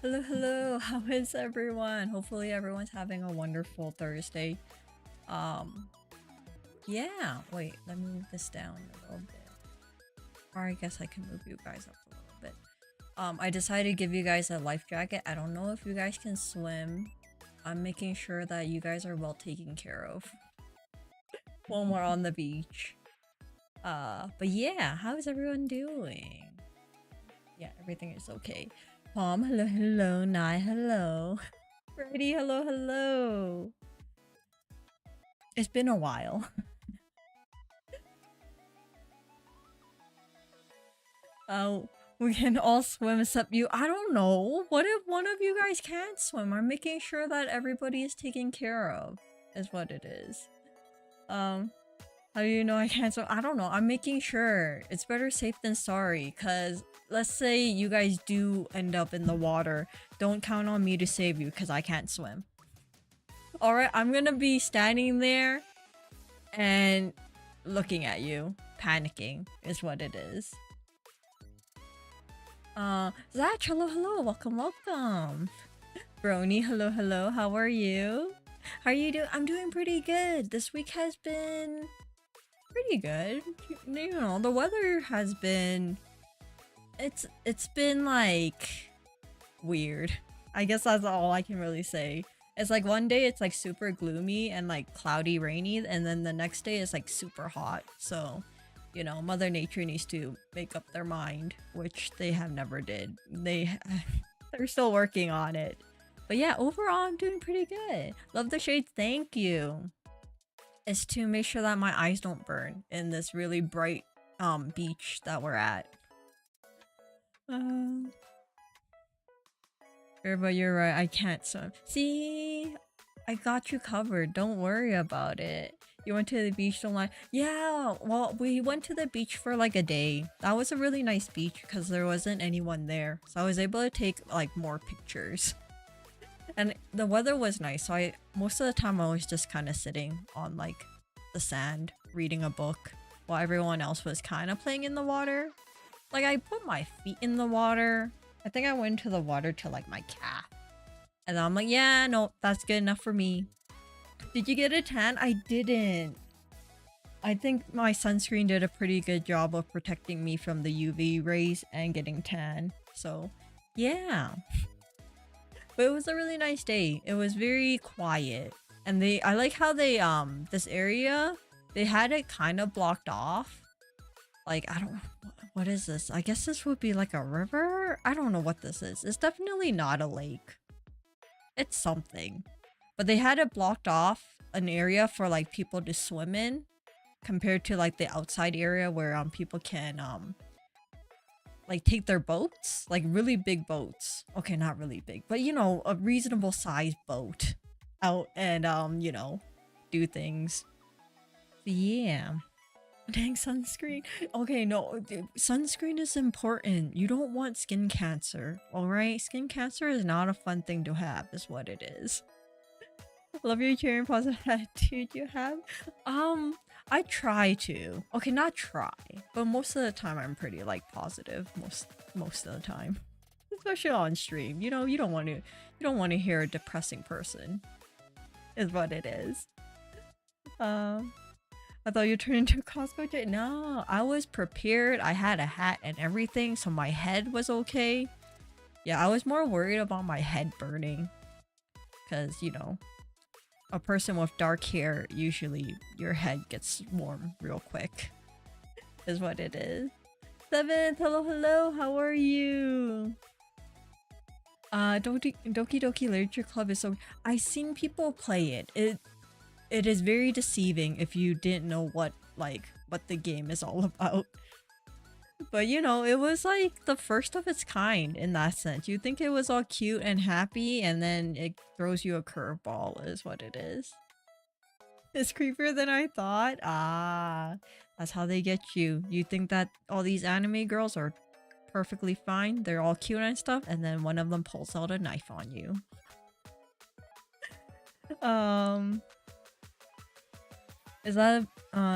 Hello, hello. How is everyone? Hopefully everyone's having a wonderful Thursday. Yeah. Wait, let me move this down a little bit. Or I guess I can move you guys up a little bit. I decided to give you guys a life jacket. I don't know if you guys can swim. I'm making sure that you guys are well taken care of when we're on the beach. But yeah, how is everyone doing? Yeah, everything is okay. Palm, hello, hello. Nai, hello. Freddy, hello, hello. It's been a while. We can all swim except you. I don't know. What if one of you guys can't swim? I'm making sure that everybody is taken care of, is what it is. How do you know I can't swim? I don't know. I'm making sure. It's better safe than sorry, because let's say you guys do end up in the water. Don't count on me to save you, because I can't swim. Alright, I'm gonna be standing there and looking at you. Panicking is what it is. Zach, hello, hello. Welcome, welcome. Brony, hello, hello. How are you? How are you doing? I'm doing pretty good. This week has been pretty good. You know, the weather has been... It's been, like, weird. I guess that's all I can really say. It's like one day it's like super gloomy and like cloudy, rainy, and then the next day it's like super hot. So, you know, Mother Nature needs to make up their mind, which they have never did. They're still working on it. But yeah, overall I'm doing pretty good. Love the shades, thank you. It's to make sure that my eyes don't burn in this really bright beach that we're at. But you're right, I can't swim. See? I got you covered. Don't worry about it. You went to the beach, don't lie. Yeah, well, we went to the beach for like a day. That was a really nice beach because there wasn't anyone there. So I was able to take like more pictures. And the weather was nice, so most of the time I was just kind of sitting on like the sand, reading a book, while everyone else was kind of playing in the water. Like I put my feet in the water. I think I went into the water to like my calf. And I'm like, yeah, no, that's good enough for me. Did you get a tan? I didn't. I think my sunscreen did a pretty good job of protecting me from the UV rays and getting tan. So, yeah. But it was a really nice day. It was very quiet. And I like how they, this area, they had it kind of blocked off. Like, I don't, what is this? I guess this would be like a river? I don't know what this is. It's definitely not a lake. It's something. But they had it blocked off, an area for like people to swim in, compared to like the outside area where people can like take their boats, like really big boats. Okay, not really big, but you know, a reasonable sized boat out and you know, do things. So, yeah. Dang, sunscreen. Okay, no, dude, sunscreen is important. You don't want skin cancer, alright? Skin cancer is not a fun thing to have, is what it is. Love your cheering positive attitude you have. I try to. Okay, not try, but most of the time I'm pretty like positive most of the time. Especially on stream. You know, you don't want to hear a depressing person. Is what it is. I thought you turned into a cosplay. No, I was prepared. I had a hat and everything, so my head was okay. Yeah, I was more worried about my head burning. Because, you know, a person with dark hair, usually your head gets warm real quick. Is what it is. 7th, hello, hello, how are you? Doki Doki Literature Club is so... I've seen people play it. It is very deceiving if you didn't know what the game is all about. But you know, it was like the first of its kind in that sense. You think it was all cute and happy, and then it throws you a curveball is what it is. It's creepier than I thought. Ah, that's how they get you. You think that all these anime girls are perfectly fine, they're all cute and stuff, and then one of them pulls out a knife on you. Is that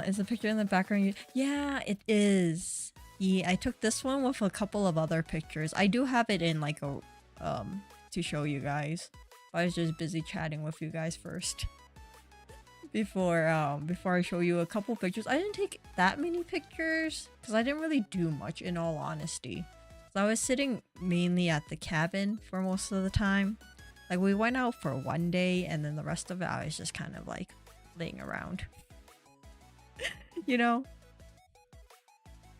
is the picture in the background? Yeah, it is. Yeah, I took this one with a couple of other pictures. I do have it in like a to show you guys. I was just busy chatting with you guys first before I show you a couple pictures. I didn't take that many pictures because I didn't really do much, in all honesty. So I was sitting mainly at the cabin for most of the time. Like, we went out for one day, and then the rest of it I was just kind of like laying around. You know?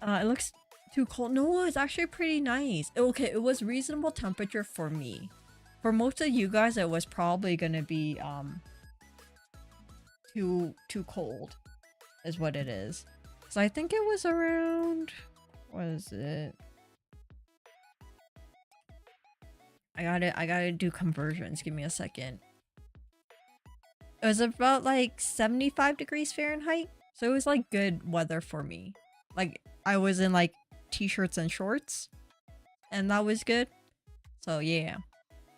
It looks too cold. No, it's actually pretty nice. Okay, it was reasonable temperature for me. For most of you guys, it was probably gonna be too cold, is what it is. So I think it was around, what is it? I gotta do conversions. Give me a second. It was about like 75 degrees Fahrenheit. So it was like good weather for me. Like, I was in like t-shirts and shorts, and that was good. So yeah,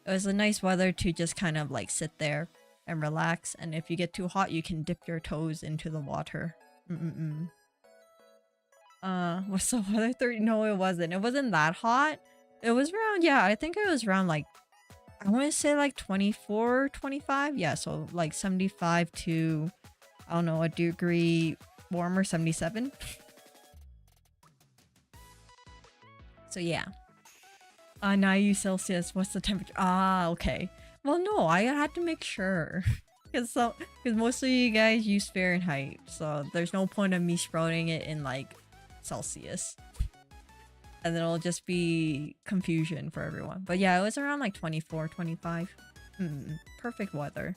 it was a nice weather to just kind of like sit there and relax. And if you get too hot, you can dip your toes into the water. Was the weather 30? No, it wasn't. It wasn't that hot. It was around, yeah, I think it was around like, I want to say like 24, 25. Yeah, so like 75 to, I don't know, a degree warmer, 77. So yeah. Now you Celsius, what's the temperature? Ah, okay. Well, no, I had to make sure. Because most of you guys use Fahrenheit, so there's no point of me sprouting it in like Celsius. And then it'll just be confusion for everyone. But yeah, it was around like 24, 25. Perfect weather.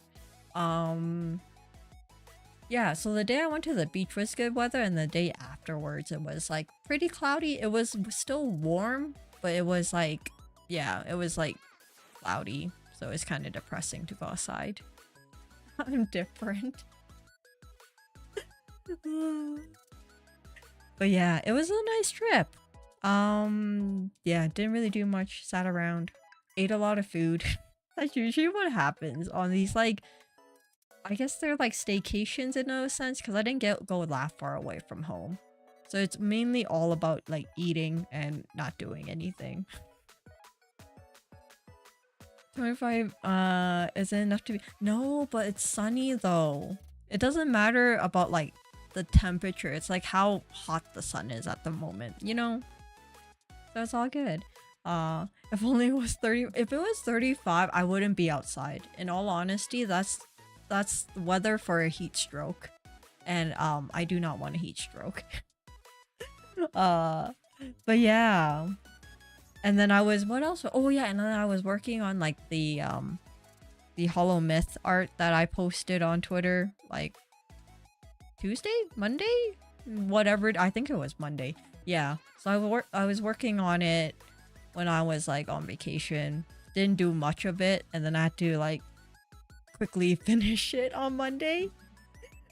Yeah, so the day I went to the beach was good weather, and the day afterwards it was like pretty cloudy. It was still warm, but it was like, yeah, it was like cloudy. So it's kind of depressing to go outside. I'm different. But yeah, it was a nice trip. Yeah, didn't really do much, sat around, ate a lot of food. That's usually what happens on these, like, I guess they're like staycations in a sense, because I didn't go that far away from home. So it's mainly all about like eating and not doing anything. 25 isn't enough to be, no, but it's sunny though. It doesn't matter about like the temperature, it's like how hot the sun is at the moment, you know? So it's all good. If only it was 30, if it was 35, I wouldn't be outside. In all honesty, that's weather for a heat stroke. And I do not want a heat stroke. But yeah. And then I was, what else? Oh yeah, and then I was working on like the Hollow Myth art that I posted on Twitter like Tuesday? Monday? Whatever, I think it was Monday. Yeah. So I was working on it when I was like on vacation. Didn't do much of it, and then I had to like quickly finish it on Monday,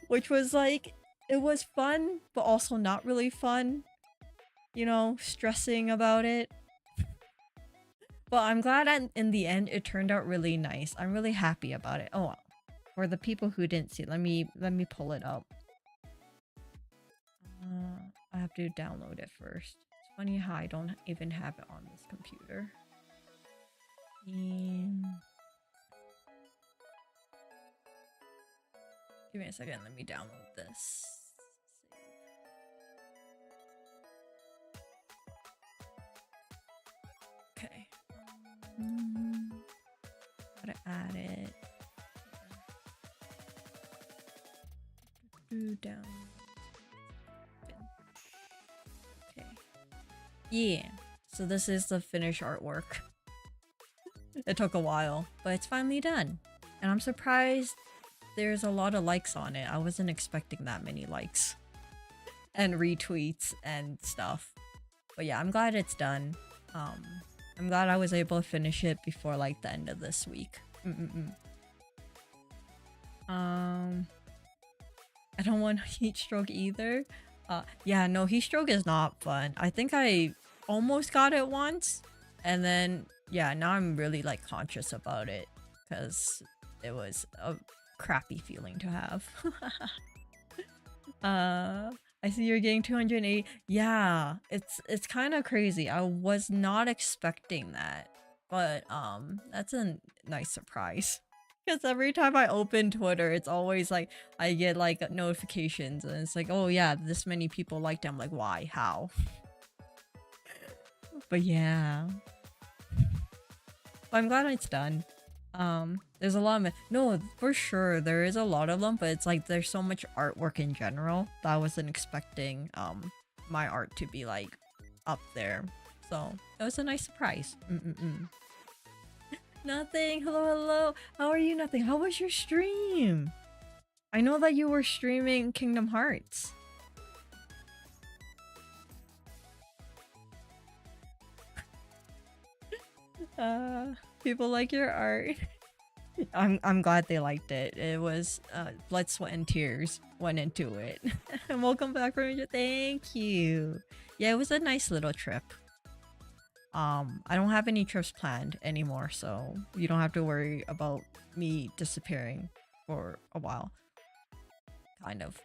which was like, it was fun but also not really fun, you know, stressing about it. But I'm glad in the end it turned out really nice. I'm really happy about it. Oh, for the people who didn't see it, let me pull it up. I have to download it first. It's funny how I don't even have it on this computer. Give me a second, let me download this. Okay. Gotta add it. Down. Okay. Yeah. So this is the finished artwork. It took a while, but it's finally done. And I'm surprised there's a lot of likes on it. I wasn't expecting that many likes. And retweets and stuff. But yeah, I'm glad it's done. I'm glad I was able to finish it before like the end of this week. I don't want heat stroke either. Yeah, no, heat stroke is not fun. I think I almost got it once, and then yeah, now I'm really like conscious about it because it was a crappy feeling to have. I see you're getting 280. Yeah, it's kind of crazy. I was not expecting that. But that's a nice surprise. Because every time I open Twitter, it's always like I get like notifications and it's like, oh yeah, this many people liked it. I'm like, why? How? But yeah. But I'm glad it's done. There's a lot of no, for sure there is a lot of them, but it's like there's so much artwork in general that I wasn't expecting my art to be like up there. So it was a nice surprise. Nothing. Hello, hello. How are you? Nothing. How was your stream? I know that you were streaming Kingdom Hearts. People like your art. I'm glad they liked it. It was blood, sweat, and tears went into it. And welcome back from Asia. Thank you. Yeah, it was a nice little trip. I don't have any trips planned anymore, so you don't have to worry about me disappearing for a while. Kind of.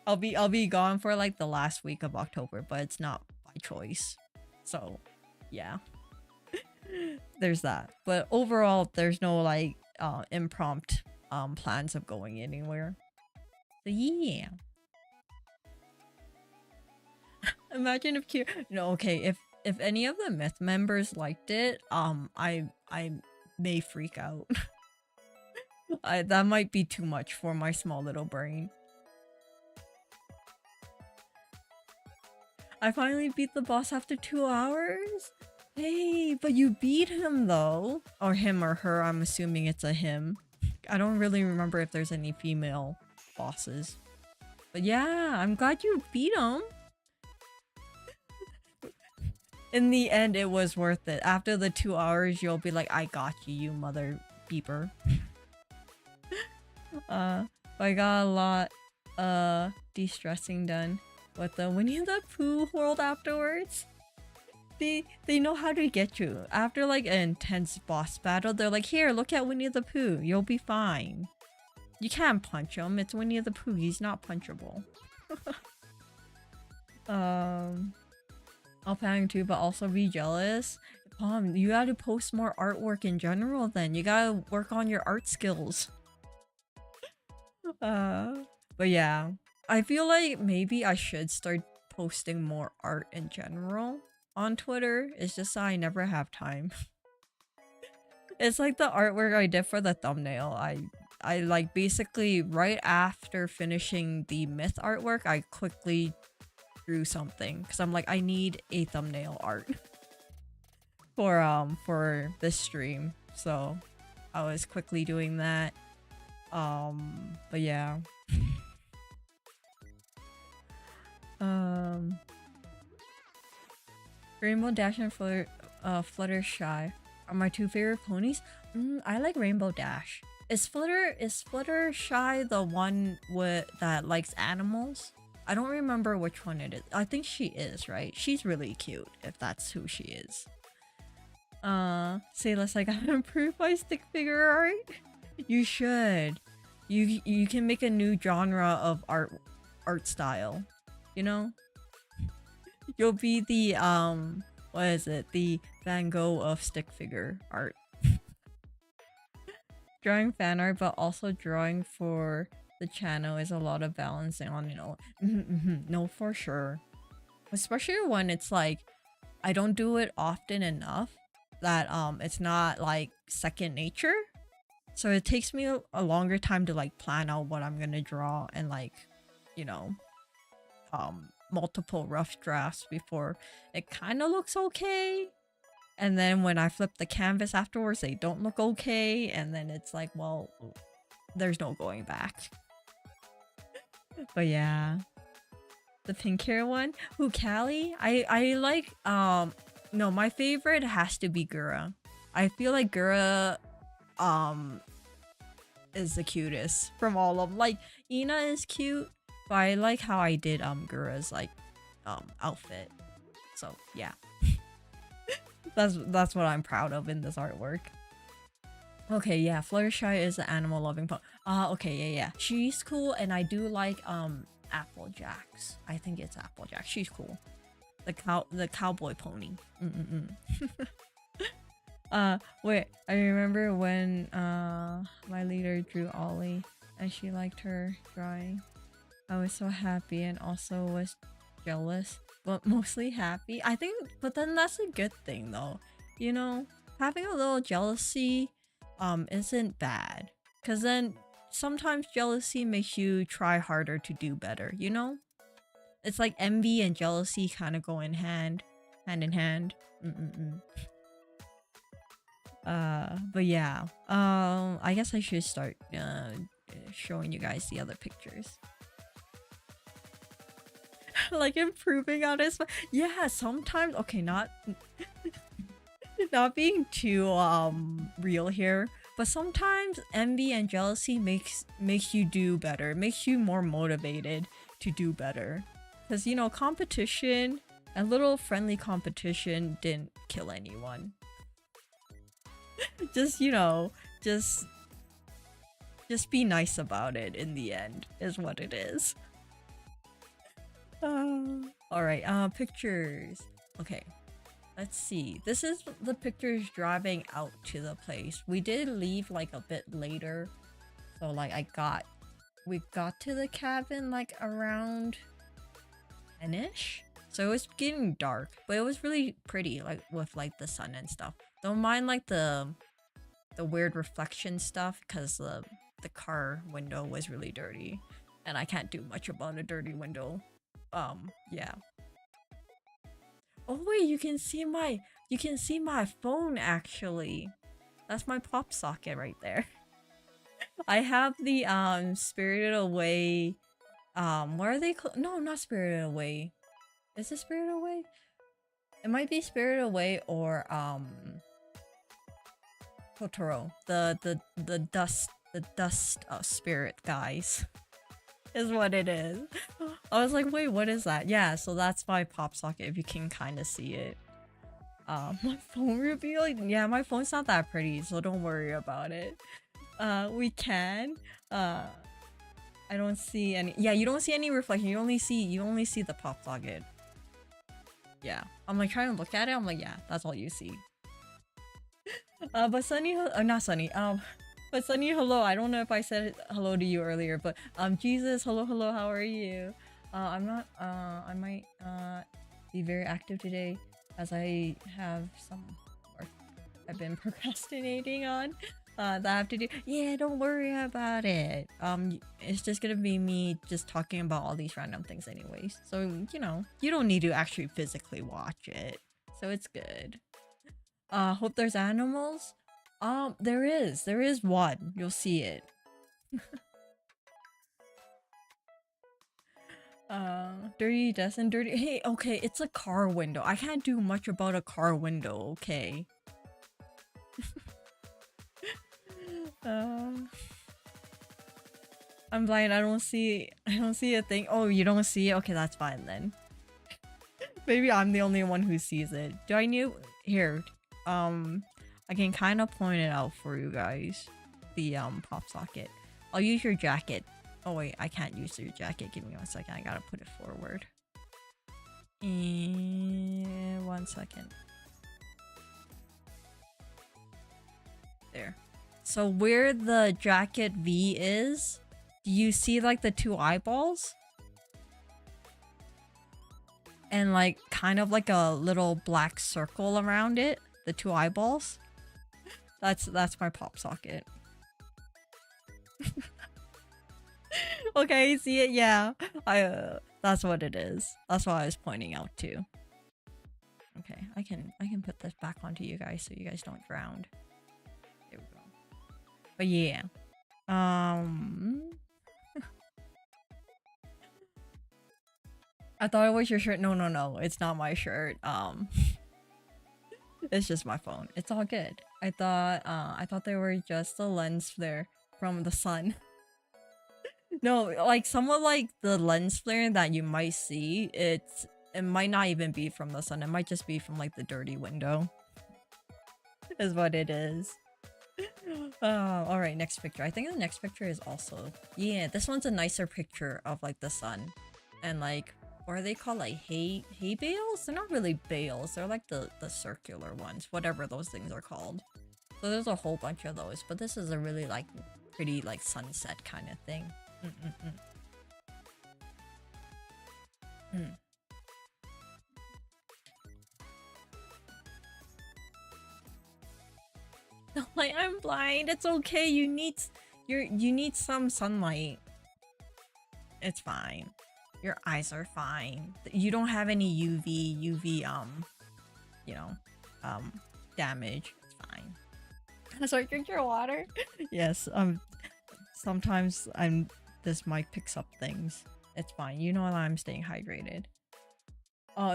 I'll be gone for like the last week of October, but it's not by choice. So, yeah. There's that. But overall, there's no like impromptu plans of going anywhere. So yeah. Imagine if if any of the myth members liked it, I may freak out. That might be too much for my small little brain. I finally beat the boss after 2 hours. Hey, but you beat him though. Or him or her, I'm assuming it's a him. I don't really remember if there's any female bosses. But yeah, I'm glad you beat him. In the end, it was worth it. After the 2 hours, you'll be like, I got you, you mother beeper. But I got a lot de-stressing done with the Winnie the Pooh world afterwards. They know how to get you. After like an intense boss battle, they're like, here, look at Winnie the Pooh. You'll be fine. You can't punch him. It's Winnie the Pooh. He's not punchable. I'll panic too, but also be jealous. You gotta post more artwork in general then. You gotta work on your art skills. But yeah. I feel like maybe I should start posting more art in general on Twitter. It's just that I never have time. It's like the artwork I did for the thumbnail. I like basically right after finishing the myth artwork, I quickly drew something because I'm like, I need a thumbnail art for this stream. So I was quickly doing that. But yeah. Rainbow Dash and Fluttershy are my two favorite ponies. I like Rainbow Dash. Is Fluttershy the one that likes animals? I don't remember which one it is. I think she is, right? She's really cute if that's who she is. Say less, I gotta improve my stick figure art. You should. You can make a new genre of art style. You know? You'll be the what is it? The Van Gogh of stick figure art. Drawing fan art, but also drawing for the channel is a lot of balancing on, you know. No, for sure. Especially when it's like I don't do it often enough that it's not like second nature. So it takes me a longer time to like plan out what I'm gonna draw and like, you know, multiple rough drafts before it kind of looks okay. And then when I flip the canvas afterwards, they don't look okay. And then it's like, well, there's no going back. But yeah. The pink hair one. Who, Callie? I like, no, my favorite has to be Gura. I feel like Gura, is the cutest from all of them. Like, Ina is cute, but I like how I did, Gura's, like, outfit. So, yeah. That's what I'm proud of in this artwork. Okay, yeah, Fluttershy is the animal loving pony. Okay, yeah. She's cool, and I do like Applejack's. I think it's Applejack. She's cool. The cowboy pony. Wait, I remember when my leader drew Ollie and she liked her drawing. I was so happy and also was jealous, but mostly happy. I think, but then that's a good thing though. You know, having a little jealousy isn't bad, because then sometimes jealousy makes you try harder to do better, you know? It's like envy and jealousy kind of go in hand in hand. But yeah, I guess I should start showing you guys the other pictures. Like improving on his, yeah, sometimes, okay, not not being too real here, but sometimes envy and jealousy makes you do better, makes you more motivated to do better, because you know, competition, a little friendly competition didn't kill anyone. Just, you know, just be nice about it in the end is what it is. All right, pictures. Okay, let's see. This is the pictures driving out to the place. We did leave like a bit later, so like we got to the cabin like around 10ish. So it was getting dark, but it was really pretty, like with like the sun and stuff. Don't mind like the weird reflection stuff, because the car window was really dirty, and I can't do much about a dirty window. Yeah. Oh wait, you can see my phone actually. That's my pop socket right there. I have the Spirited Away, what are they called? No, not Spirited Away. Is it Spirited Away? It might be Spirited Away or Totoro. The dust spirit guys. Is what it is. I was like, wait, what is that? Yeah, so that's my pop socket, if you can kind of see it. My phone reveal? Yeah, my phone's not that pretty, so don't worry about it. We can. I don't see any. Yeah, you don't see any reflection. You only see the pop socket. Yeah, I'm like trying to look at it. I'm like, yeah, that's all you see. But Sunny, not Sunny. But Sunny, hello. I don't know if I said hello to you earlier, but Jesus, hello, how are you? I'm not. I might be very active today, as I have some work I've been procrastinating on that I have to do. Yeah, don't worry about it. It's just gonna be me just talking about all these random things, anyways. So you know, you don't need to actually physically watch it, so it's good. Hope there's animals. There is one. You'll see it. Dirty desk and dirty. Hey, okay, it's a car window. I can't do much about a car window, okay? I'm blind. I don't see a thing. Oh, you don't see it? Okay, that's fine then. Maybe I'm the only one who sees it. Do I need here? I can kind of point it out for you guys. The pop socket. I'll use your jacket. Oh wait, I can't use your jacket. Give me 1 second. I gotta put it forward. And 1 second. There. So where the jacket V is, do you see like the 2 eyeballs? And like kind of like a little black circle around it, the 2 eyeballs. That's my pop socket. Okay, see it? Yeah. That's what it is. That's what I was pointing out too. Okay, I can put this back onto you guys so you guys don't drown. There we go. But yeah. I thought it was your shirt. No, it's not my shirt. It's just my phone. It's all good. I thought they were just the lens flare from the sun. No, like some of like the lens flare that you might see, it might not even be from the sun. It might just be from like the dirty window. Is what it is. All right, next picture. I think the next picture is also, yeah, this one's a nicer picture of like the sun and like Or are they called like hay bales? They're not really bales. They're like the circular ones, whatever those things are called. So there's a whole bunch of those, but this is a really like pretty like sunset kind of thing. Like I'm blind. It's okay. You need some sunlight. It's fine. Your eyes are fine. You don't have any UV you know, damage. It's fine. So I drink your water. Yes. Sometimes this mic picks up things. It's fine. You know I'm staying hydrated.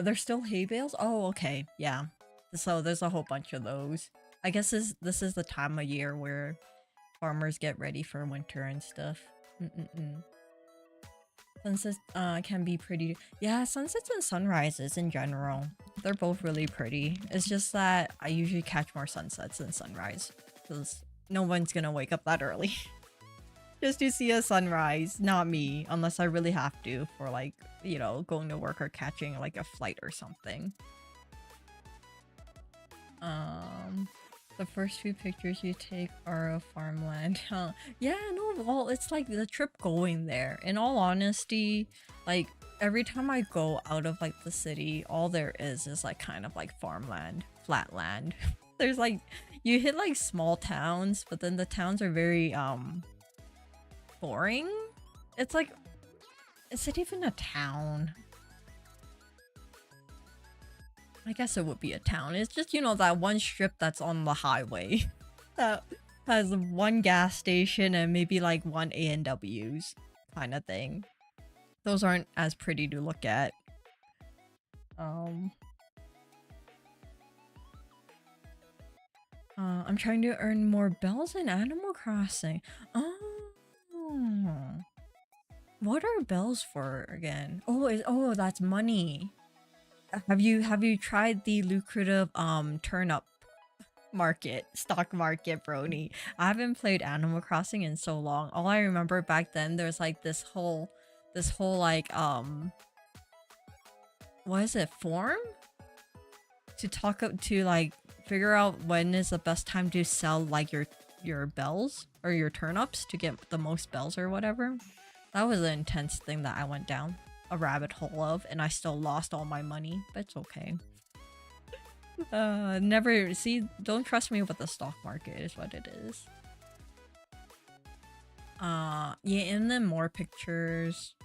There's still hay bales? Oh, okay. Yeah. So there's a whole bunch of those. I guess this is the time of year where farmers get ready for winter and stuff. Sunsets can be pretty. Yeah, sunsets and sunrises in general. They're both really pretty. It's just that I usually catch more sunsets than sunrise. Because no one's gonna wake up that early. Just to see a sunrise. Not me. Unless I really have to for like, you know, going to work or catching like a flight or something. The first few pictures you take are of farmland. Huh? Yeah, no, well, it's like the trip going there. In all honesty, like every time I go out of like the city, all there is like kind of like farmland, flat land. There's like, you hit like small towns, but then the towns are very boring. It's like, is it even a town? I guess it would be a town. It's just, you know, that one strip that's on the highway that has one gas station and maybe like one ENVs kind of thing. Those aren't as pretty to look at. I'm trying to earn more bells in Animal Crossing. Oh, what are bells for again? Oh, that's money. Have you tried the lucrative turnip stock market, brony? I haven't played Animal Crossing in so long. All I remember back then, there's like this whole like what is it, form to talk up to like figure out when is the best time to sell like your bells or your turnips to get the most bells or whatever. That was an intense thing that I went down a rabbit hole of, and I still lost all my money, but it's okay. Never see, don't trust me with the stock market is what it is. Yeah, and then more pictures.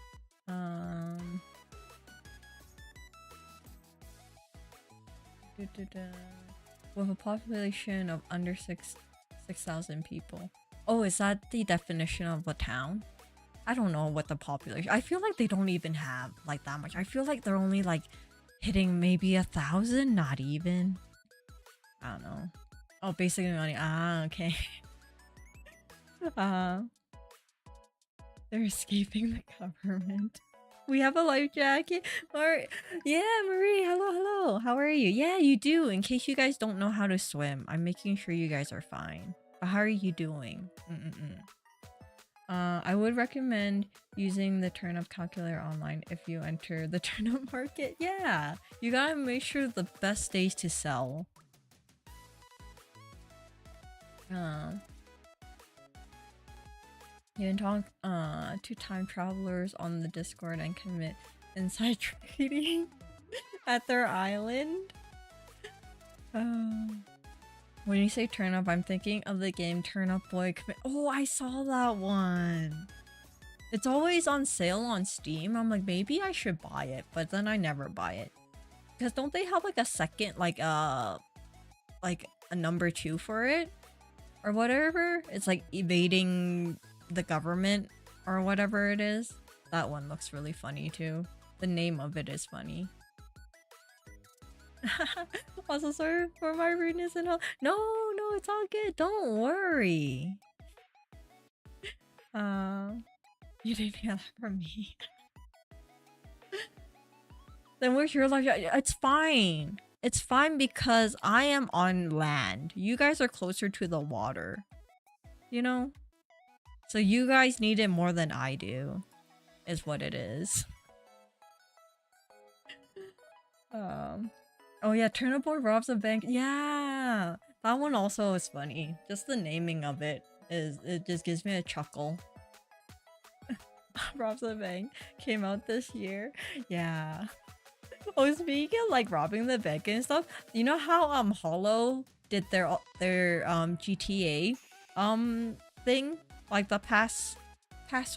With a population of under 6,000 people. Oh, is that the definition of a town? I don't know what the population. I feel like they don't even have like that much. I feel like they're only like hitting maybe 1,000, not even. I don't know. Oh, basically money. Ah, okay. They're escaping the government. We have a life jacket. Or yeah, Marie. Hello. How are you? Yeah, you do. In case you guys don't know how to swim, I'm making sure you guys are fine. But how are you doing? I would recommend using the turnip calculator online if you enter the turnip market. Yeah, you gotta make sure the best days to sell. You can talk to time travelers on the Discord and commit inside trading at their island. When you say turnip, I'm thinking of the game Turnip Boy. Oh, I saw that one. It's always on sale on Steam. I'm like, maybe I should buy it, but then I never buy it. Because don't they have like a second, like a number 2 for it? Or whatever? It's like evading the government or whatever it is. That one looks really funny too. The name of it is funny. Also, sorry for my rudeness and all. No, it's all good. Don't worry. You didn't hear that from me. Then where's your life? It's fine. It's fine because I am on land. You guys are closer to the water. You know? So you guys need it more than I do. Is what it is. Um, oh yeah, Turnip Boy robs a bank. Yeah, that one also is funny. Just the naming of it just gives me a chuckle. Robs a bank came out this year. Yeah. Oh, speaking of like robbing the bank and stuff, you know how Hollow did their GTA thing like the past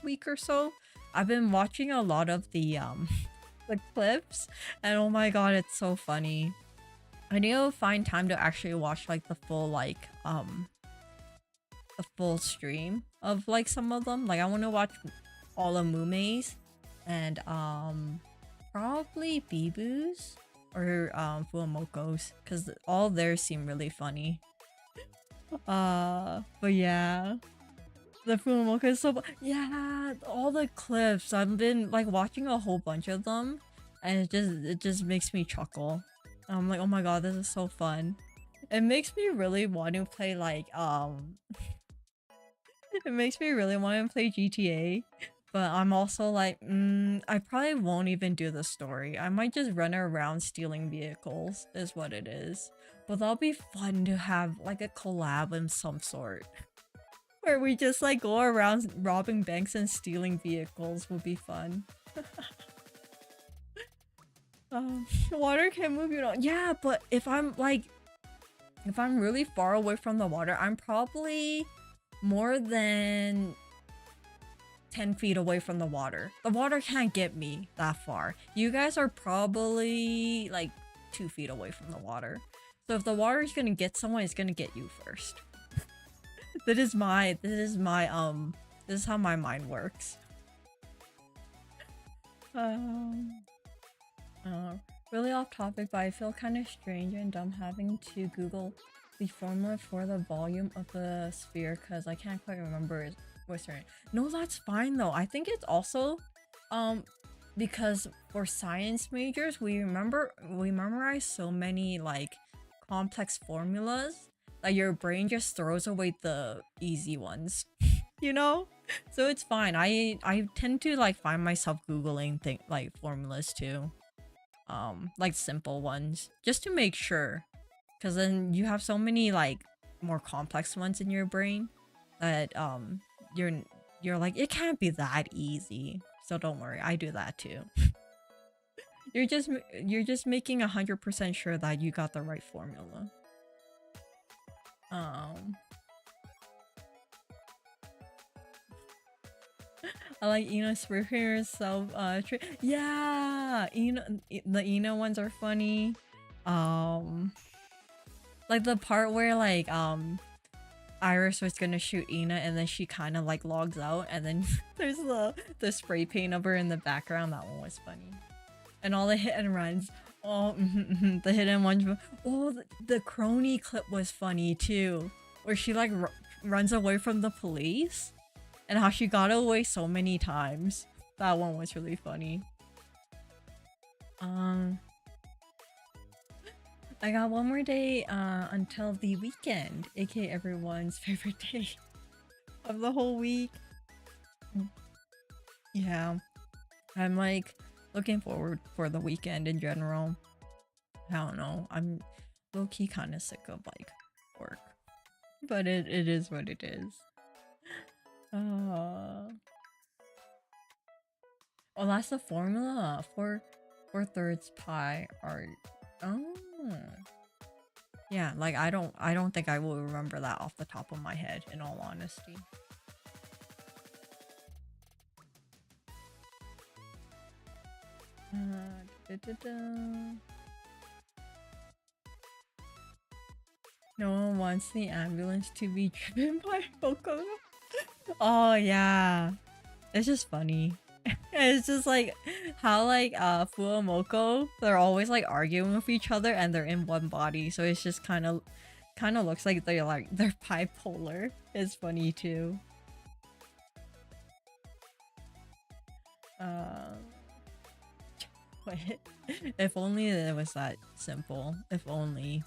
week or so? I've been watching a lot of the the clips, and oh my god, it's so funny. I need to find time to actually watch like the full the full stream of like some of them. Like I want to watch all of Mume's and probably Bibu's or Fuamoko's, because all theirs seem really funny. But yeah. The Fumoka is so yeah, all the clips. I've been like watching a whole bunch of them, and it just makes me chuckle. I'm like, oh my god, this is so fun. It makes me really want to play like it makes me really want to play GTA. But I'm also like, I probably won't even do the story. I might just run around stealing vehicles, is what it is. But that'll be fun to have like a collab in some sort. Where we just like go around robbing banks and stealing vehicles would be fun. Water can move you on. Yeah, but if I'm really far away from the water, I'm probably more than 10 feet away from the water. The water can't get me that far. You guys are probably like 2 feet away from the water. So if the water is gonna get someone, it's gonna get you first. This is how my mind works. Really off topic, but I feel kind of strange and dumb having to Google the formula for the volume of the sphere because I can't quite remember what's right. No, that's fine though. I think it's also because for science majors we memorize so many like complex formulas that your brain just throws away the easy ones. You know? So it's fine. I tend to like find myself googling like formulas too. Like simple ones just to make sure, because then you have so many like more complex ones in your brain that you're like, it can't be that easy. So don't worry, I do that too. You're just making 100% sure that you got the right formula. I like Eno's speaking herself. Yeah, the Eno ones are funny. Like the part where like Iris was gonna shoot Ina and then she kind of like logs out, and then there's the spray paint of her in the background. That one was funny, and all the hit and runs. Oh, the hit and runs. Oh, the crony clip was funny too, where she like runs away from the police. And how she got away so many times. That one was really funny. I got one more day until the weekend, aka everyone's favorite day of the whole week. Yeah, I'm like looking forward for the weekend in general. I don't know, I'm low-key kind of sick of like work, but it is what it is. Oh, that's the formula. 4/3 pi are. Oh, yeah. Like I don't think I will remember that off the top of my head. In all honesty. No one wants the ambulance to be driven by Hono. Oh yeah, it's just funny. It's just like how like Fuamoko, they're always like arguing with each other and they're in one body, so it's just kind of looks like they're bipolar. It's funny too. Wait, if only it was that simple. If only.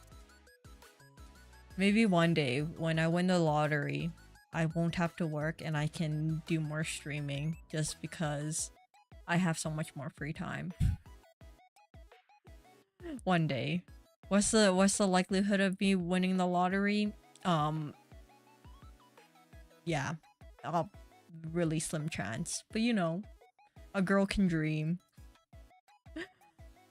Maybe one day when I win the lottery, I won't have to work and I can do more streaming just because I have so much more free time. One day. What's the likelihood of me winning the lottery? Yeah. A really slim chance. But you know, a girl can dream.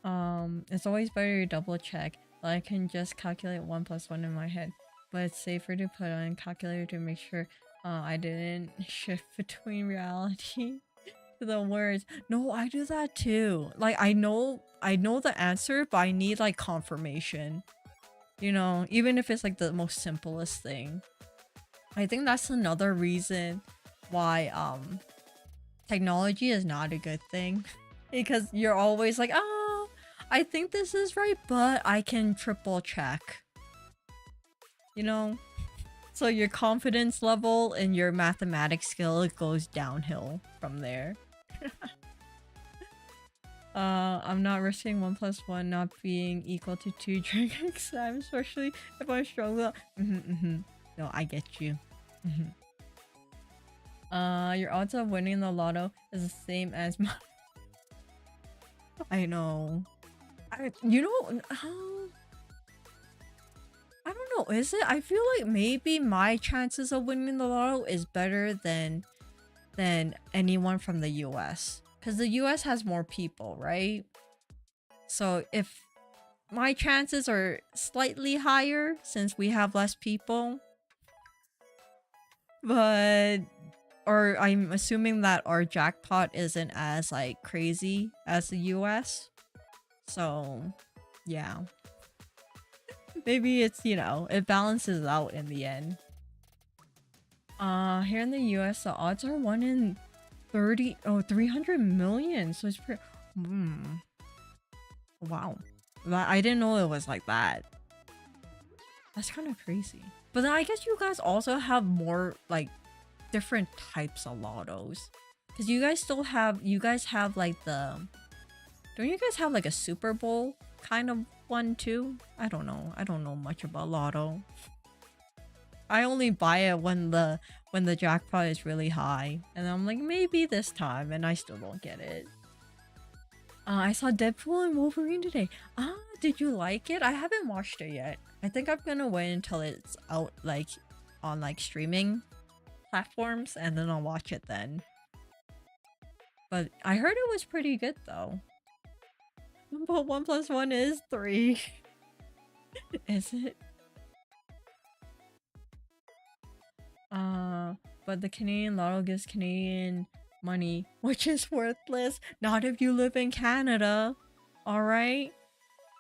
It's always better to double check. But I can just calculate 1 plus 1 in my head. But it's safer to put on a calculator to make sure I didn't shift between reality to the words. No, I do that too. Like I know the answer, but I need like confirmation. You know, even if it's like the most simplest thing. I think that's another reason why technology is not a good thing. Because you're always like, oh, I think this is right, but I can triple check. You know? So your confidence level and your mathematics skill goes downhill from there. I'm not risking 1 plus 1 not being equal to 2 during exams, especially if I'm struggling. No, I get you. Your odds of winning the lotto is the same as mine. I know. You know, I don't know, is it? I feel like maybe my chances of winning the lotto is better than anyone from the US. Because the US has more people, right? So if my chances are slightly higher since we have less people. But or I'm assuming that our jackpot isn't as like crazy as the US. So yeah. Maybe it's, you know, it balances out in the end. Here in the US, the odds are 1 in 300 million. So it's pretty. Wow. I didn't know it was like that. That's kind of crazy. But then I guess you guys also have more like different types of lottos. Because you guys have like the. Don't you guys have like a Super Bowl kind of one too? I don't know. I don't know much about lotto. I only buy it when the jackpot is really high. And I'm like, maybe this time, and I still don't get it. I saw Deadpool and Wolverine today. Did you like it? I haven't watched it yet. I think I'm gonna wait until it's out like on like streaming platforms and then I'll watch it then. But I heard it was pretty good though. But 1 plus 1 is 3. Is it? But the Canadian lotto gives Canadian money, which is worthless. Not if you live in Canada. Alright?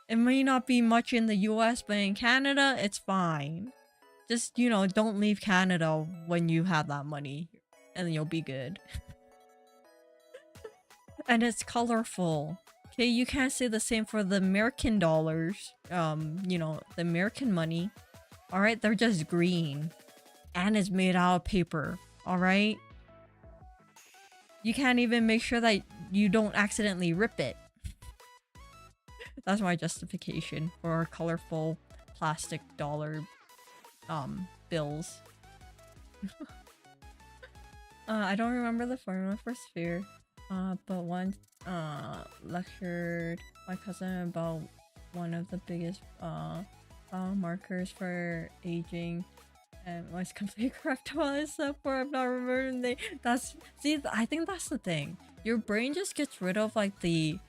It may not be much in the US, but in Canada, it's fine. Just, you know, don't leave Canada when you have that money. And you'll be good. And it's colorful. Okay, you can't say the same for the American dollars. You know, the American money. Alright, they're just green. And it's made out of paper. Alright? You can't even make sure that you don't accidentally rip it. That's my justification for colorful plastic dollar bills. I don't remember the formula for sphere, but once lectured my cousin about one of the biggest markers for aging and was completely correct on this stuff where I'm not remembering the I think that's the thing. Your brain just gets rid of like the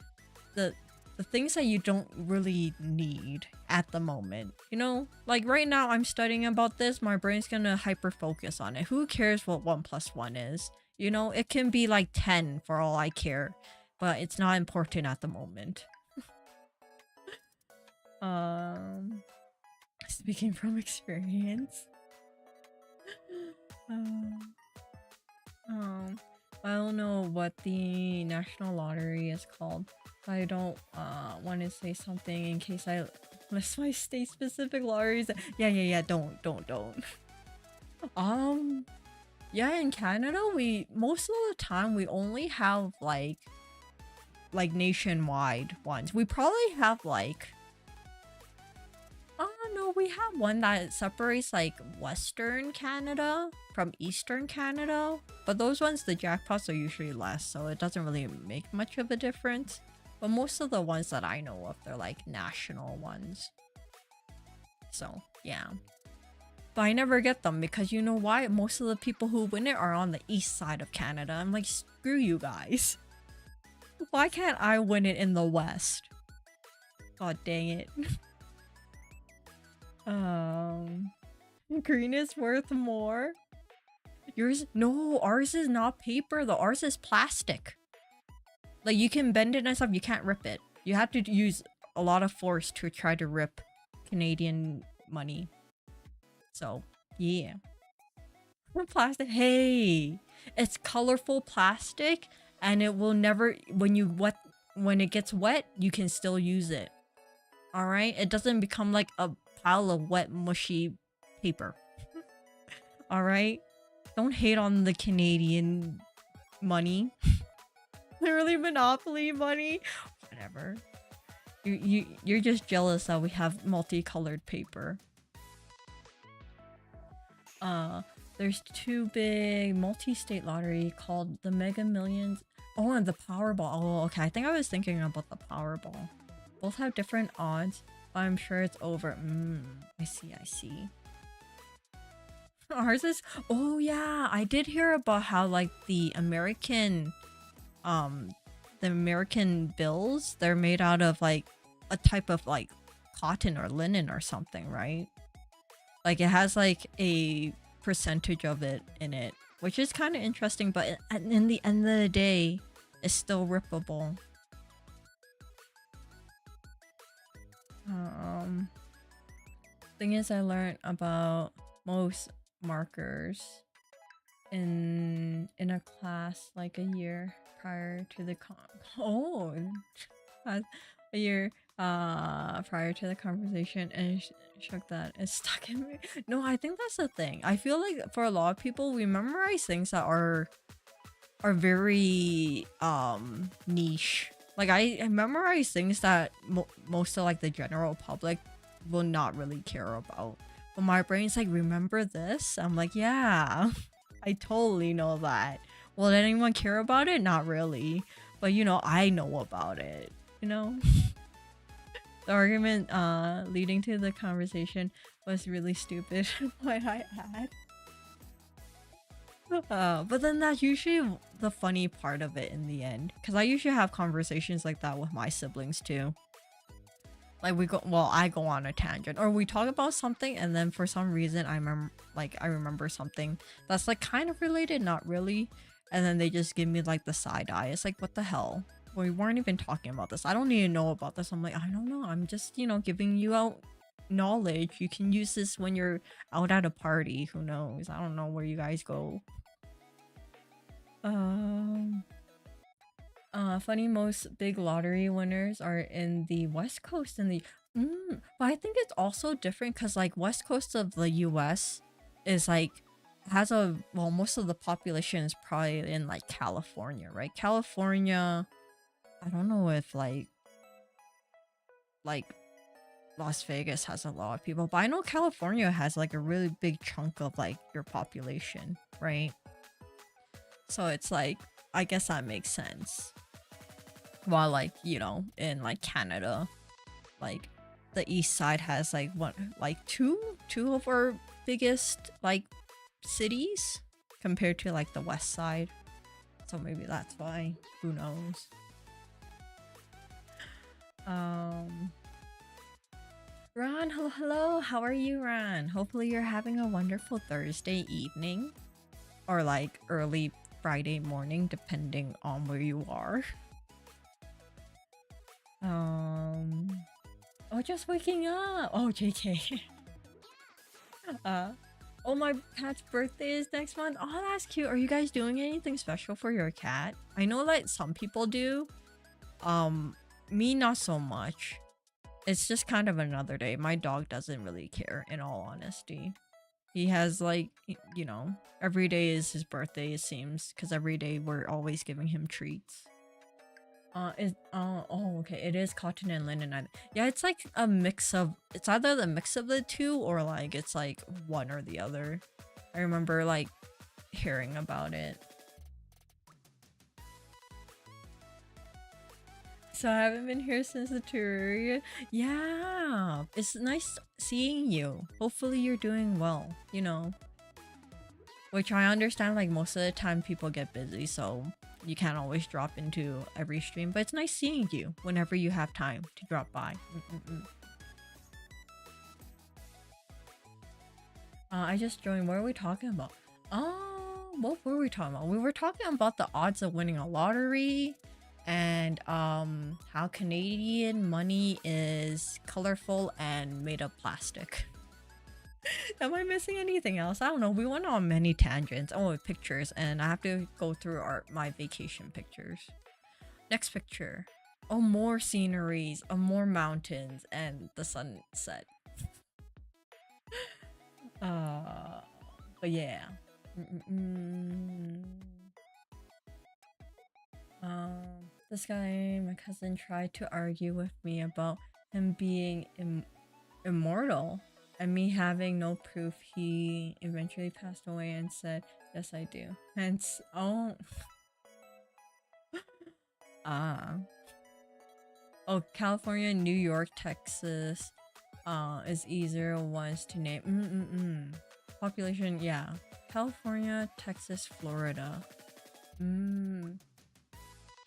things that you don't really need at the moment. You know, like right now I'm studying about this, my brain's gonna hyper focus on it. Who cares what 1 plus 1 is? You know, it can be like 10 for all I care, but it's not important at the moment. Speaking from experience. I don't know what the national lottery is called. I don't want to say something in case I list my state specific lotteries. Yeah, don't. Yeah, in Canada, we most of the time we only have like nationwide ones. We probably have like no, we have one that separates like Western Canada from Eastern Canada. But those ones, the jackpots are usually less, so it doesn't really make much of a difference. But most of the ones that I know of, they're like national ones. So yeah. But I never get them because you know why? Most of the people who win it are on the east side of Canada. I'm like, screw you guys. Why can't I win it in the west? God dang it. Green is worth more. Yours? No, ours is not paper though. Ours is plastic. Like you can bend it and stuff, you can't rip it. You have to use a lot of force to try to rip Canadian money. So, yeah. Plastic. Hey, it's colorful plastic and it will never, when it gets wet, you can still use it. All right? It doesn't become like a pile of wet, mushy paper. All right? Don't hate on the Canadian money. Literally monopoly money. Whatever. You're just jealous that we have multicolored paper. There's two big multi-state lottery called the Mega Millions. Oh, and the Powerball. Oh, okay. I think I was thinking about the Powerball. Both have different odds, but I'm sure it's over. I see. Ours is... Oh, yeah. I did hear about how, like, the American bills, they're made out of, like, a type of, like, cotton or linen or something, right? Like, it has, like, a percentage of it in it, which is kind of interesting, but in the end of the day, it's still rippable. Thing is, I learned about most markers in a class like a year prior to the a year prior to the conversation, and shook that it's stuck in me. No, I think that's the thing. I feel like for a lot of people, we memorize things that are very niche. Like I memorize things that most of like the general public will not really care about. But my brain's like, remember this? I'm like, yeah, I totally know that. Will anyone care about it? Not really. But you know, I know about it. You know? The argument leading to the conversation was really stupid. What I had. But then that's usually the funny part of it in the end. Because I usually have conversations like that with my siblings too. Like I go on a tangent, or we talk about something, and then for some reason I remember something that's like kind of related, not really, and then they just give me like the side eye. It's like, what the hell? We weren't even talking about this. I don't need to know about this. I'm like, I don't know. I'm just, you know, giving you out knowledge. You can use this when you're out at a party. Who knows? I don't know where you guys go. Funny, most big lottery winners are in the West Coast and the but I think it's also different because like West Coast of the US is like has most of the population is probably in like California, right? California, I don't know if like Las Vegas has a lot of people, but I know California has like a really big chunk of like your population, right? So it's like, I guess that makes sense. While like, you know, in like Canada, like the east side has like two of our biggest like cities compared to like the west side. So maybe that's why. Who knows? Ron, hello. How are you, Ron? Hopefully you're having a wonderful Thursday evening or like early Friday morning, depending on where you are. Oh, just waking up. Oh, JK. Oh, my cat's birthday is next month. Oh, that's cute. Are you guys doing anything special for your cat? I know that some people do. Me, not so much. It's just kind of another day. My dog doesn't really care, in all honesty. He has like, you know, every day is his birthday, it seems, because every day we're always giving him treats. Oh, okay, it is cotton and linen. Yeah, it's like a mix of, it's either the mix of the two or like it's like one or the other. I remember like hearing about it. So I haven't been here since the tour. Yeah, it's nice seeing you. Hopefully you're doing well, you know. Which I understand, like, most of the time people get busy, so you can't always drop into every stream. But it's nice seeing you whenever you have time to drop by. I just joined. What are we talking about? What were we talking about? We were talking about the odds of winning a lottery and how Canadian money is colorful and made of plastic. Am I missing anything else? I don't know. We went on many tangents. Oh, pictures, and I have to go through my vacation pictures. Next picture. Oh, more sceneries, more mountains, and the sunset. But yeah. This guy, my cousin, tried to argue with me about him being immortal and me having no proof. He eventually passed away and said, "Yes, I do." Hence, oh, oh, California, New York, Texas, is easier ones to name. Population, yeah. California, Texas, Florida.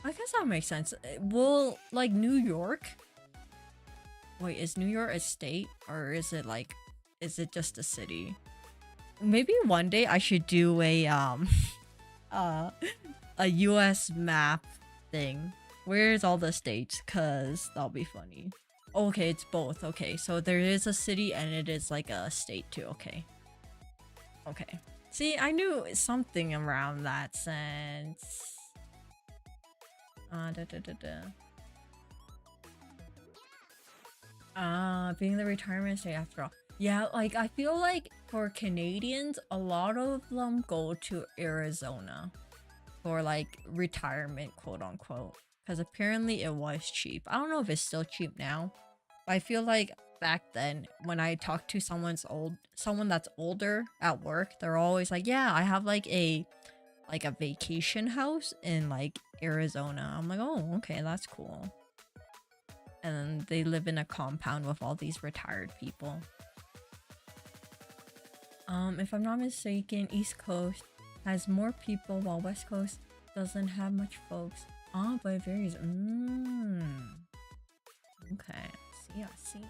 I guess that makes sense. Well, like New York. Wait, is New York a state or is it like, is it just a city? Maybe one day I should do a US map thing. Where's all the states? Cause that'll be funny. Okay, it's both. Okay, so there is a city and it is like a state too. Okay. Okay. See, I knew something around that sense. Being the retirement state after all. Yeah, like I feel like for Canadians, a lot of them go to Arizona for like retirement, quote unquote. Because apparently it was cheap. I don't know if it's still cheap now. But I feel like back then when I talked to someone that's older at work, they're always like, yeah, I have like a vacation house in like Arizona. I'm like, oh, okay, that's cool. And then they live in a compound with all these retired people. If I'm not mistaken, East Coast has more people while West Coast doesn't have much folks. But it varies. Okay, I see.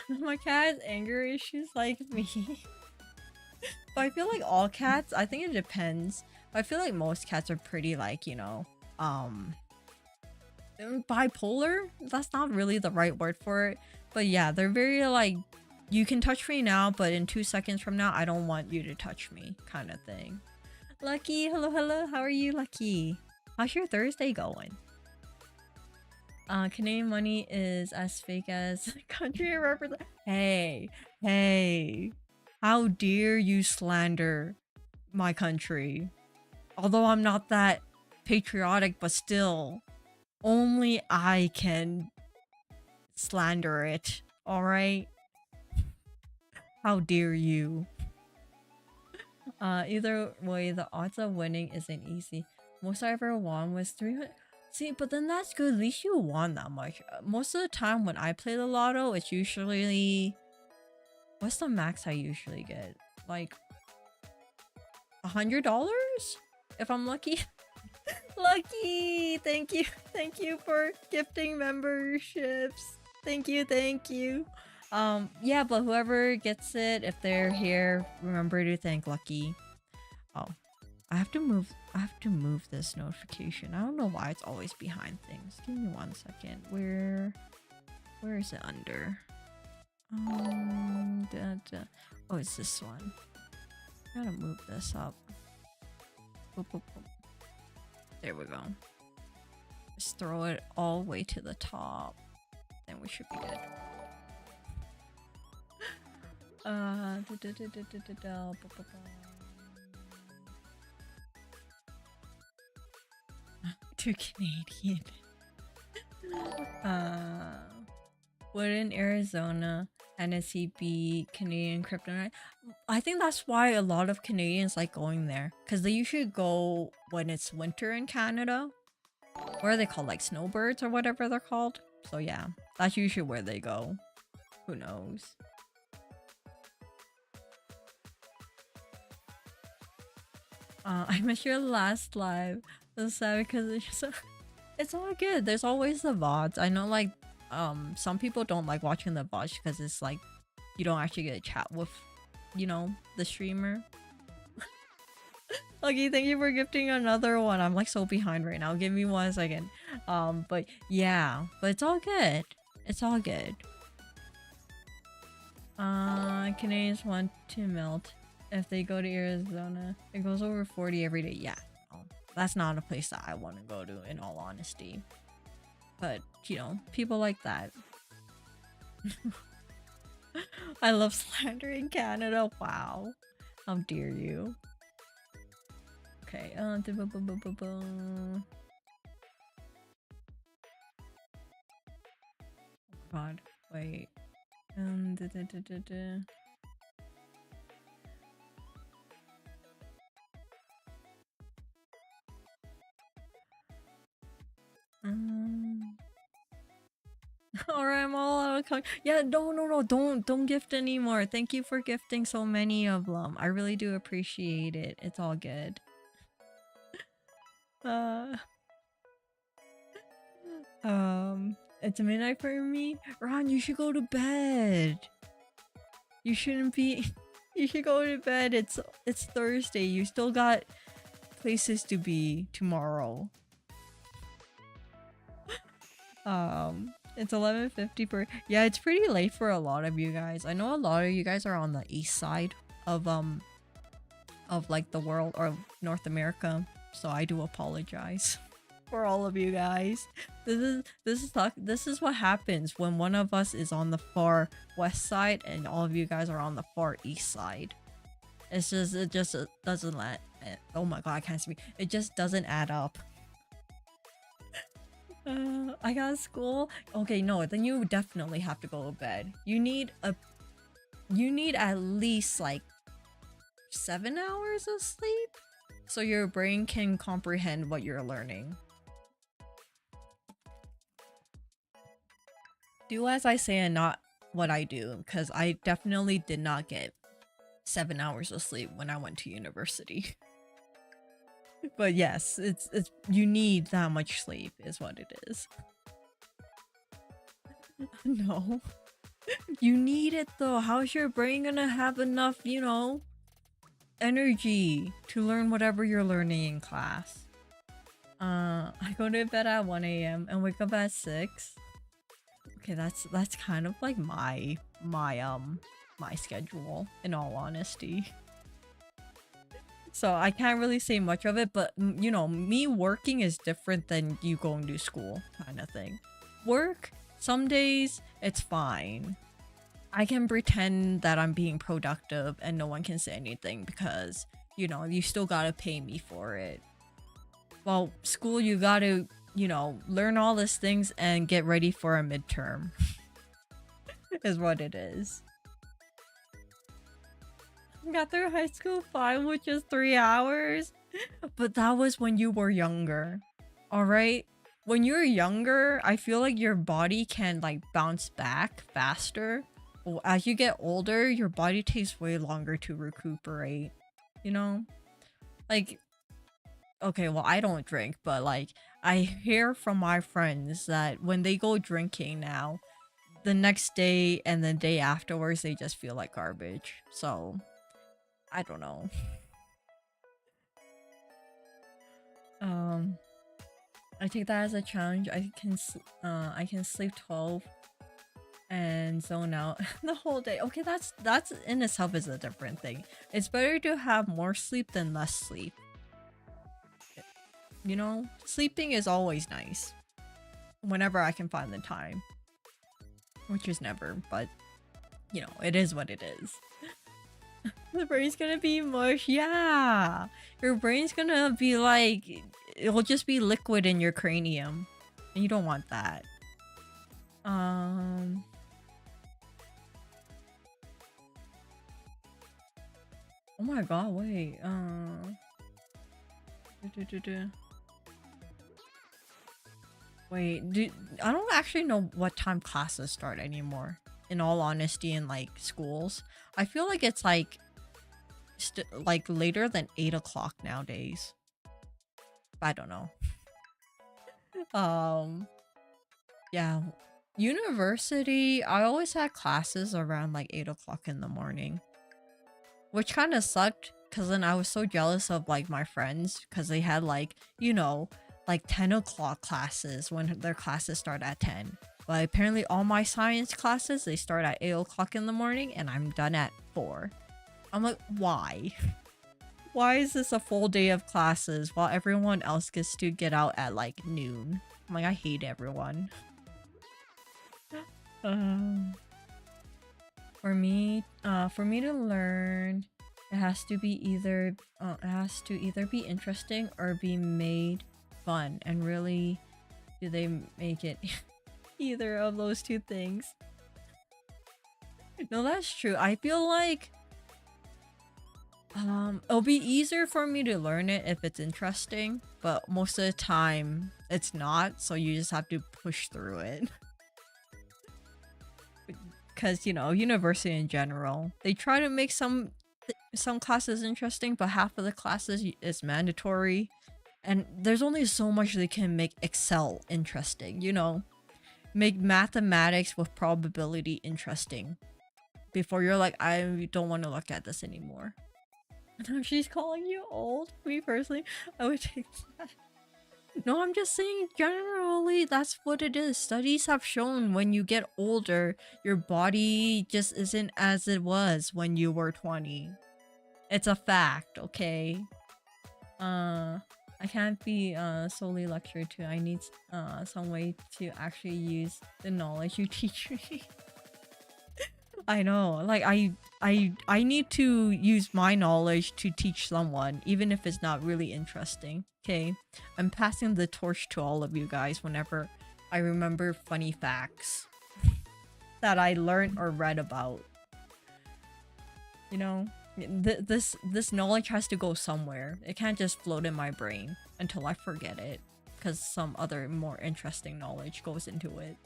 My cat has anger issues like me. But I feel like all cats, I think it depends. But I feel like most cats are pretty like, you know, bipolar? That's not really the right word for it. But yeah, they're very like, you can touch me now, but in 2 seconds from now, I don't want you to touch me kind of thing. Lucky, hello, how are you, Lucky? How's your Thursday going? Canadian money is as fake as country represent. Hey, how dare you slander my country? Although I'm not that patriotic, but still, only I can slander it, alright? How dare you? Either way, the odds of winning isn't easy. Most I ever won was 300. See, but then that's good. At least you won that much. Most of the time when I play the lotto, it's usually... What's the max I usually get? Like... $100? If I'm lucky? Lucky! Thank you for gifting memberships. Thank you. Yeah, but whoever gets it, if they're here, remember to thank Lucky. Oh, I have to move this notification. I don't know why it's always behind things. Give me 1 second. Where is it under? Oh, it's this one. I gotta move this up. Boop, boop, boop. There we go. Just throw it all the way to the top. Then we should be good. Too Canadian. Would in Arizona NSCP, Canadian Kryptonite. I think that's why a lot of Canadians like going there, because they usually go when it's winter in Canada. What are they called? Like snowbirds or whatever they're called? So yeah, that's usually where they go. Who knows? I missed your last live. So sad because it's just it's all good. There's always the VODs. I know like some people don't like watching the VODs because it's like you don't actually get a chat with, you know, the streamer. Okay, thank you for gifting another one. I'm like so behind right now. Give me 1 second. But yeah, but it's all good. It's all good. Canadians want to melt if they go to Arizona. It goes over 40 every day. Yeah, no, that's not a place that I want to go to, in all honesty. But you know, people like that. I love slandering Canada. Wow, how dare you? Okay. Oh God, wait. Alright, I'm all out of yeah, no, don't gift anymore. Thank you for gifting so many of them. I really do appreciate it. It's all good. It's midnight for me. Ron, you should go to bed. You shouldn't be. You should go to bed. It's Thursday. You still got places to be tomorrow. It's 11:50 per. Yeah, it's pretty late for a lot of you guys. I know a lot of you guys are on the east side of like the world or North America, so I do apologize for all of you guys. This is what happens when one of us is on the far west side and all of you guys are on the far east side. It just doesn't let. Oh my god, I can't speak. It just doesn't add up. I got school. Okay, no, then you definitely have to go to bed. You need at least like 7 hours of sleep so your brain can comprehend what you're learning. Do as I say and not what I do, because I definitely did not get 7 hours of sleep when I went to university. But yes, it's you need that much sleep is what it is. No. You need it though. How's your brain gonna have enough, you know, energy to learn whatever you're learning in class? I go to bed at 1 a.m. and wake up at 6. Okay, that's kind of like my schedule, in all honesty. So I can't really say much of it, but you know, me working is different than you going to school kind of thing. Work, some days it's fine. I can pretend that I'm being productive and no one can say anything because, you know, you still gotta pay me for it. Well, school, you gotta, you know, learn all these things and get ready for a midterm. Is what it is. Got through high school fine with just 3 hours. But that was when you were younger. Alright? When you're younger, I feel like your body can like bounce back faster. But as you get older, your body takes way longer to recuperate. You know? Like, okay, well, I don't drink, but like, I hear from my friends that when they go drinking now, the next day and the day afterwards, they just feel like garbage. So, I don't know. I take that as a challenge. I can sleep 12 and zone out the whole day. Okay, that's in itself is a different thing. It's better to have more sleep than less sleep. You know, sleeping is always nice whenever I can find the time, which is never, but you know, it is what it is. The brain's gonna be mush. Yeah, your brain's gonna be like, it'll just be liquid in your cranium and you don't want that. Oh my god, wait. Du- du- du- du. Wait, I don't actually know what time classes start anymore. In all honesty, in like schools, I feel like it's like like later than 8 o'clock nowadays. I don't know. Um, yeah, university. I always had classes around like 8 o'clock in the morning, which kind of sucked because then I was so jealous of like my friends because they had like, you know, like 10 o'clock classes when their classes start at 10. But apparently all my science classes, they start at 8 o'clock in the morning and I'm done at 4. I'm like, why? Why is this a full day of classes while everyone else gets to get out at like noon? I'm like, I hate everyone. Um, for me to learn, it has to either be interesting or be made fun. And really, do they make it either of those two things? No, that's true. I feel like it'll be easier for me to learn it if it's interesting, but most of the time it's not, so you just have to push through it. Because, you know, university in general, they try to make some classes interesting, but half of the classes is mandatory, and there's only so much they can make Excel interesting, you know? Make mathematics with probability interesting before you're like, I don't want to look at this anymore. She's calling you old. Me personally, I would take that. No, I'm just saying generally that's what it is. Studies have shown when you get older, your body just isn't as it was when you were 20. It's a fact, okay? I can't be solely lectured to. I need some way to actually use the knowledge you teach me. I know, like I need to use my knowledge to teach someone, even if it's not really interesting. Okay, I'm passing the torch to all of you guys whenever I remember funny facts that I learned or read about. You know, this knowledge has to go somewhere. It can't just float in my brain until I forget it, because some other more interesting knowledge goes into it.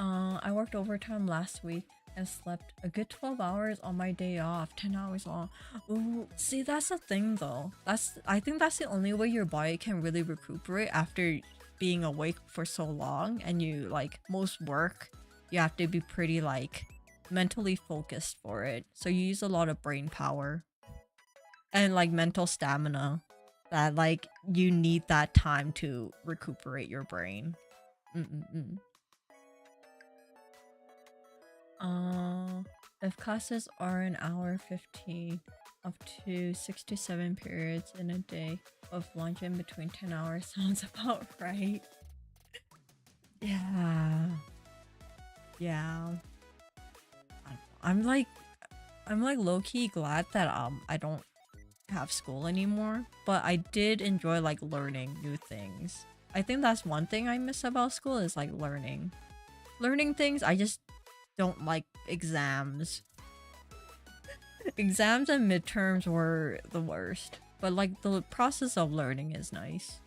I worked overtime last week and slept a good 12 hours on my day off, 10 hours long. Ooh, see, that's the thing though. I think that's the only way your body can really recuperate after being awake for so long. And you, like, most work, you have to be pretty, like, mentally focused for it. So you use a lot of brain power and, like, mental stamina that, like, you need that time to recuperate your brain. If classes are an hour 15, up to 6 to 7 periods in a day, with lunch in between 10 hours sounds about right. Yeah. Yeah. I'm like low-key glad that I don't have school anymore, but I did enjoy like learning new things. I think that's one thing I miss about school is like learning things. I just don't like exams. Exams and midterms were the worst, but like the process of learning is nice.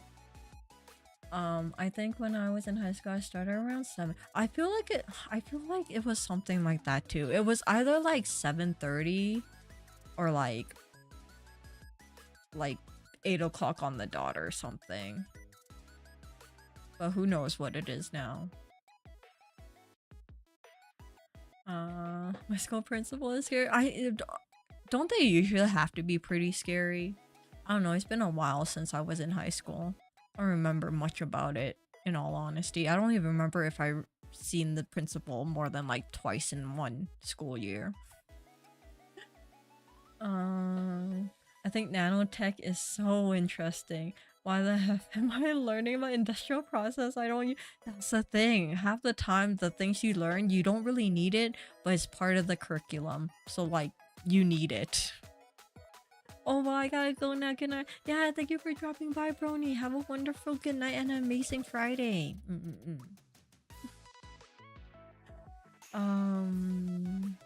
I think when I was in high school, I started around 7. I feel like it was something like that too. It was either like 7:30 or like 8 o'clock on the dot or something. But who knows what it is now. My school principal is here. Don't they usually have to be pretty scary? I don't know, it's been a while since I was in high school. I don't remember much about it, in all honesty. I don't even remember if I seen the principal more than like twice in one school year. I think nanotech is so interesting. Why the heck am I learning about industrial process? That's the thing. Half the time, the things you learn, you don't really need it, but it's part of the curriculum. So, like, you need it. Oh, well, I gotta go now. Good night. Yeah, thank you for dropping by, Brony. Have a wonderful good night and an amazing Friday. Um...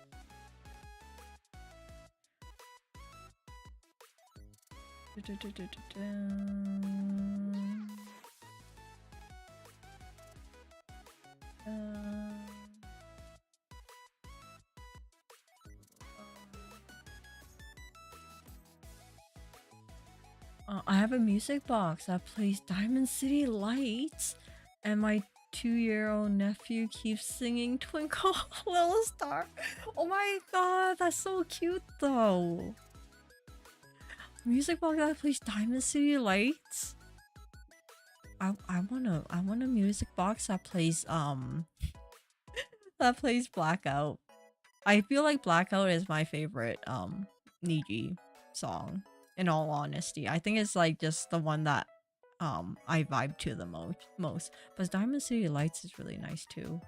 I have a music box that plays Diamond City Lights, and my 2-year-old nephew keeps singing Twinkle Little Star. Oh my god, that's so cute though. Music box that plays Diamond City Lights. I want a music box that plays that plays Blackout. I feel like Blackout is my favorite Niji song, in all honesty. I think it's like just the one that I vibe to the most. But Diamond City Lights is really nice too.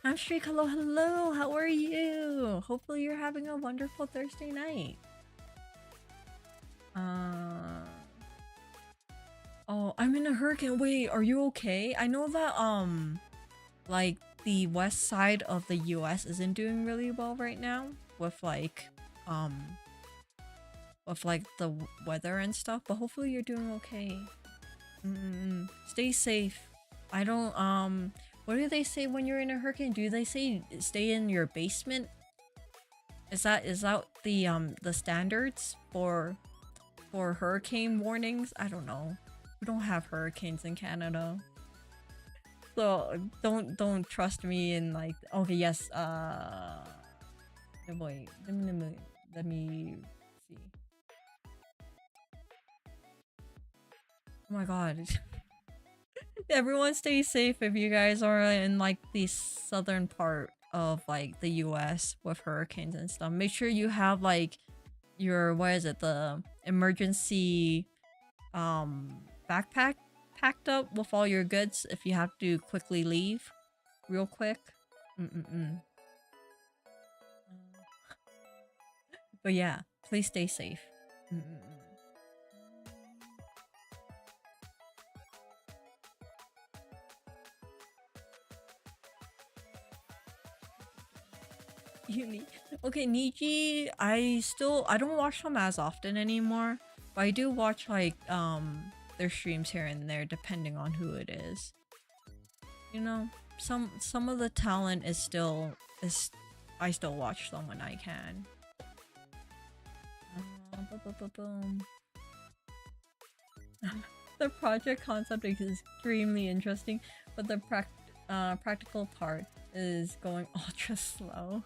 Hamstreak, hello, how are you? Hopefully you're having a wonderful Thursday night. Oh, I'm in a hurricane. Wait, are you okay? I know that like the west side of the US isn't doing really well right now with like the weather and stuff, but hopefully you're doing okay. Stay safe. I don't what do they say when you're in a hurricane? Do they say stay in your basement? Is that the standards for hurricane warnings? I don't know. We don't have hurricanes in Canada. So don't trust me in like okay, yes, wait, let me see. Oh my god. Everyone stay safe if you guys are in like the southern part of like the US with hurricanes and stuff. Make sure you have like your the emergency backpack packed up with all your goods if you have to quickly leave real quick. But yeah, please stay safe. Okay, Niji, I don't watch them as often anymore, but I do watch like their streams here and there depending on who it is. You know, some of the talent is I still watch them when I can. The project concept is extremely interesting, but the practical part is going ultra slow.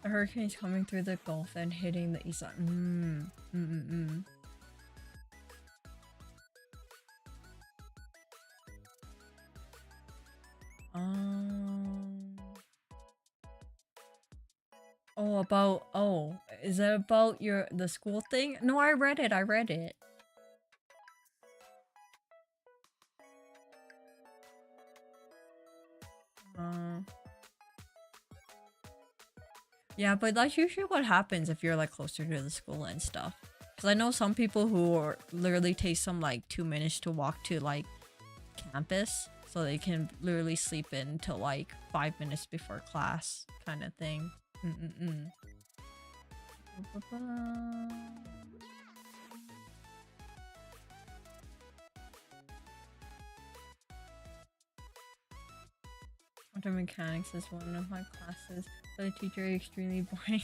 A hurricane's coming through the Gulf and hitting the east side. Is that about the school thing? No, I read it. Yeah, but that's usually what happens if you're like closer to the school and stuff. Because I know some people who literally take some like 2 minutes to walk to like campus, so they can literally sleep in till like 5 minutes before class, kind of thing. Quantum mechanics is one of my classes, but the teacher is extremely boring,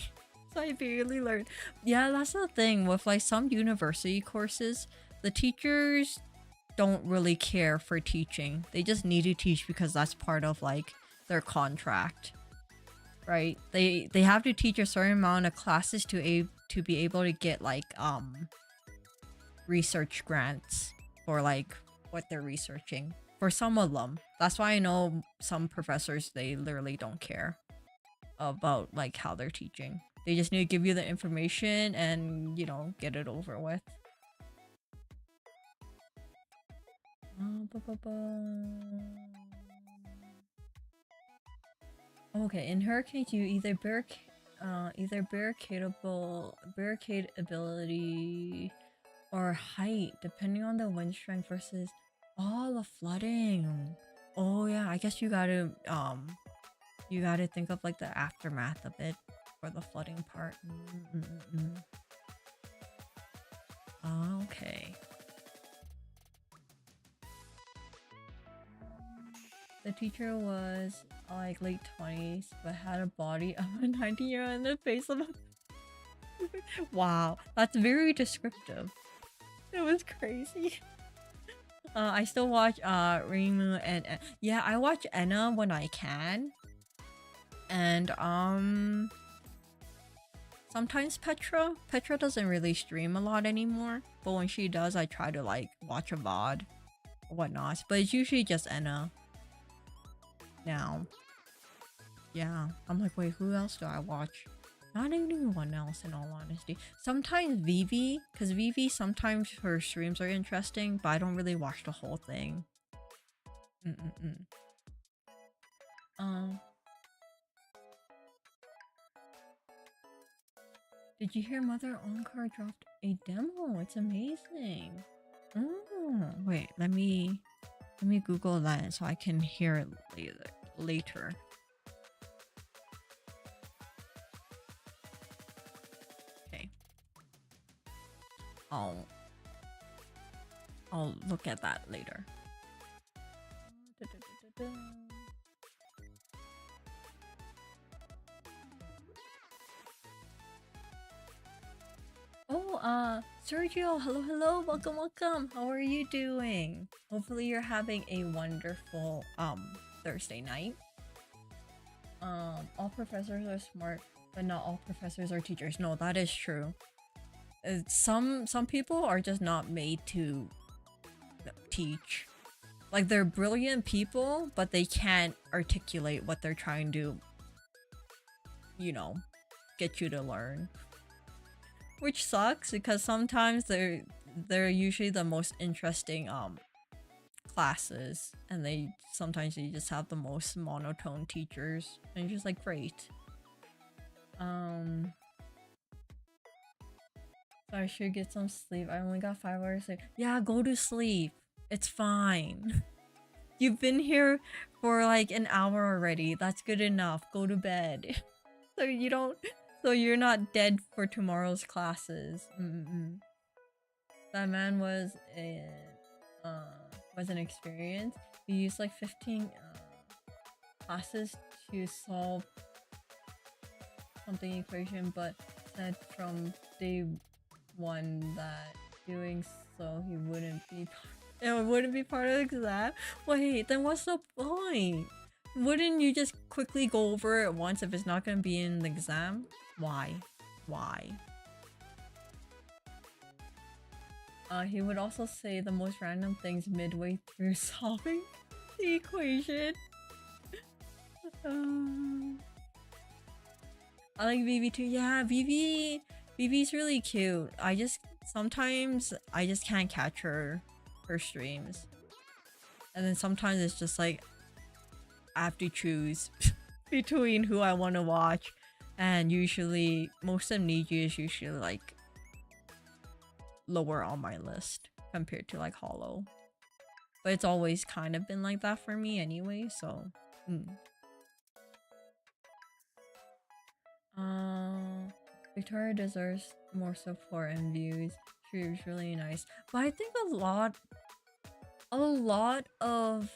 so I barely learn. Yeah, that's the thing with like some university courses, the teachers don't really care for teaching. They just need to teach because that's part of like their contract, right? They have to teach a certain amount of classes to be able to get like research grants for like what they're researching. For some of them. That's why I know some professors, they literally don't care about like how they're teaching. They just need to give you the information and, you know, get it over with. Okay, in hurricanes you either barricade ability or height, depending on the wind strength versus Oh, the flooding. Oh yeah, I guess you gotta think of like the aftermath of it for the flooding part. Okay. The teacher was like late 20s, but had a body of a 19-year-old and the face of a. Wow, that's very descriptive. It was crazy. I still watch Reimu and yeah, I watch Enna when I can. And sometimes Petra. Petra doesn't really stream a lot anymore, but when she does, I try to like watch a VOD or whatnot. But it's usually just Enna now. Yeah, I'm like, wait, who else do I watch? Not anyone else, in all honesty. Sometimes Vivi, because Vivi sometimes her streams are interesting, but I don't really watch the whole thing. Um, did you hear Mother Onkar dropped a demo? It's amazing. Oh, wait, let me Google that so I can hear it later. Okay. I'll look at that later. Oh, Sergio, hello, welcome. How are you doing? Hopefully you're having a wonderful Thursday night. All professors are smart, but not all professors are teachers. No, that is true. Some people are just not made to teach. Like, they're brilliant people, but they can't articulate what they're trying to, you know, get you to learn. Which sucks because sometimes they're usually the most interesting classes, and sometimes you just have the most monotone teachers, and you're just like, great. So I should get some sleep. I only got 5 hours sleep. Yeah, go to sleep. It's fine. You've been here for like an hour already. That's good enough. Go to bed. So you're not dead for tomorrow's classes. That man was an experience. We used like 15 classes to solve something equation, but said from day 1 that doing so he wouldn't be part of the exam. Wait, then what's the point? Wouldn't you just quickly go over it once if it's not gonna be in the exam? Why? He would also say the most random things midway through solving the equation. I like Vivi too. Yeah, Vivi's really cute. Sometimes I just can't catch her streams. And then sometimes it's just like I have to choose between who I want to watch. And usually, most of Niji is usually like lower on my list compared to like Hollow. But it's always kind of been like that for me anyway, so. Victoria deserves more support and views. She was really nice. But I think a lot of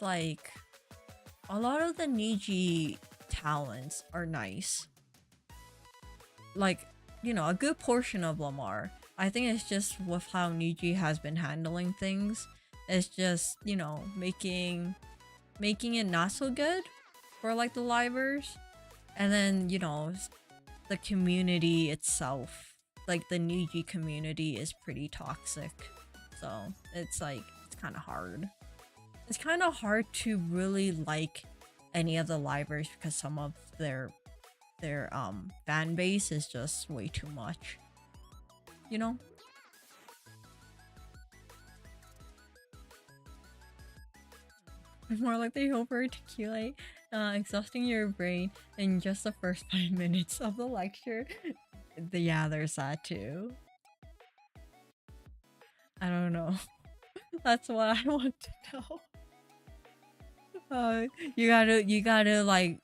the Niji talents are nice. Like, you know, a good portion of them are. I think it's just with how Niji has been handling things. It's just, you know, making it not so good for like the livers. And then, you know, the community itself, like the Niji community, is pretty toxic. So it's like, it's kind of hard. It's kind of hard to really like any of the livers because some of their fan base is just way too much, you know. More like they over-articulate, exhausting your brain in just the first 5 minutes of the lecture. Yeah, there's that too. I don't know. That's what I want to know. You gotta like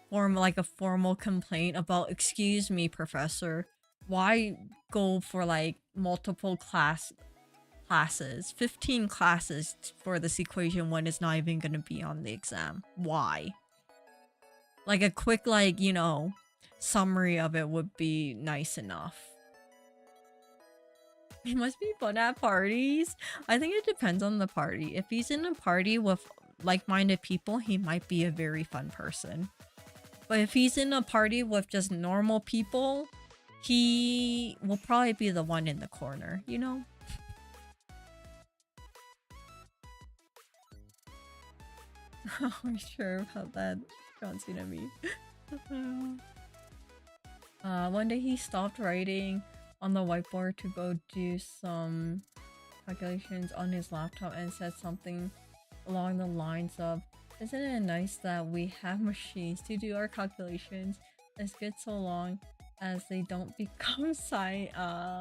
form like a formal complaint about, excuse me, professor, why go for like multiple classes, 15 classes for this equation when it's not even gonna be on the exam? Why? Like a quick, like, you know, summary of it would be nice enough. It must be fun at parties. I think it depends on the party. If he's in a party with like-minded people, he might be a very fun person. But if he's in a party with just normal people, he will probably be the one in the corner, you know? I'm sure about that. John Cena me. One day he stopped writing on the whiteboard to go do some calculations on his laptop and said something along the lines of, "Isn't it nice that we have machines to do our calculations? It's good so long as they don't become sentient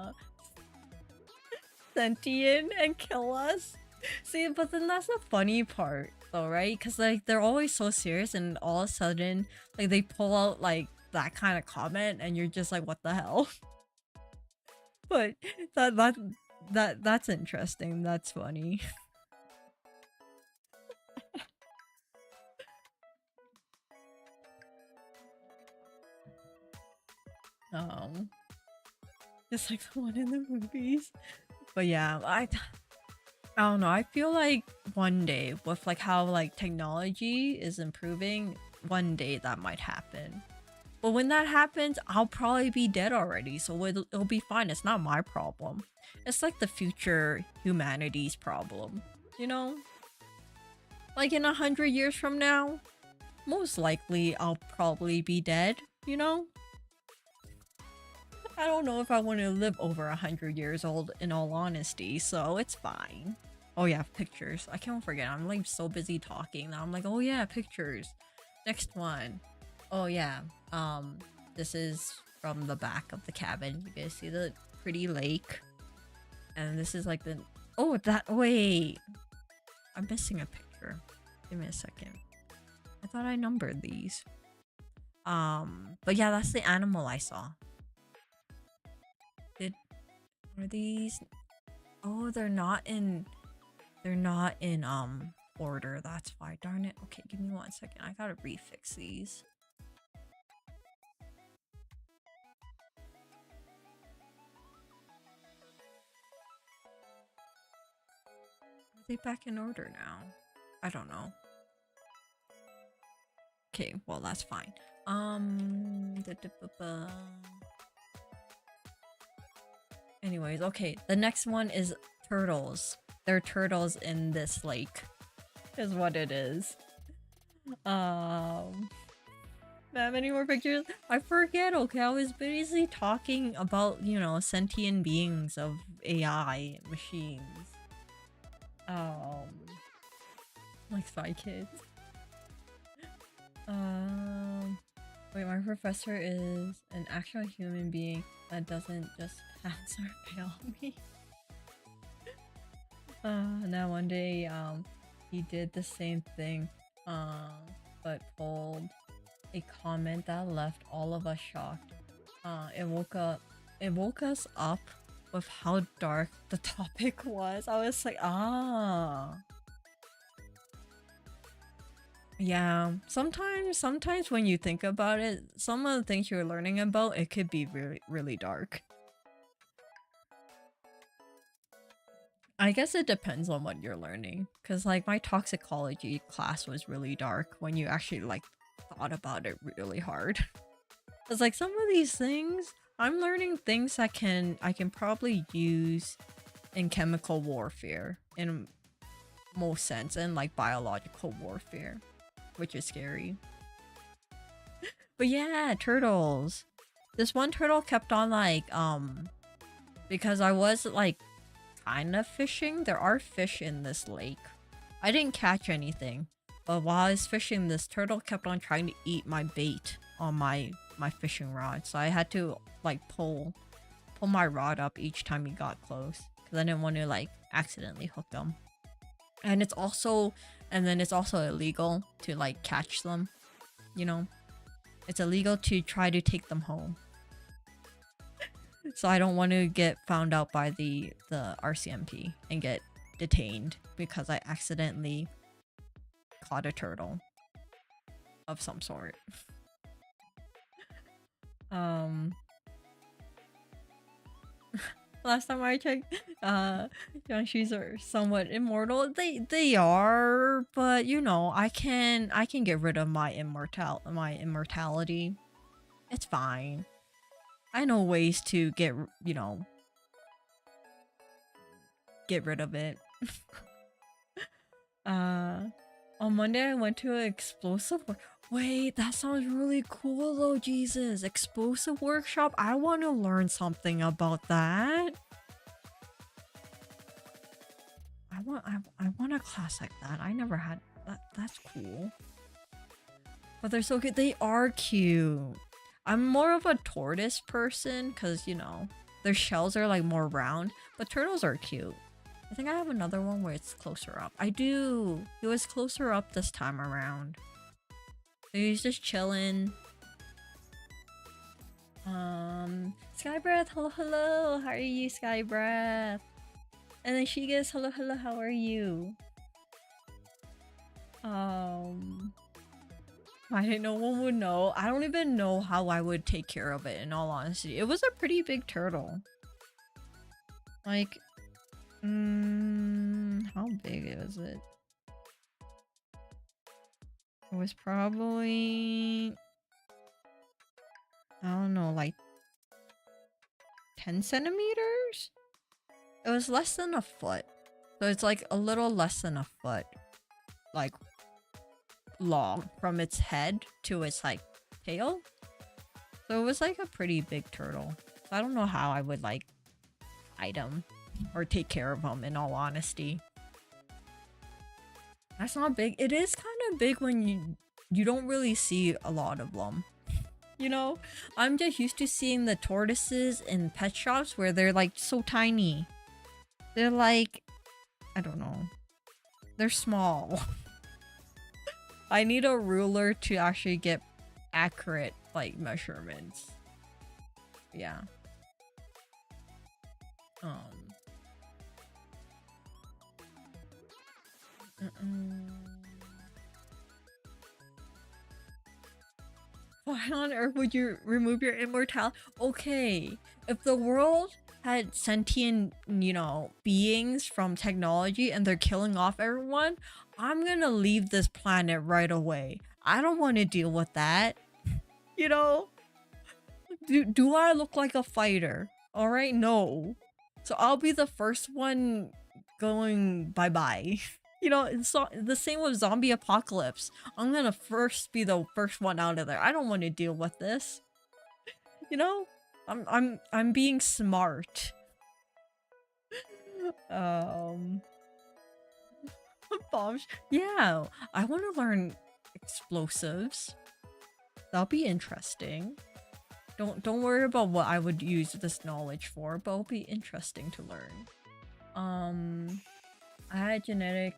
and kill us." See, but then that's the funny part though, right? Because like they're always so serious and all of a sudden like they pull out like that kind of comment and you're just like, what the hell? But that's interesting. That's funny. um just like the one in the movies. But yeah, I don't know. I feel like one day with like how like technology is improving, one day that might happen. But when that happens, I'll probably be dead already, so it'll be fine. It's not my problem. It's like the future humanity's problem, you know? Like in 100 years from now, most likely I'll probably be dead, you know? I don't know if I want to live over 100 years old in all honesty, so it's fine. Oh yeah, pictures. I can't forget. I'm like so busy talking now. I'm like, oh yeah, pictures. Next one. Oh yeah. This is from the back of the cabin. You guys see the pretty lake? And this is like the... Oh, that... Wait. I'm missing a picture. Give me a second. I thought I numbered these. But yeah, that's the animal I saw. Are these... Oh, they're not in order. That's why. Darn it. Okay, give me 1 second. I gotta refix these. Are they back in order now? I don't know. Okay, well that's fine. Anyways, okay. The next one is turtles. There are turtles in this lake, is what it is. Have any more pictures? I forget. Okay, I was busy talking about, you know, sentient beings of AI machines. Like Spy Kids. Wait, my professor is an actual human being that doesn't just pass or fail me. Now one day, he did the same thing, but pulled a comment that left all of us shocked. It woke us up with how dark the topic was. I was like, ah. Yeah, sometimes when you think about it, some of the things you're learning about, it could be really, really dark. I guess it depends on what you're learning. Cause like my toxicology class was really dark when you actually like thought about it really hard. It's like some of these things, I'm learning things that I can probably use in chemical warfare in most sense, and like biological warfare, which is scary. But yeah, turtles. This one turtle kept on like because I was like kind of fishing. There are fish in this lake. I didn't catch anything, but while I was fishing, this turtle kept on trying to eat my bait on my fishing rod. So I had to like pull my rod up each time he got close, because I didn't want to like accidentally hook him. And it's also illegal to like catch them, you know? It's illegal to try to take them home. So I don't want to get found out by the RCMP and get detained because I accidentally caught a turtle of some sort. Last time I checked, Youngshis are somewhat immortal. They are, but you know, I can get rid of my immortality. It's fine. I know ways to get, you know, get rid of it. On Monday I went to an explosive wait, that sounds really cool though, Jesus. Explosive workshop? I want to learn something about that. I want a class like that. I never had that. That's cool. But they're so cute. They are cute. I'm more of a tortoise person because, you know, their shells are like more round, but turtles are cute. I think I have another one where it's closer up. I do. It was closer up this time around. So he's just chilling. Skybreath, hello, hello. How are you, Skybreath? And then she goes, hello, hello, how are you? I didn't know one would know. I don't even know how I would take care of it, in all honesty. It was a pretty big turtle. Like, how big was it? It was probably, I don't know, like 10 centimeters? It was less than a foot. So it's like a little less than a foot. Like, long from its head to its like tail. So it was like a pretty big turtle. So I don't know how I would like hide him or take care of him, in all honesty. That's not big. It is kind of big when you don't really see a lot of them. You know, I'm just used to seeing the tortoises in pet shops where they're like so tiny. They're like, I don't know. They're small. I need a ruler to actually get accurate like measurements. Yeah. Why on earth would you remove your immortality? Okay, if the world had sentient, you know, beings from technology and they're killing off everyone, I'm gonna leave this planet right away. I don't want to deal with that. You know? Do I look like a fighter? Alright, no. So I'll be the first one going bye-bye. You know, it's the same with zombie apocalypse. I'm gonna be the first one out of there. I don't want to deal with this. You know? I'm being smart. Bombs. Yeah, I want to learn explosives. That'll be interesting. Don't worry about what I would use this knowledge for, but it'll be interesting to learn. I had a genetic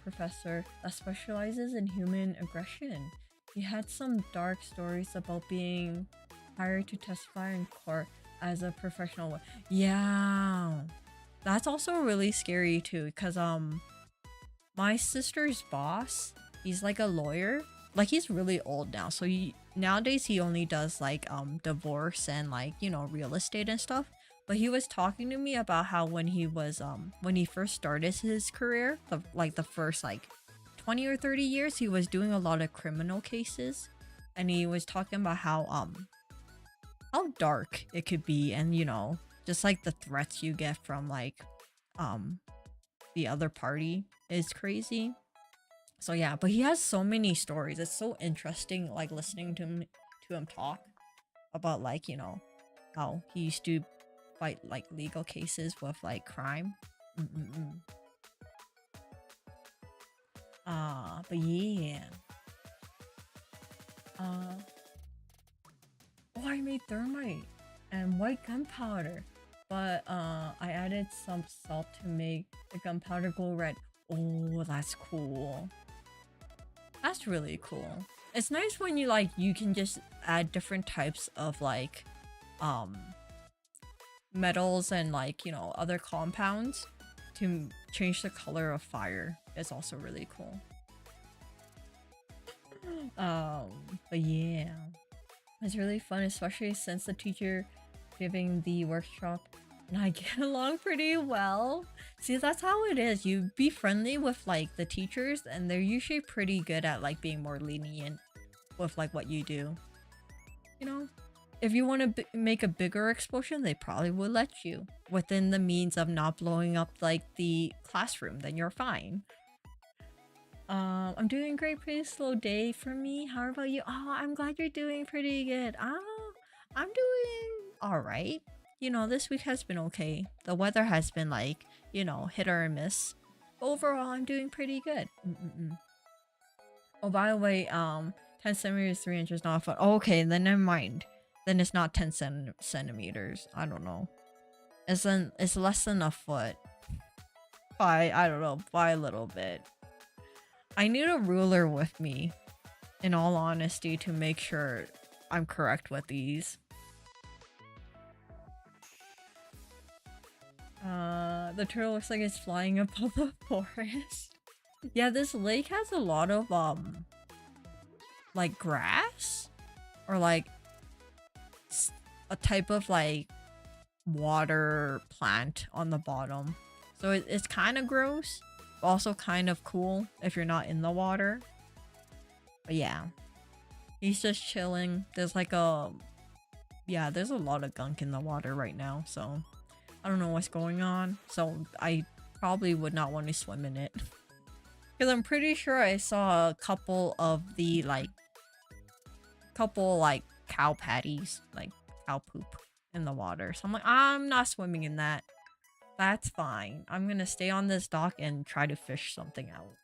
professor that specializes in human aggression. He had some dark stories about being hired to testify in court as a professional. Yeah, that's also really scary too, because my sister's boss, he's like a lawyer. Like, he's really old now, so nowadays he only does like divorce and like, you know, real estate and stuff. But he was talking to me about how when he first started his career, the first like 20 or 30 years, he was doing a lot of criminal cases, and he was talking about how dark it could be, and you know, just like the threats you get from like the other party is crazy. So yeah, but he has so many stories. It's so interesting like listening to him talk about, like, you know, how he used to fight like legal cases with like crime. But yeah. Oh, I made thermite and white gunpowder, but I added some salt to make the gunpowder glow red. Oh, that's cool. That's really cool. It's nice when you like you can just add different types of like um metals and like, you know, other compounds to change the color of fire. It's also really cool. But yeah. It's really fun, especially since the teacher giving the workshop and I get along pretty well. See, that's how it is. You be friendly with like the teachers and they're usually pretty good at like being more lenient with like what you do. You know? If you want to make a bigger explosion, they probably will let you within the means of not blowing up like the classroom, then you're fine. I'm doing great. Pretty slow day for me. How about you? Oh, I'm glad you're doing pretty good. I'm doing all right. You know, this week has been okay. The weather has been like, you know, hit or miss. Overall, I'm doing pretty good. Oh, by the way, 10 centimeters, 3 inches, not a foot. Oh, okay, then never mind. Then it's not 10 centimeters. I don't know. It's less than a foot. By, I don't know, by a little bit. I need a ruler with me, in all honesty, to make sure I'm correct with these. The turtle looks like it's flying above the forest. Yeah, this lake has a lot of, like grass? Or like, a type of like, water plant on the bottom. So it's kind of gross. Also kind of cool if you're not in the water. But yeah. He's just chilling. There's like a... Yeah, there's a lot of gunk in the water right now, so... I don't know what's going on. So I probably would not want to swim in it. Because I'm pretty sure I saw a couple of the like... cow patties. Like cow poop in the water. So I'm like, I'm not swimming in that. That's fine. I'm gonna stay on this dock and try to fish something out.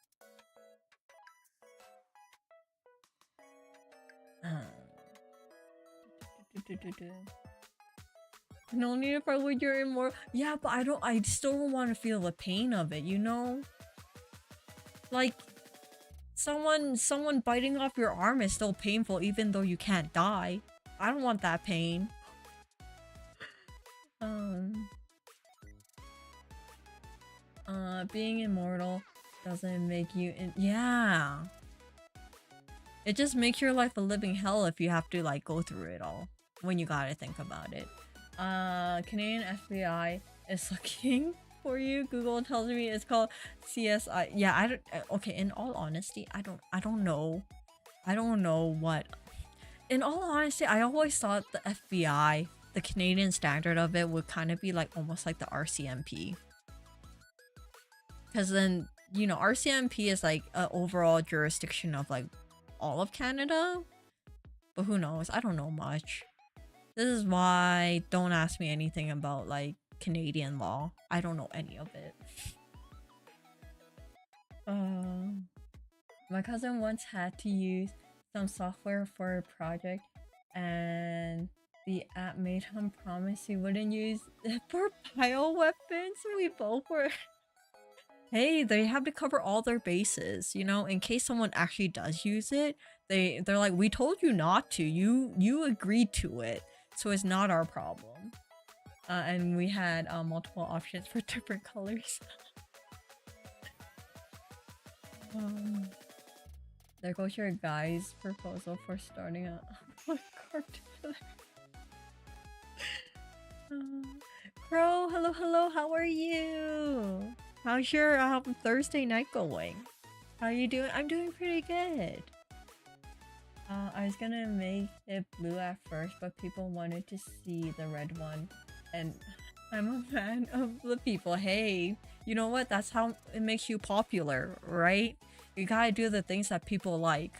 No need if I would you're immortal. Yeah, but I still don't want to feel the pain of it, you know? Like someone biting off your arm is still painful even though you can't die. I don't want that pain. Being immortal doesn't make you yeah. It just makes your life a living hell if you have to like go through it all when you gotta think about it. Canadian FBI is looking for you. Google tells me it's called CSI. Yeah, I don't okay, in all honesty, I don't know. I don't know what. In all honesty, I always thought the FBI, the Canadian standard of it would kind of be like almost like the RCMP. Because then, you know, RCMP is like an overall jurisdiction of like all of Canada. But who knows? I don't know much. This is why don't ask me anything about like Canadian law. I don't know any of it. My cousin once had to use some software for a project and the app made him promise he wouldn't use it for bioweapons. We both were... Hey, they have to cover all their bases, you know, in case someone actually does use it. They're like, we told you not to. You agreed to it, so it's not our problem. And we had multiple options for different colors. There goes your guy's proposal for starting a card together. Crow, hello, how are you? How's your Thursday night going? How are you doing? I'm doing pretty good. I was gonna make it blue at first, but people wanted to see the red one. And I'm a fan of the people. Hey, you know what? That's how it makes you popular, right? You gotta do the things that people like.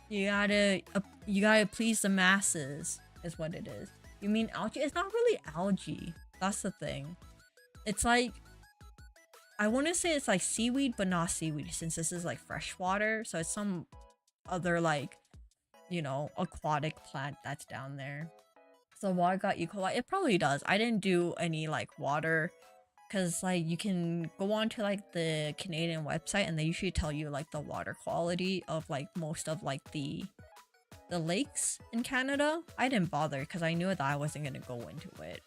You gotta please the masses, is what it is. You mean algae? It's not really algae. That's the thing. It's like, I want to say it's like seaweed, but not seaweed, since this is like freshwater. So it's some other like, you know, aquatic plant that's down there. So water got E. coli. It probably does. I didn't do any like water Because like you can go on to like the Canadian website and they usually tell you like the water quality of like most of like the lakes in Canada. I didn't bother because I knew that I wasn't gonna go into it,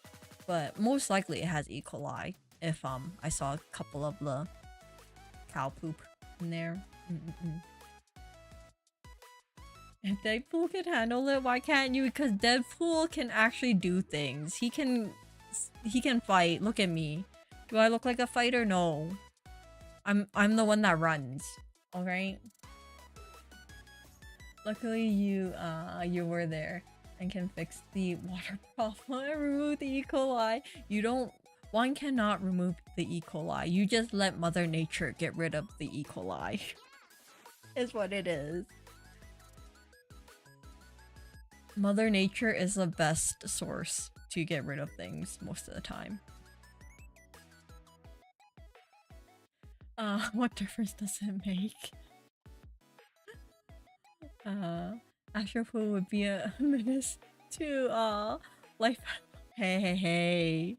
but most likely it has E. coli if I saw a couple of the cow poop in there. If Deadpool can handle it, why can't you? Because Deadpool can actually do things. He can fight. Look at me. Do I look like a fighter? No. I'm the one that runs. All right. Luckily you were there and can fix the water problem and remove the E. coli. One cannot remove the E. coli. You just let Mother Nature get rid of the E. coli. Is what it is. Mother Nature is the best source to get rid of things most of the time. What difference does it make? Astra would be a menace to life. Hey.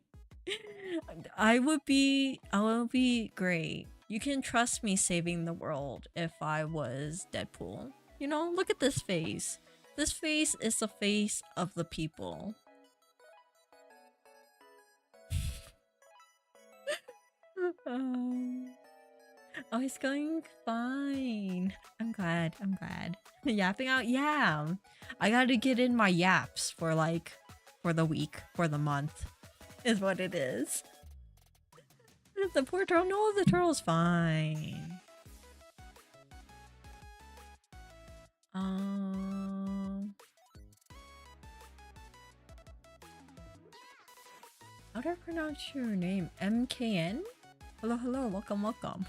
I will be great. You can trust me saving the world if I was Deadpool. You know, look at this face. This face is the face of the people. Oh, it's going fine. I'm glad. Yapping out? Yeah. I gotta get in my yaps for the week, for the month. Is what it is. The poor turtle. No, the turtle's fine. How do I pronounce your name? MKN? Hello, welcome.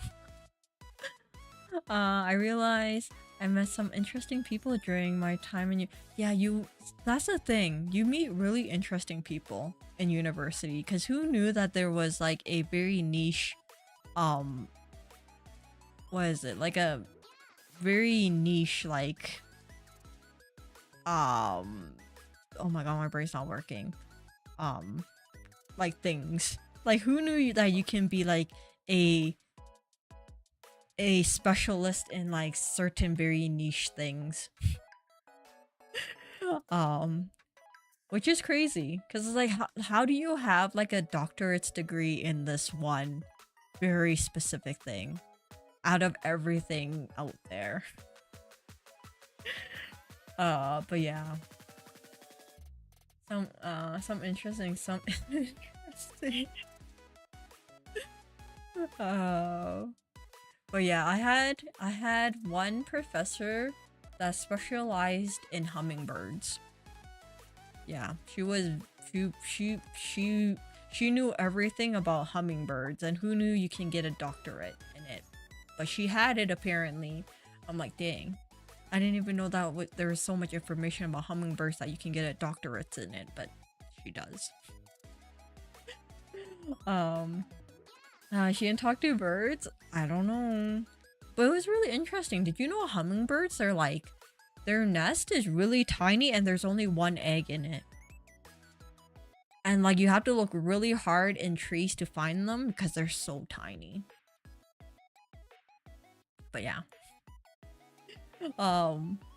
I realized I met some interesting people during my time in that's the thing. You meet really interesting people in university, because who knew that there was like a very niche what is it? Like a very niche like oh my god, my brain's not working. Like things. Like who knew that you can be like a specialist in like certain very niche things. Which is crazy because it's like how do you have like a doctorate's degree in this one very specific thing out of everything out there? But yeah, some interesting but yeah, I had one professor that specialized in hummingbirds. Yeah, she knew everything about hummingbirds, and who knew you can get a doctorate in it. But she had it apparently. I'm like, dang. I didn't even know that there was so much information about hummingbirds that you can get a doctorate in it, but she does. She didn't talk to birds? I don't know. But it was really interesting. Did you know hummingbirds are like, their nest is really tiny and there's only one egg in it. And like you have to look really hard in trees to find them because they're so tiny. But yeah.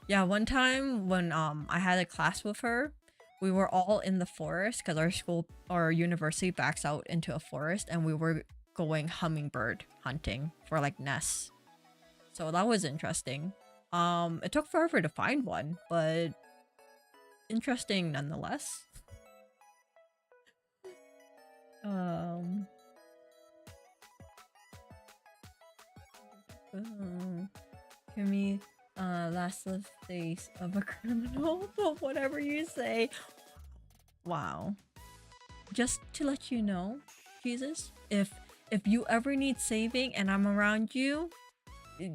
Yeah, one time when I had a class with her, we were all in the forest because our university backs out into a forest, and we were going hummingbird hunting for like nests. So that was interesting. It took forever to find one, but interesting nonetheless. Give me last live face of a criminal, but whatever you say. Wow. Just to let you know, Jesus, if you ever need saving and I'm around you,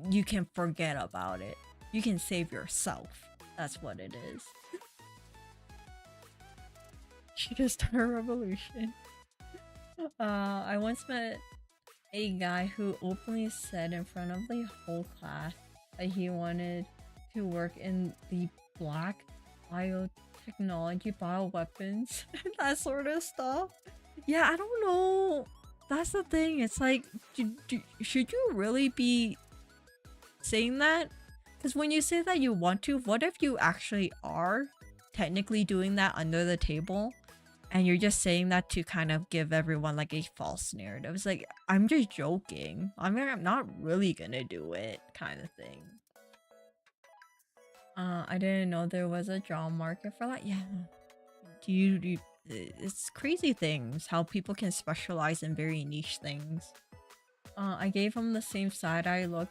you can forget about it. You can save yourself. That's what it is. She just started a revolution. I once met a guy who openly said in front of the whole class that he wanted to work in the black biotechnology, bioweapons, that sort of stuff. Yeah, I don't know that's the thing. It's like, should you really be saying that? Because when you say that you want to, what if you actually are technically doing that under the table? And you're just saying that to kind of give everyone like a false narrative. It's like, I'm just joking. I'm not really gonna do it, kind of thing. I didn't know there was a job market for that. Yeah. It's crazy things, how people can specialize in very niche things. I gave him the same side eye look.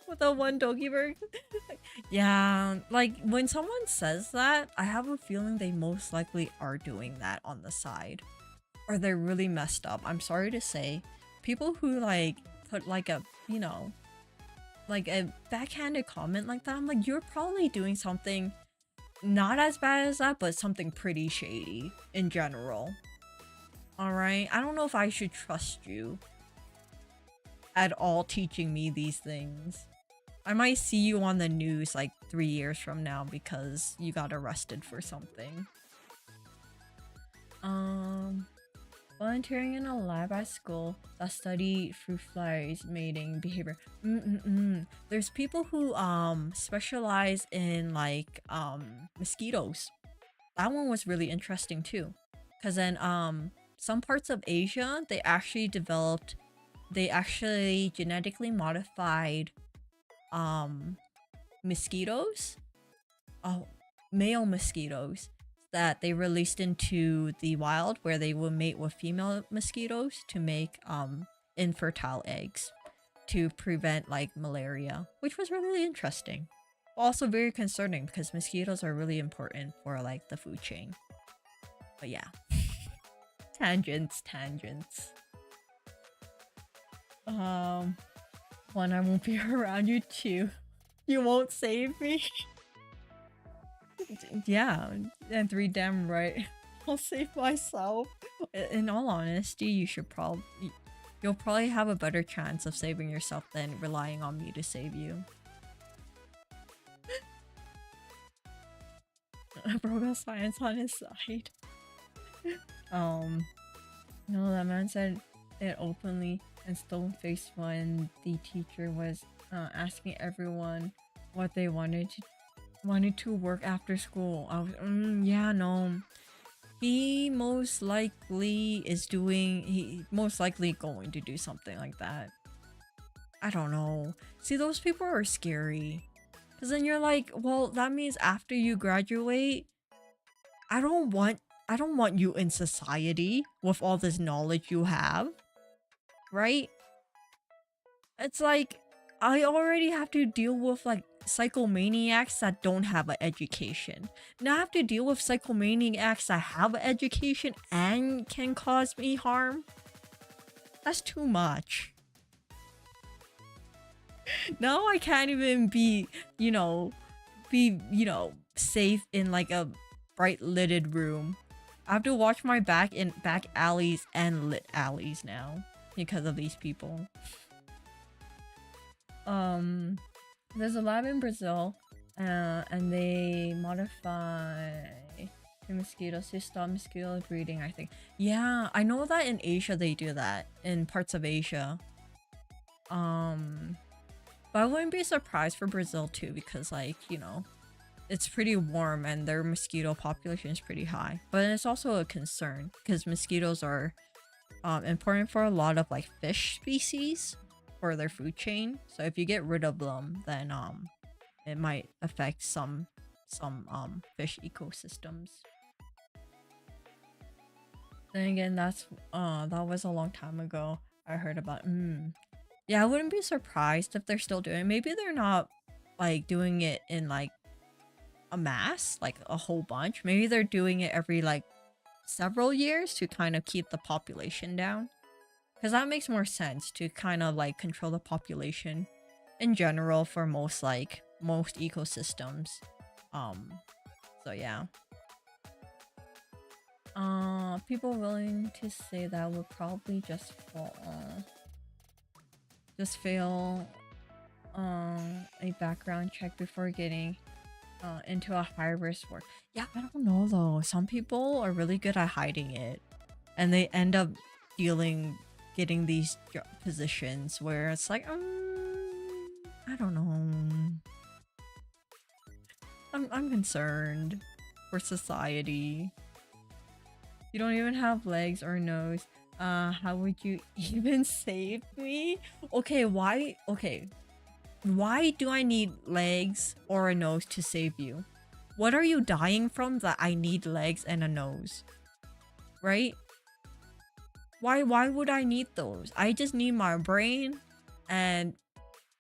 With a one doggy bird. Yeah, like when someone says that, I have a feeling they most likely are doing that on the side. Or they're really messed up. I'm sorry to say. People who like put like a, you know, like a backhanded comment like that, I'm like, you're probably doing something not as bad as that, but something pretty shady in general. Alright? I don't know if I should trust you at all teaching me these things. I might see you on the news like 3 years from now because you got arrested for something. Volunteering in a lab at school that study fruit flies mating behavior. There's people who specialize in like mosquitoes. That one was really interesting too. Cause then some parts of Asia they actually genetically modified mosquitoes, male mosquitoes that they released into the wild where they will mate with female mosquitoes to make infertile eggs to prevent like malaria, which was really interesting. Also very concerning because mosquitoes are really important for like the food chain. But yeah. Tangents. One, I won't be around you. Two, you won't save me. Yeah, and three, damn right. I'll save myself. In all honesty, you'll probably have a better chance of saving yourself than relying on me to save you. Bro got science on his side. No, that man said it openly and stone-faced when the teacher was asking everyone what they wanted to work after school. I was, yeah, no. He most likely going to do something like that. I don't know. See, those people are scary. Cause then you're like, well, that means after you graduate, I don't want you in society with all this knowledge you have. Right? It's like, I already have to deal with like psychomaniacs that don't have an education. Now I have to deal with psychomaniacs that have an education and can cause me harm. That's too much. Now I can't even be, safe in like a bright lighted room. I have to watch my back in back alleys and lit alleys now because of these people. There's a lab in Brazil, and they modify the mosquitoes to stop mosquito breeding, I think. Yeah, I know that in Asia they do that, in parts of Asia. But I wouldn't be surprised for Brazil too, because like, it's pretty warm and their mosquito population is pretty high. But it's also a concern, because mosquitoes are important for a lot of like fish species for their food chain. So if you get rid of them, then it might affect some fish ecosystems. Then again, that was a long time ago. I heard about yeah, I wouldn't be surprised if they're still doing it. Maybe they're not like doing it in like a mass, like a whole bunch. Maybe they're doing it every like several years to kind of keep the population down. Because that makes more sense to kind of like control the population in general for most ecosystems. So yeah. People willing to say that would probably just fail a background check before getting into a high risk work. Yeah, I don't know though. Some people are really good at hiding it. and they end up getting these positions where it's like, I don't know. I'm concerned for society. You don't even have legs or nose. How would you even save me? Okay, why? Okay, why do I need legs or a nose to save you? What are you dying from that I need legs and a nose? Right? Why would I need those? I just need my brain and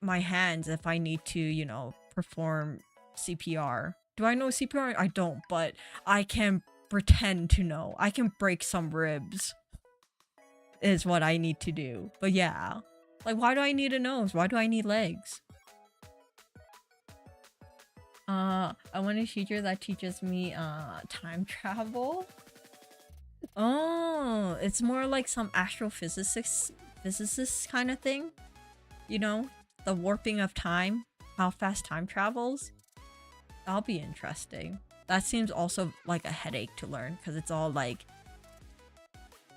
my hands if I need to, you know, perform CPR. Do I know CPR? I don't, but I can pretend to know. I can break some ribs is what I need to do. But yeah. Like, why do I need a nose? Why do I need legs? I want a teacher that teaches me time travel. Oh, it's more like some astrophysicist kind of thing. You know, the warping of time, how fast time travels. That'll be interesting. That seems also like a headache to learn because it's all like,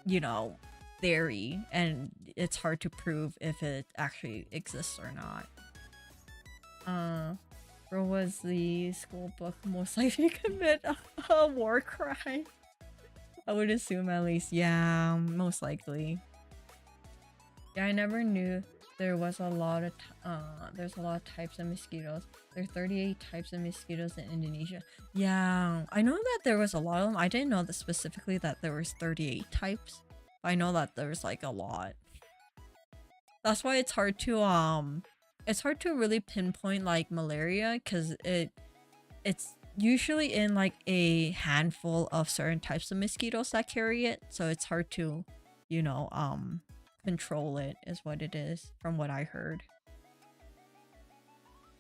you know, theory and it's hard to prove if it actually exists or not. Or was the school book most likely commit a war crime? I would assume at least, yeah, most likely. Yeah, I never knew there was a lot of there's a lot of types of mosquitoes. There are 38 types of mosquitoes in Indonesia. Yeah, I know that there was a lot of them. I didn't know that specifically that there was 38 types. I know that there's like a lot. That's why it's hard to really pinpoint like malaria because it's usually in like a handful of certain types of mosquitoes that carry it, so it's hard to, you know, control it is what it is from what I heard.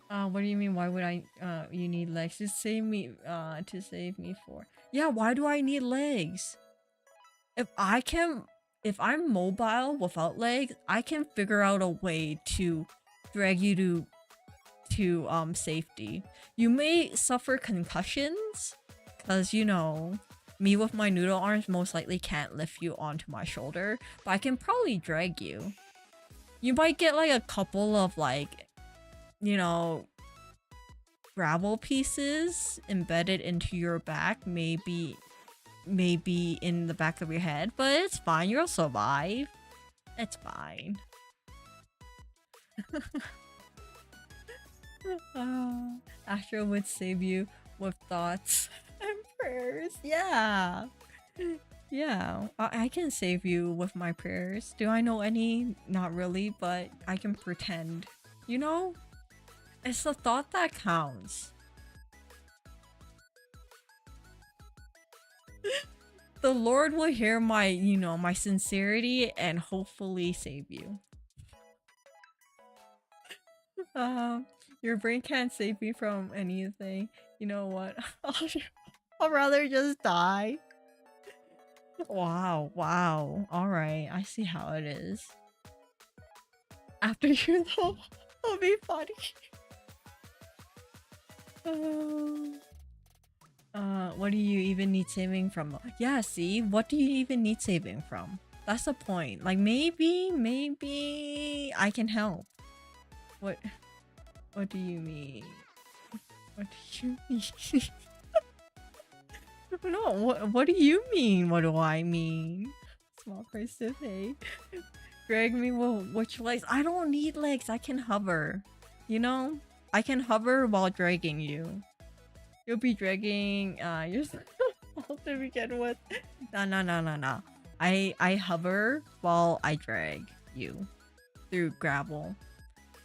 What do you mean? Why would I you need legs to save me for? Yeah, why do I need legs? If I'm mobile without legs, I can figure out a way to drag you to safety. You may suffer concussions because, you know, me with my noodle arms most likely can't lift you onto my shoulder, but I can probably drag you. You might get like a couple of like, you know, gravel pieces embedded into your back, maybe in the back of your head, but it's fine. You'll survive. It's fine. Astra would save you with thoughts and prayers. Yeah. Yeah, I can save you with my prayers. Do I know any? Not really, but I can pretend. You know? It's the thought that counts. The Lord will hear my, you know, my sincerity and hopefully save you. Your brain can't save me from anything. You know what? I'll rather just die. Wow, wow. Alright, I see how it is. After you though, it'll be funny. What do you even need saving from? Yeah, see? What do you even need saving from? That's the point. Like, maybe I can help. What do you mean? What do you mean? No, what do you mean? What do I mean? Small price to pay. Drag me with which legs? I don't need legs. I can hover. You know? I can hover while dragging you. You'll be dragging yourself to begin with. No. I hover while I drag you through gravel.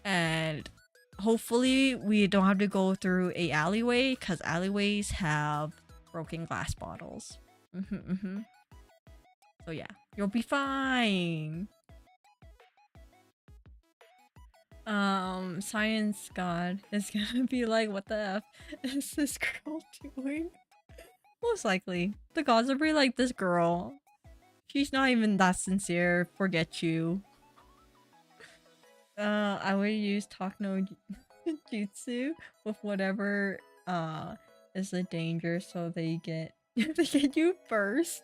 And hopefully we don't have to go through a alleyway because alleyways have broken glass bottles. So yeah, you'll be fine. Science god is gonna be like, what the F is this girl doing? Most likely. The gods will be like, this girl, she's not even that sincere, forget you. I would use talk no jutsu with whatever is the danger so they get you first.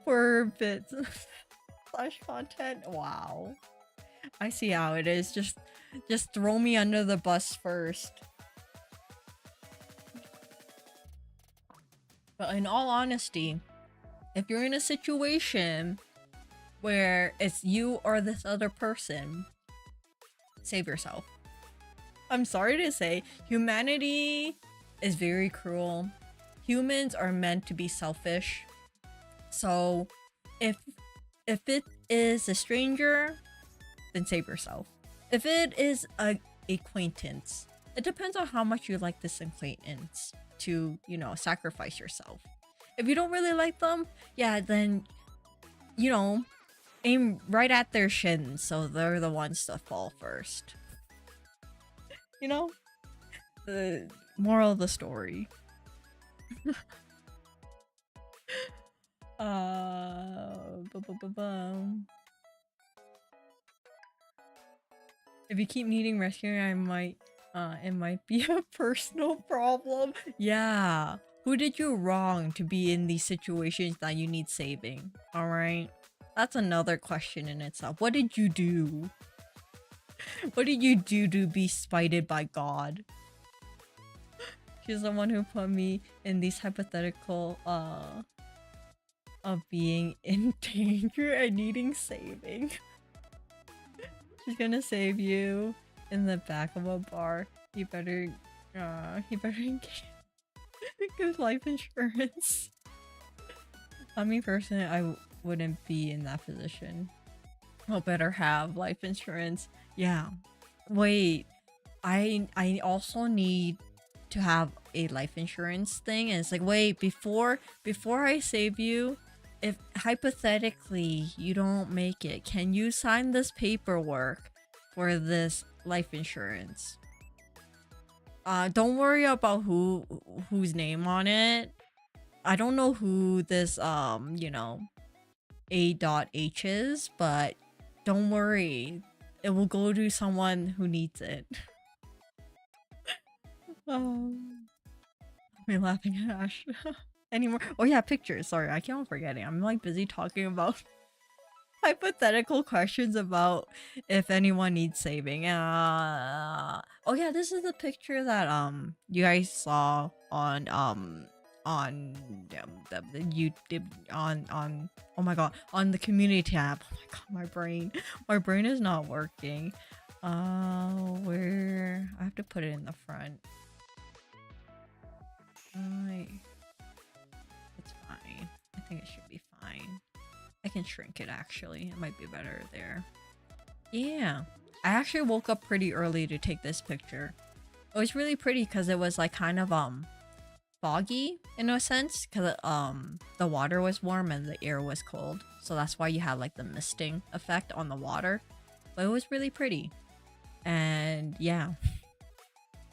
for bits slash content. Wow. I see how it is. Just throw me under the bus first. But in all honesty, if you're in a situation where it's you or this other person, save yourself. I'm sorry to say, humanity is very cruel. Humans are meant to be selfish. So if it is a stranger, then save yourself. If it is a acquaintance, it depends on how much you like this acquaintance to, you know, sacrifice yourself. If you don't really like them, yeah, then, you know, aim right at their shins so they're the ones to fall first. You know? The moral of the story. If you keep needing rescuing, it might be a personal problem. Yeah. Who did you wrong to be in these situations that you need saving? Alright? That's another question in itself. What did you do? What did you do to be spited by God? She's the one who put me in these hypothetical, of being in danger and needing saving. She's gonna save you in the back of a bar. He better get life insurance. I mean, personally, I wouldn't be in that position. I'll better have life insurance. Yeah. Wait, I also need to have a life insurance thing, and it's like, wait, before I save you, if hypothetically you don't make it, can you sign this paperwork for this life insurance? Don't worry about whose name on it. I don't know who this you know, A.H is, but don't worry. It will go to someone who needs it. I'm laughing at Ash anymore. Oh yeah, pictures. Sorry, I keep on forgetting. I'm like busy talking about hypothetical questions about if anyone needs saving. Oh yeah, this is the picture that you guys saw on the YouTube on oh my god, on the community tab. Oh my god, my brain is not working. Where I have to put it in the front. It's fine. I think it should be fine. I can shrink it actually. It might be better there. Yeah. I actually woke up pretty early to take this picture. It was really pretty because it was like kind of foggy in a sense, because the water was warm and the air was cold. So that's why you had like the misting effect on the water. But it was really pretty. And yeah.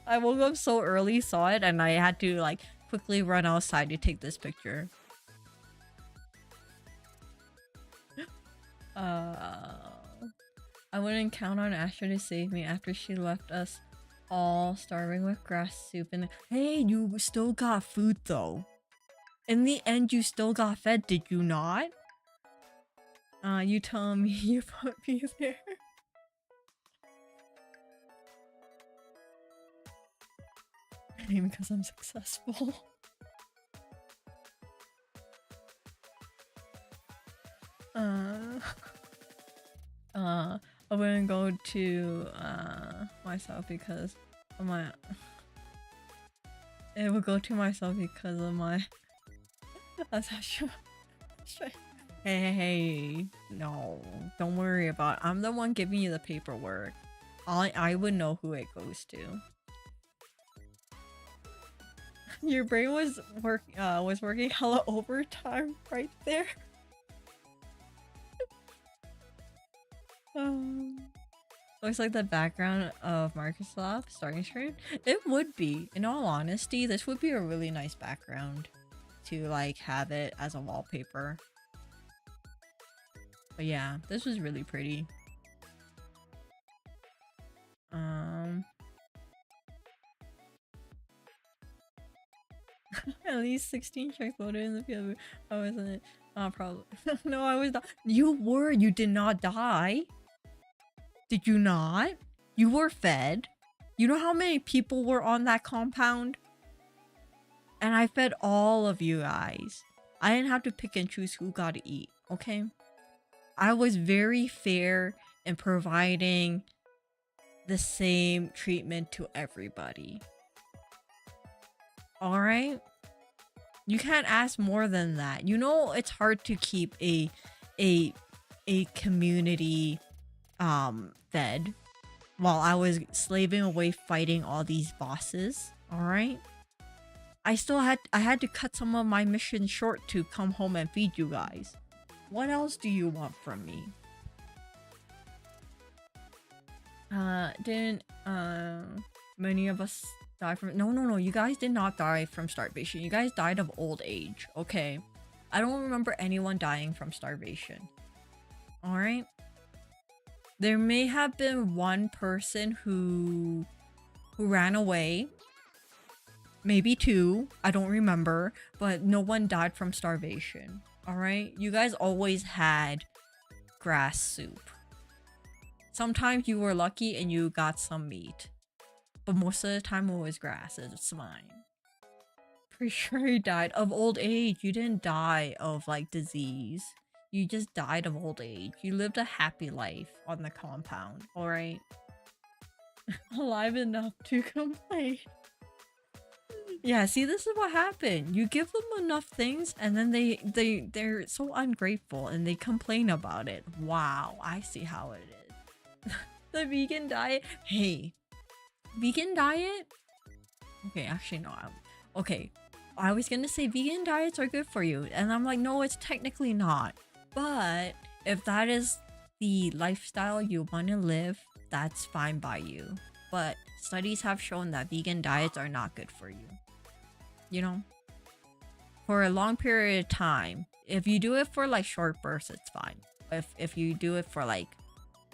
I woke up so early, saw it, and I had to like quickly run outside to take this picture. I wouldn't count on Astra to save me after she left us all starving with grass soup. And hey, you still got food though. In the end, you still got fed, did you not? You tell me you put me there. Maybe because I'm successful. I wouldn't go to myself because of my. It would go to myself because of my. Hey, no, don't worry about it. I'm the one giving you the paperwork. I would know who it goes to. Your brain was working hella overtime right there. Looks like the background of Microsoft starting screen. It would be, in all honesty, this would be a really nice background to like have it as a wallpaper. But yeah, this was really pretty. At least 16 checks loaded in the field. I wasn't it. Probably. No, I was not. You were. You did not die. Did you not? You were fed. You know how many people were on that compound? And I fed all of you guys. I didn't have to pick and choose who got to eat, okay? I was very fair in providing the same treatment to everybody. Alright? You can't ask more than that. You know it's hard to keep a community fed while I was slaving away fighting all these bosses. Alright? I had to cut some of my missions short to come home and feed you guys. What else do you want from me? Didn't many of us die from— no, you guys did not die from starvation. You guys died of old age, okay? I don't remember anyone dying from starvation. Alright? There may have been one person who ran away. Maybe two, I don't remember, but no one died from starvation. Alright? You guys always had grass soup. Sometimes you were lucky and you got some meat. But most of the time it was grass. It's fine. Pretty sure you died of old age. You didn't die of like disease. You just died of old age. You lived a happy life on the compound. Alright? Alive enough to complain. Yeah, see, this is what happened. You give them enough things and then they're so ungrateful and they complain about it. Wow, I see how it is. The vegan diet. Hey, vegan diet? Okay, actually no. Okay, I was gonna say vegan diets are good for you. And I'm like, no, it's technically not. But if that is the lifestyle you want to live, that's fine by you. But studies have shown that vegan diets are not good for you. You know? For a long period of time. If you do it for like short bursts, it's fine. If you do it for like,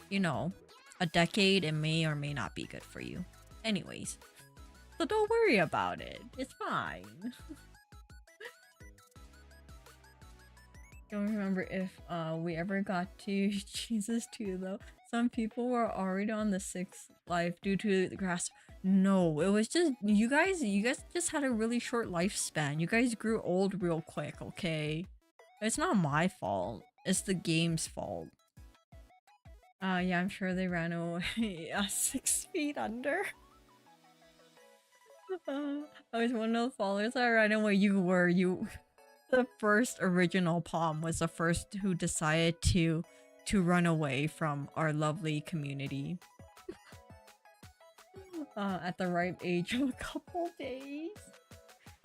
you know, a decade, it may or may not be good for you. Anyways. So don't worry about it. It's fine. Don't remember if we ever got to Jesus too though. Some people were already on the 6th life due to the grass. No, it was just you guys just had a really short lifespan. You guys grew old real quick, okay? It's not my fault. It's the game's fault. Yeah, I'm sure they ran away 6 feet under. I was one of the followers that ran away. You the first original Palm was the first who decided to run away from our lovely community. At the ripe age of a couple days.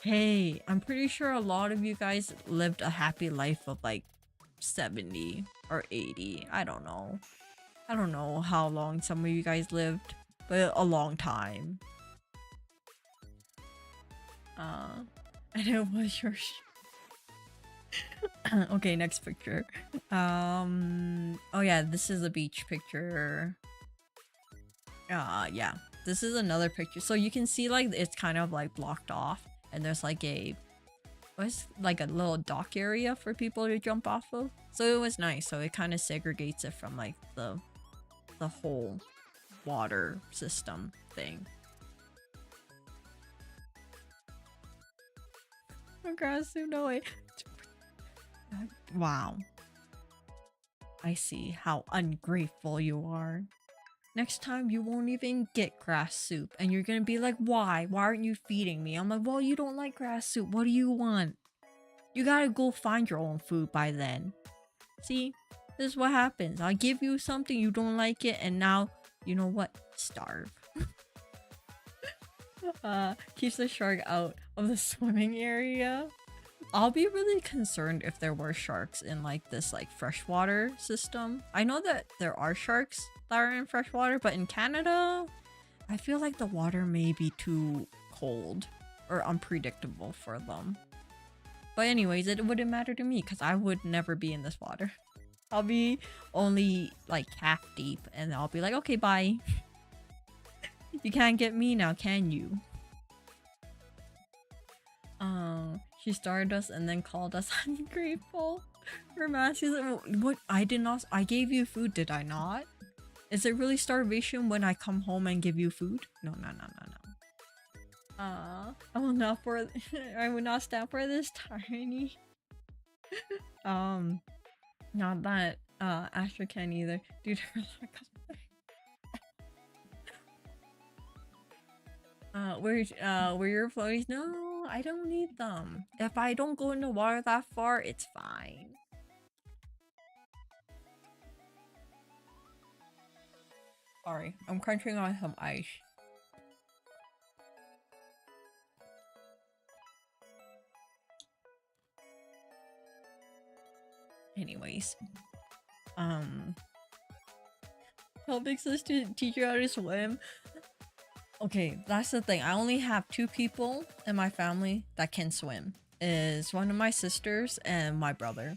Hey, I'm pretty sure a lot of you guys lived a happy life of like 70 or 80. I don't know. I don't know how long some of you guys lived, but a long time. And it was your okay, next picture. Oh yeah, this is a beach picture. Yeah, this is another picture. So you can see like it's kind of like blocked off, and there's like what's like a little dock area for people to jump off of. So it was nice. So it kind of segregates it from like the whole water system thing. Oh grass soup, no way. Wow. I see how ungrateful you are. Next time you won't even get grass soup and you're gonna be like, why? Why aren't you feeding me? I'm like, well, you don't like grass soup. What do you want? You gotta go find your own food by then. See? This is what happens. I give you something, you don't like it, and now, you know what? Starve. Keeps the shark out of the swimming area. I'll be really concerned if there were sharks in like this like freshwater system. I know that there are sharks that are in freshwater, but in Canada, I feel like the water may be too cold or unpredictable for them. But anyways, it wouldn't matter to me because I would never be in this water. I'll be only like half deep and I'll be like, okay, bye. You can't get me now, can you? She started us and then called us ungrateful. Her mask is what? I did not. I gave you food, did I not? Is it really starvation when I come home and give you food? No, no, no, no, no. I will not for. I will not stand for this tiny. Not that. Astra can either, dude. Where your floaties? No, I don't need them. If I don't go in the water that far, it's fine. Sorry, I'm crunching on some ice. Anyways, helping us to teach you how to swim. Okay, that's the thing. I only have 2 people in my family that can swim. Is one of my sisters and my brother.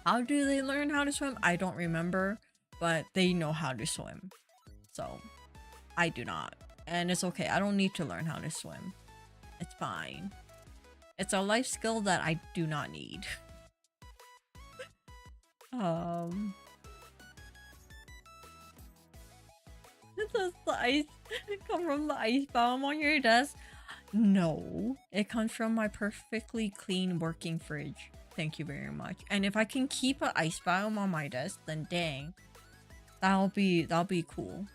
How do they learn how to swim? I don't remember, but they know how to swim. So, I do not. And it's okay. I don't need to learn how to swim. It's fine. It's a life skill that I do not need. Does the ice come from the ice biome on your desk? No, it comes from my perfectly clean working fridge. Thank you very much. And if I can keep an ice biome on my desk, then dang, that'll be cool.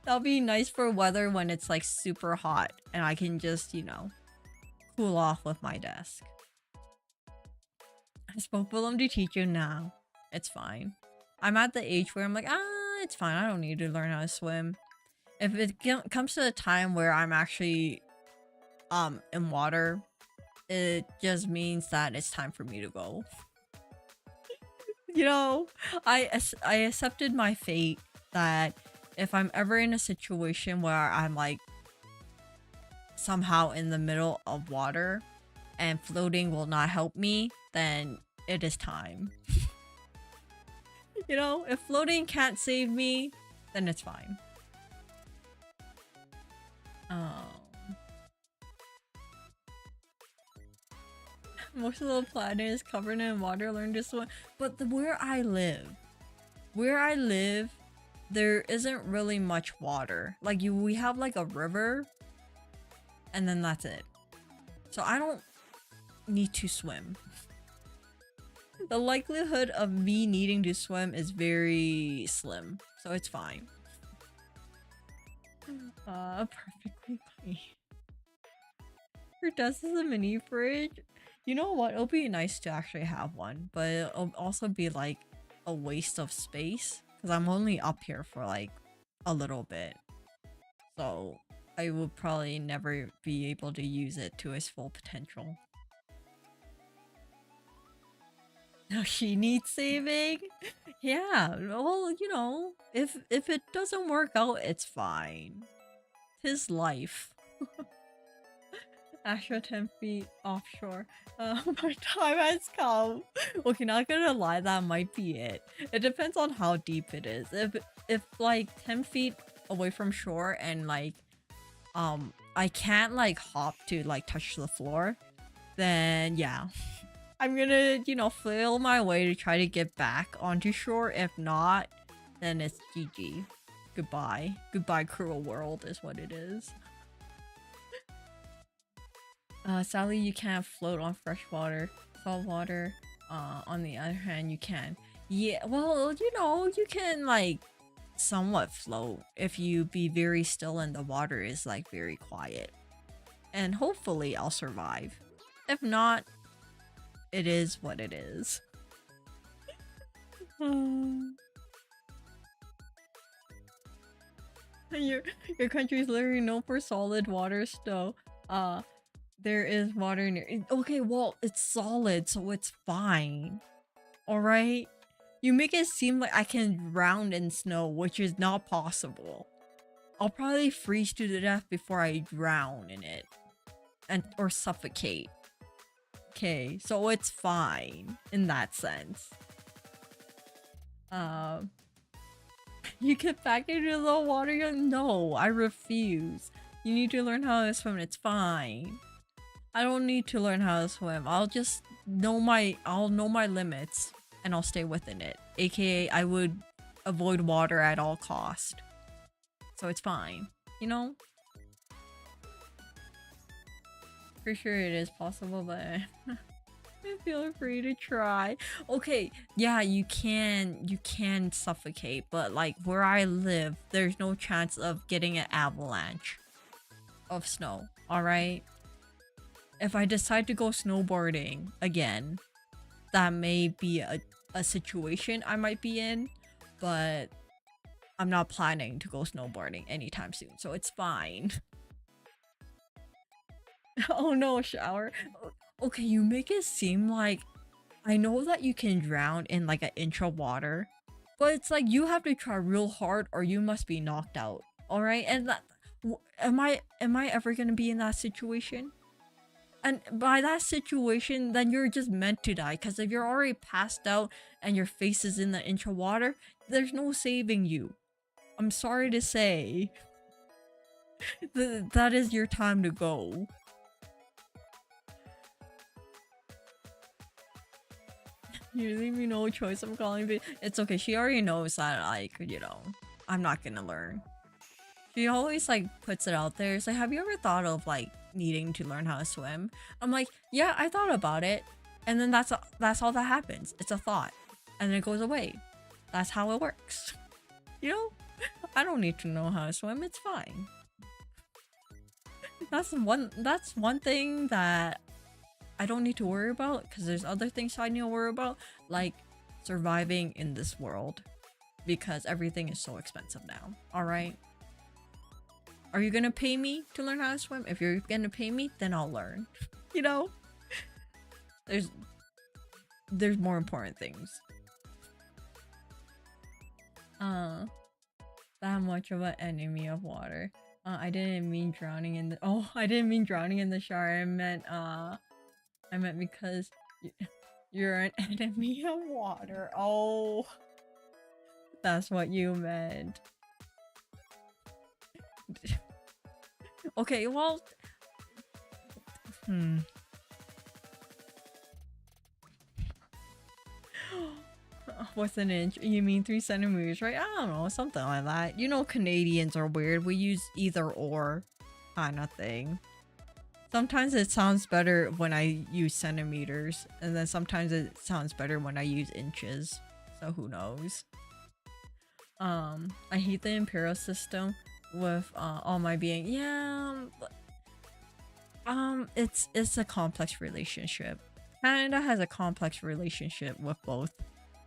That'll be nice for weather when it's like super hot and I can just, you know, cool off with my desk. I spoke with them to teach you now. It's fine. I'm at the age where I'm like, it's fine. I don't need to learn how to swim. If it comes to a time where I'm actually in water, it just means that it's time for me to go. You know, I accepted my fate that if I'm ever in a situation where I'm like somehow in the middle of water and floating will not help me, then it is time. You know, if floating can't save me, then it's fine. Most of the planet is covered in water. Learn to swim. But where I live, there isn't really much water. Like we have like a river, and then that's it. So I don't need to swim. The likelihood of me needing to swim is very slim, so it's fine. Perfectly clean. Your desk is a mini fridge. You know what? It'll be nice to actually have one, but it'll also be like a waste of space because I'm only up here for like a little bit. So I will probably never be able to use it to its full potential. Now she needs saving? Yeah, well, you know, if it doesn't work out, it's fine. 'Tis life. Astra 10 feet offshore. My time has come. Okay, not gonna lie, that might be it. It depends on how deep it is. If like 10 feet away from shore and like I can't like hop to like touch the floor, then yeah. I'm gonna, you know, flail my way to try to get back onto shore. If not, then it's GG. Goodbye. Goodbye, cruel world is what it is. Sadly, you can't float on fresh water. Salt water, on the other hand, you can. Yeah, well, you know, you can, like, somewhat float if you be very still and the water is, like, very quiet. And hopefully I'll survive. If not, it is what it is. Your country is literally known for solid water, so, there is water near. Okay, well, it's solid, so it's fine. Alright? You make it seem like I can drown in snow, which is not possible. I'll probably freeze to death before I drown in it. Or suffocate. Okay, so it's fine in that sense. You get back into the water? No, I refuse. You need to learn how to swim, it's fine. I don't need to learn how to swim. I'll know my limits and I'll stay within it. AKA I would avoid water at all cost. So it's fine. You know? For sure it is possible, but feel free to try. Okay, yeah, you can suffocate, but like where I live, there's no chance of getting an avalanche of snow. All right. If I decide to go snowboarding again, that may be a situation I might be in, but I'm not planning to go snowboarding anytime soon, so it's fine. Oh no, shower. Okay, you make it seem like I know that you can drown in like an inch of water, but it's like you have to try real hard or you must be knocked out. All right, and that am I ever gonna be in that situation? And by that situation, then you're just meant to die. Because if you're already passed out and your face is in the inch of water, there's no saving you. I'm sorry to say. That is your time to go. You leave me no choice. I'm calling, but it's okay. She already knows that, like, you know, I'm not gonna learn. She always like puts it out there. It's like, have you ever thought of like needing to learn how to swim? I'm like, yeah, I thought about it, and then that's all that happens. It's a thought, and then it goes away. That's how it works. You know, I don't need to know how to swim. It's fine. That's one thing that I don't need to worry about, because there's other things I need to worry about, like surviving in this world, because everything is so expensive now. All right. Are you gonna pay me to learn how to swim? If you're gonna pay me, then I'll learn. You know? There's more important things. That much of an enemy of water. I didn't mean drowning in the I didn't mean drowning in the shower. I meant because you're an enemy of water. Oh, that's what you meant. Okay, well, What's an inch? You mean 3 centimeters, right? I don't know, something like that. You know, Canadians are weird. We use either or kind of thing. Sometimes it sounds better when I use centimeters, and then sometimes it sounds better when I use inches. So who knows? I hate the imperial system with all my being. Yeah, it's a complex relationship. Canada has a complex relationship with both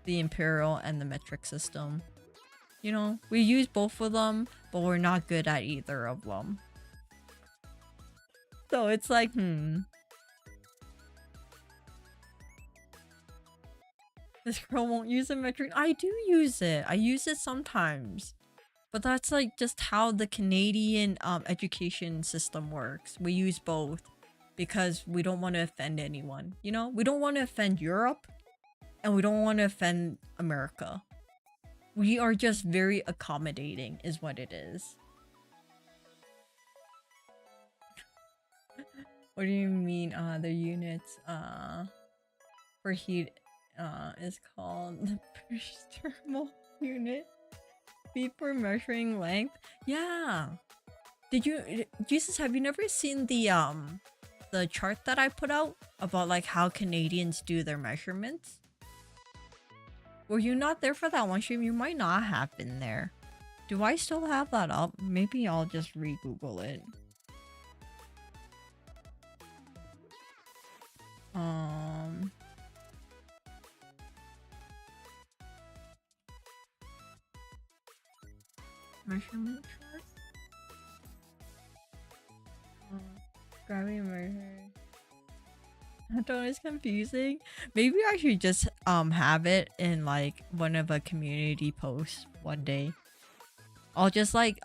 the imperial and the metric system. You know, we use both of them, but we're not good at either of them. So it's like, This girl won't use a metric. I do use it. I use it sometimes. But that's like just how the Canadian education system works. We use both because we don't want to offend anyone. You know, we don't want to offend Europe and we don't want to offend America. We are just very accommodating is what it is. What do you mean the units for heat is called the British thermal unit? Feet for measuring length? Yeah. Did you Jesus, have you never seen the chart that I put out about like how Canadians do their measurements? Were you not there for that one stream? You might not have been there. Do I still have that up? Maybe I'll just re-Google it. Measurement chart? Gravity measure. I don't know, it's confusing. Maybe I should just have it in like one of a community posts one day. I'll just like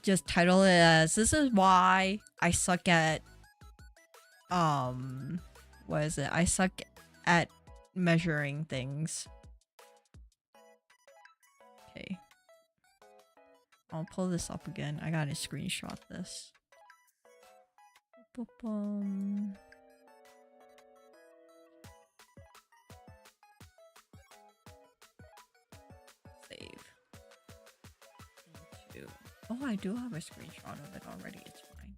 just title it as "This is why I suck at what is it? I suck at measuring things." Okay. I'll pull this up again. I gotta screenshot this. Boom. Save. Oh, I do have a screenshot of it already. It's fine.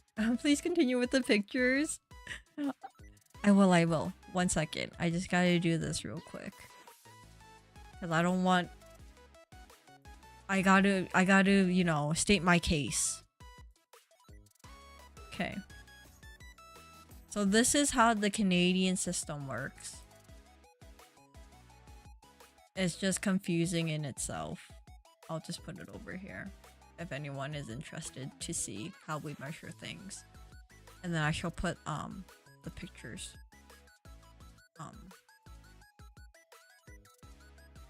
Downloads. Please continue with the pictures. I will. 1 second. I just gotta do this real quick. Cause I don't want... I gotta, you know, state my case. Okay. So this is how the Canadian system works. It's just confusing in itself. I'll just put it over here if anyone is interested to see how we measure things. And then I shall put the pictures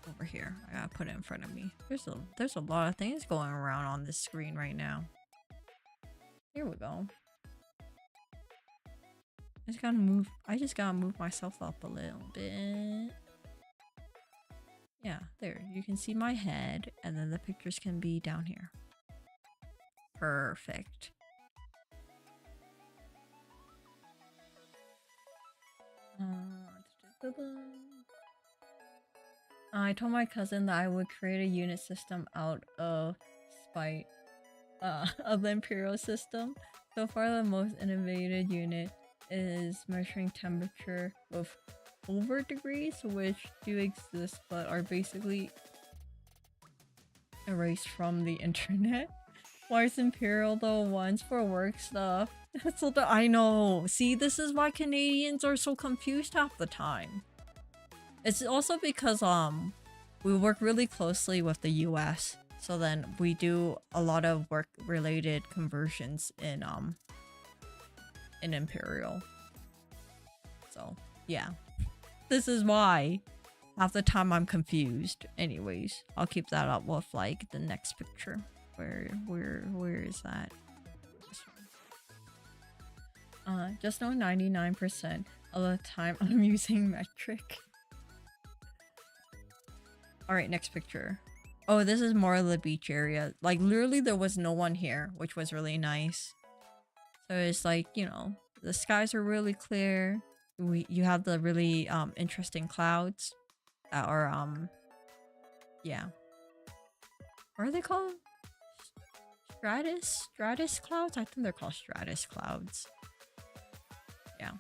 over here. I gotta put it in front of me. There's a lot of things going around on this screen right now. Here we go. I just gotta move myself up a little bit. Yeah, there. You can see my head, and then the pictures can be down here. Perfect. I told my cousin that I would create a unit system out of spite of the imperial system. So far, the most innovative unit is measuring temperature with over degrees, which do exist but are basically erased from the internet. Why is imperial the ones for work stuff? So I know. See, this is why Canadians are so confused half the time. It's also because we work really closely with the US, so then we do a lot of work related conversions in imperial. So yeah, this is why half the time I'm confused. Anyways, I'll keep that up with like the next picture. Where is that? Just know 99% of the time I'm using metric. Alright, next picture. Oh, this is more of the beach area. Like, literally there was no one here, which was really nice. So it's like, you know, the skies are really clear. You have the really interesting clouds that are yeah. What are they called? Stratus clouds? I think they're called stratus clouds. Yeah.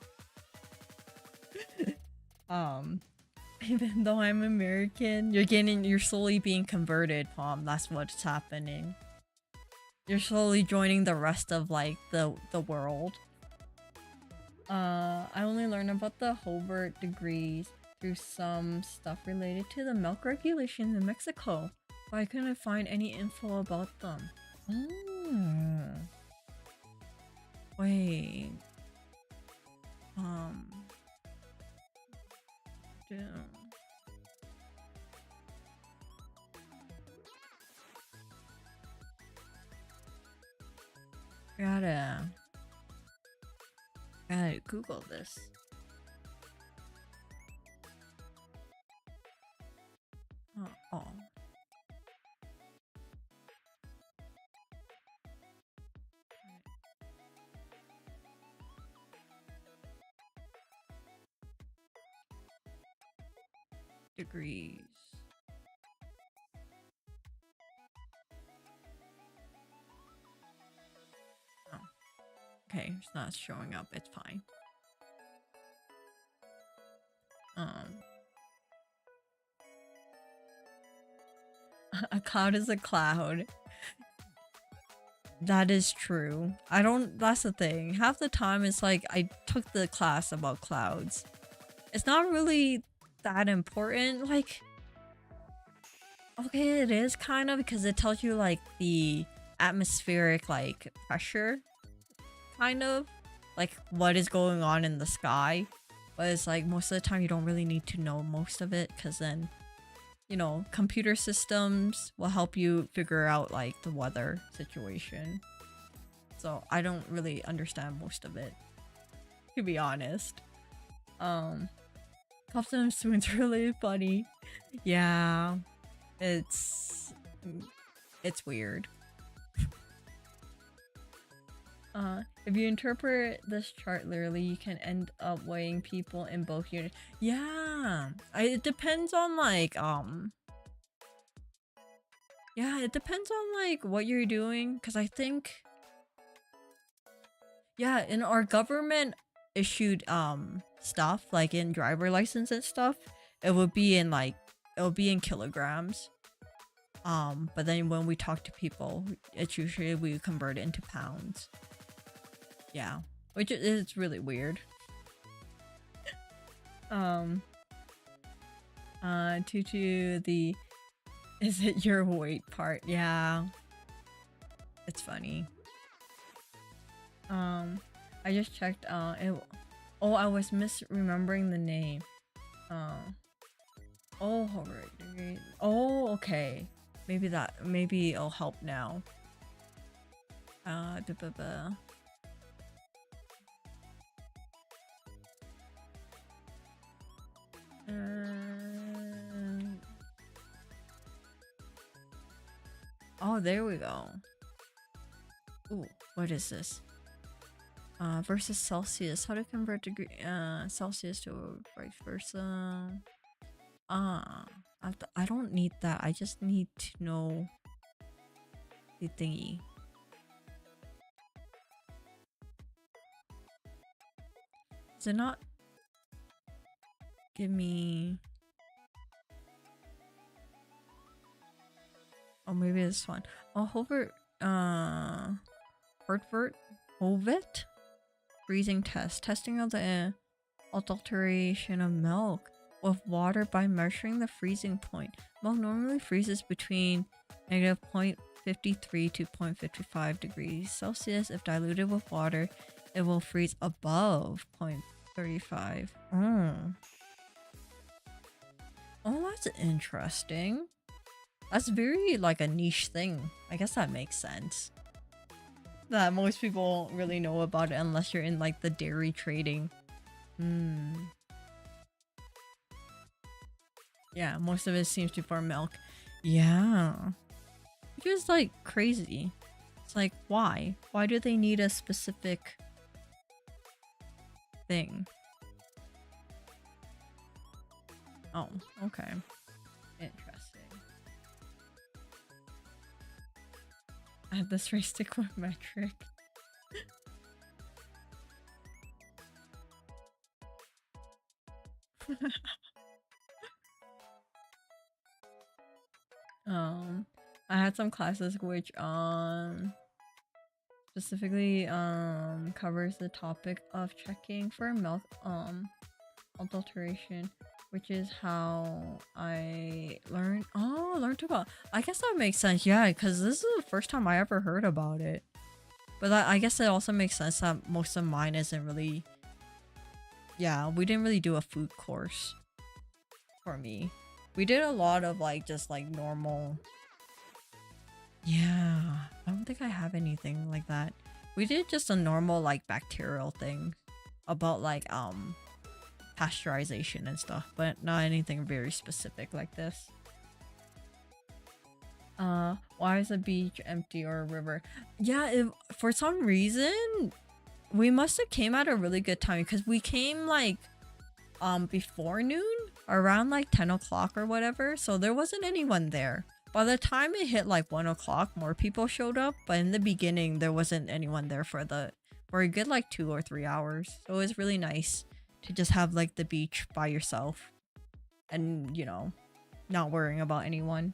Even though I'm American, you're slowly being converted, Palm. That's what's happening. You're slowly joining the rest of like the world. I only learned about the Hobart degrees through some stuff related to the milk regulations in Mexico, but I couldn't find any info about them. Wait. Damn. Gotta Google this. Oh. Degrees. Oh. Okay, it's not showing up. It's fine. A cloud is a cloud. That is true. That's the thing. Half the time it's like I took the class about clouds. It's not really that important. Like, okay, it is kind of, because it tells you like the atmospheric like pressure, kind of like what is going on in the sky. But it's like most of the time you don't really need to know most of it, because then, you know, computer systems will help you figure out like the weather situation. So I don't really understand most of it, to be honest. Customs twins are really funny. Yeah, it's It's weird. If you interpret this chart literally, you can end up weighing people in both units. Yeah, it depends on like yeah, it depends on like what you're doing. Cause I think yeah, in our government issued stuff like in driver license and stuff, it would be in like it would be in kilograms. But then when we talk to people, it's usually we convert it into pounds. Yeah, which is really weird. To the is it your weight part? Yeah, it's funny. I just checked. Oh, I was misremembering the name. Oh, alright. Oh, okay. Maybe it'll help now. Oh, there we go. Ooh, what is this? Versus Celsius. How to convert degree Celsius to vice versa. I don't need that. I just need to know the thingy. Does it not give me? Oh, maybe this one. Oh, Hovet freezing test. Testing of the adulteration of milk with water by measuring the freezing point. Milk normally freezes between negative 0.53 to 0.55 degrees Celsius. If diluted with water, it will freeze above 0.35. Oh, that's interesting. That's very like a niche thing. I guess that makes sense. That most people don't really know about it unless you're in like the dairy trading. Yeah, most of it seems to be for milk. Yeah. Which is like crazy. It's like, why? Why do they need a specific thing? Oh, okay. Interesting. Add this race stick with metric. I had some classes which specifically covers the topic of checking for milk adulteration, which is how I learned about. I guess that makes sense, yeah, because this is the first time I ever heard about it. But I guess it also makes sense that most of mine isn't really. Yeah, we didn't really do a food course for me. We did a lot of like just like normal. Yeah, I don't think I have anything like that. We did just a normal like bacterial thing about like pasteurization and stuff, but not anything very specific like this. Why is a beach empty or a river? Yeah, for some reason we must have came at a really good time because we came like before noon, around like 10 o'clock or whatever, so there wasn't anyone there. By the time it hit like 1 o'clock, more people showed up, but in the beginning there wasn't anyone there for a good like 2 or 3 hours. So it was really nice to just have like the beach by yourself and, you know, not worrying about anyone.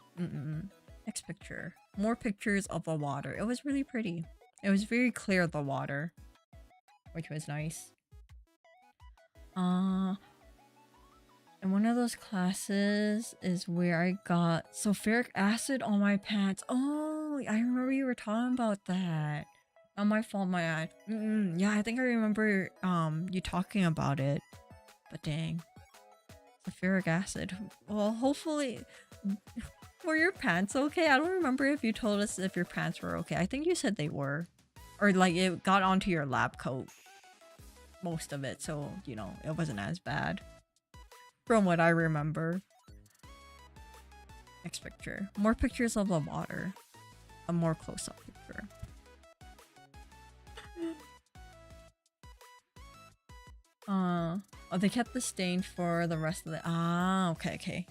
Next picture. More pictures of the water. It was really pretty. It was very clear, the water, which was nice. And one of those classes is where I got sulfuric acid on my pants. Oh, I remember you were talking about that. Not my fault, my ad. Yeah, I think I remember you talking about it. But dang. Sulfuric acid. Well, hopefully. Were your pants okay? I don't remember if you told us if your pants were okay. I think you said they were. Or like it got onto your lab coat. Most of it, so, you know, it wasn't as bad. From what I remember. Next picture. More pictures of the water. A more close-up picture. Oh, they kept the stain for the rest of the. Ah, okay.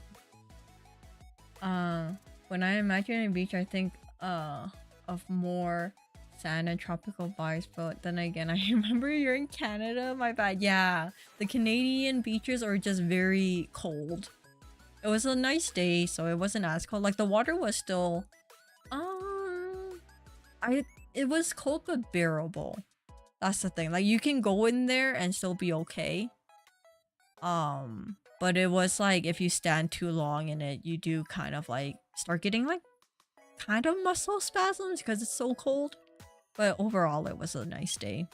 When I imagine a beach, I think of more sand and tropical vibes, but then again, I remember you're in Canada. My bad. Yeah, the Canadian beaches are just very cold. It was a nice day, so it wasn't as cold. Like the water was still, it was cold but bearable. That's the thing. Like you can go in there and still be okay. But it was like if you stand too long in it, you do kind of like start getting like kind of muscle spasms because it's so cold. But overall, it was a nice day.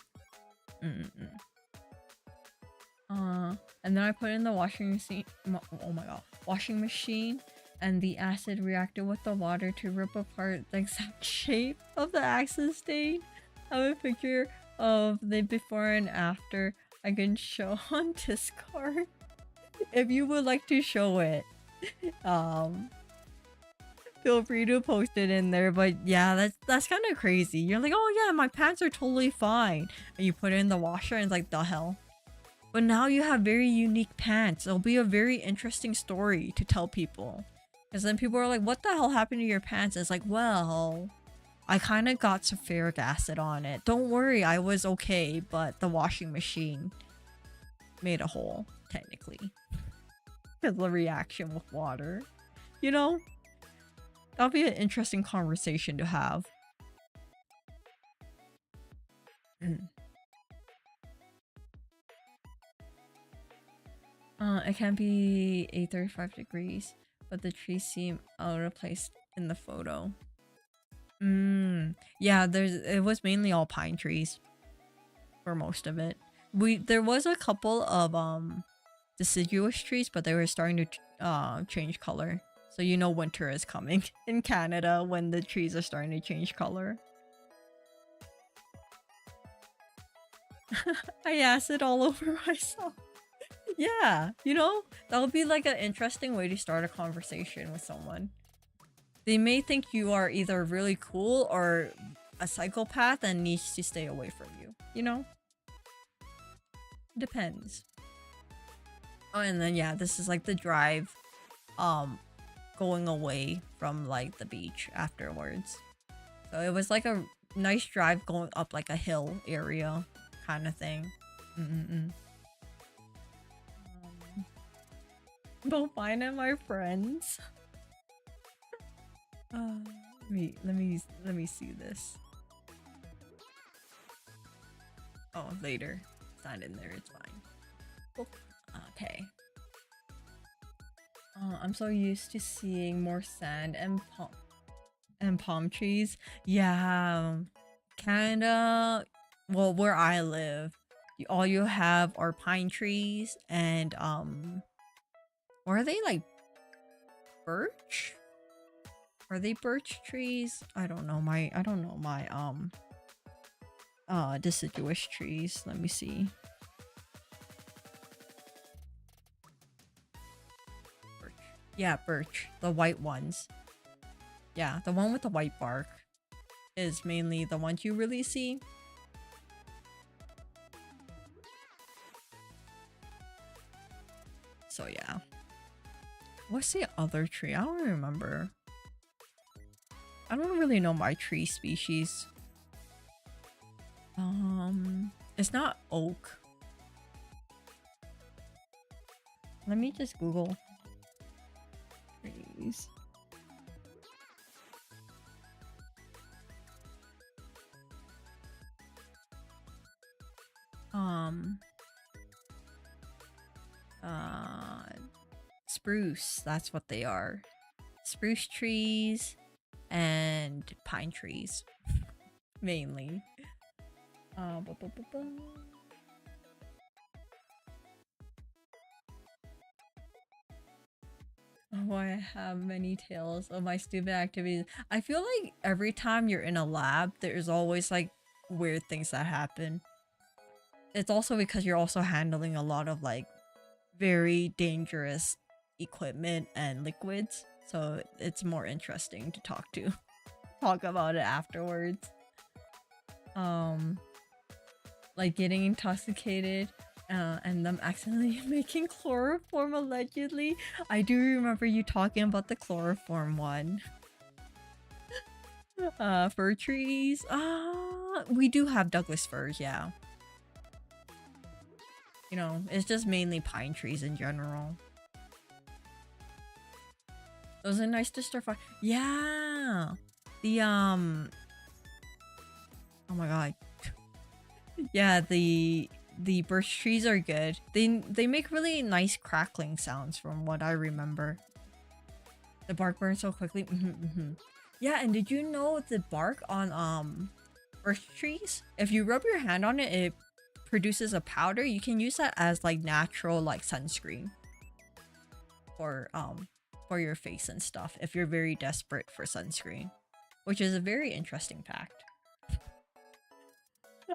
And then I put in the washing machine. Oh my god, washing machine, and the acid reacted with the water to rip apart the exact shape of the acid stain. I have a picture of the before and after I can show on Discord if you would like to show it. Feel free to post it in there. But yeah, that's kind of crazy. You're like, oh yeah, my pants are totally fine, and you put it in the washer and it's like, the hell. But now you have very unique pants. It'll be a very interesting story to tell people. Because then people are like, what the hell happened to your pants? It's like, well, I kind of got sulfuric acid on it. Don't worry, I was okay, but the washing machine made a hole, technically. Because the reaction with water. You know? That'll be an interesting conversation to have. It can be 35 degrees, but the trees seem out of place in the photo. Yeah, it was mainly all pine trees for most of it. There was a couple of deciduous trees, but they were starting to change color. So you know winter is coming in Canada when the trees are starting to change color. I acid all over myself. Yeah, you know, that would be like an interesting way to start a conversation with someone. They may think you are either really cool or a psychopath and needs to stay away from you, you know? Depends. Oh, and then yeah, this is like the drive going away from like the beach afterwards. So it was like a nice drive going up like a hill area kind of thing. Don't find it, my friends. Let me see this. Oh, later. It's not in there. It's fine. Oh, okay. I'm so used to seeing more sand and palm trees. Yeah, Canada. Well, where I live, all you have are pine trees and or are they like birch? Are they birch trees? I don't know my deciduous trees. Let me see. Birch. Yeah, birch. The white ones. Yeah, the one with the white bark is mainly the ones you really see. So yeah. What's the other tree? I don't remember. I don't really know my tree species. It's not oak. Let me just Google trees. Spruce, that's what they are. Spruce trees and pine trees mainly. Oh, I have many tales of my stupid activities. I feel like every time you're in a lab, there's always like weird things that happen. It's also because you're also handling a lot of like very dangerous equipment and liquids. so it's more interesting to talk about it afterwards. Like getting intoxicated and them accidentally making chloroform allegedly. I do remember you talking about the chloroform one. Fir trees. We do have Douglas firs, yeah. You know, it's just mainly pine trees in general. Those are nice to stir fry. Yeah. The oh my god. Yeah, the birch trees are good. They make really nice crackling sounds from what I remember. The bark burns so quickly. Yeah, and did you know the bark on birch trees? If you rub your hand on it, it produces a powder. You can use that as like natural like sunscreen for your face and stuff if you're very desperate for sunscreen, which is a very interesting fact.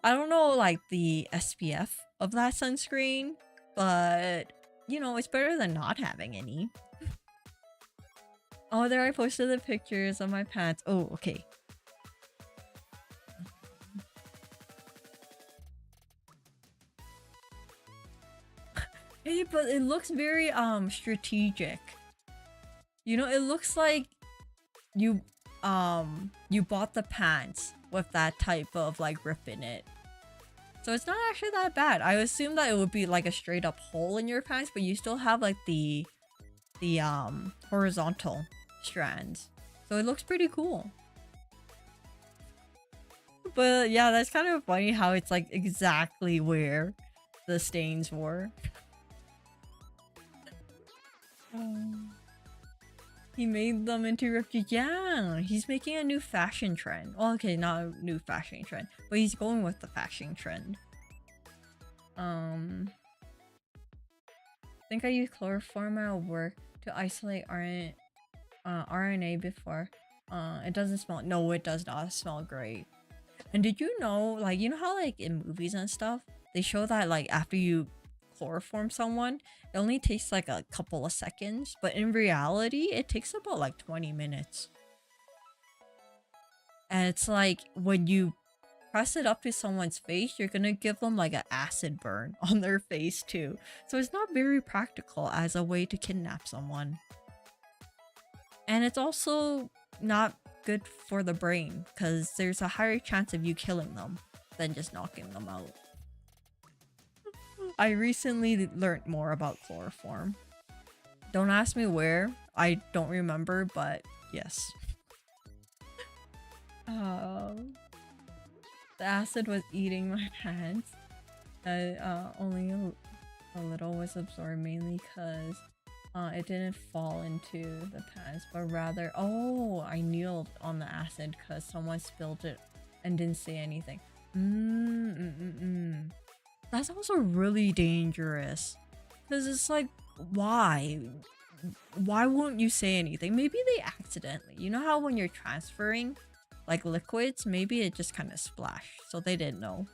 I don't know like the SPF of that sunscreen, but you know, it's better than not having any. Oh, there I posted the pictures of my pants. Oh, okay. Hey, but it looks very strategic. You know, it looks like you bought the pants with that type of like rip in it. So it's not actually that bad. I assume that it would be like a straight up hole in your pants, but you still have like the horizontal strands. So it looks pretty cool. But yeah, that's kind of funny how it's like exactly where the stains were. He made them into refuge. Yeah, he's making a new fashion trend. Well, okay, not a new fashion trend, but he's going with the fashion trend. I think I used chloroform at work to isolate RNA before. It doesn't smell. No, it does not smell great. And did you know, like, you know how like in movies and stuff, they show that like after you chloroform someone, it only takes like a couple of seconds, but in reality, it takes about like 20 minutes. And it's like when you press it up to someone's face, you're gonna give them like an acid burn on their face too. So it's not very practical as a way to kidnap someone. And it's also not good for the brain because there's a higher chance of you killing them than just knocking them out. I recently learned more about chloroform. Don't ask me where. I don't remember, but yes. The acid was eating my pants. Only a little was absorbed, mainly because it didn't fall into the pants, but rather, oh, I kneeled on the acid because someone spilled it and didn't say anything. That's also really dangerous. Because it's like, why? Why won't you say anything? Maybe they accidentally. You know how when you're transferring like liquids, maybe it just kind of splashed. So they didn't know.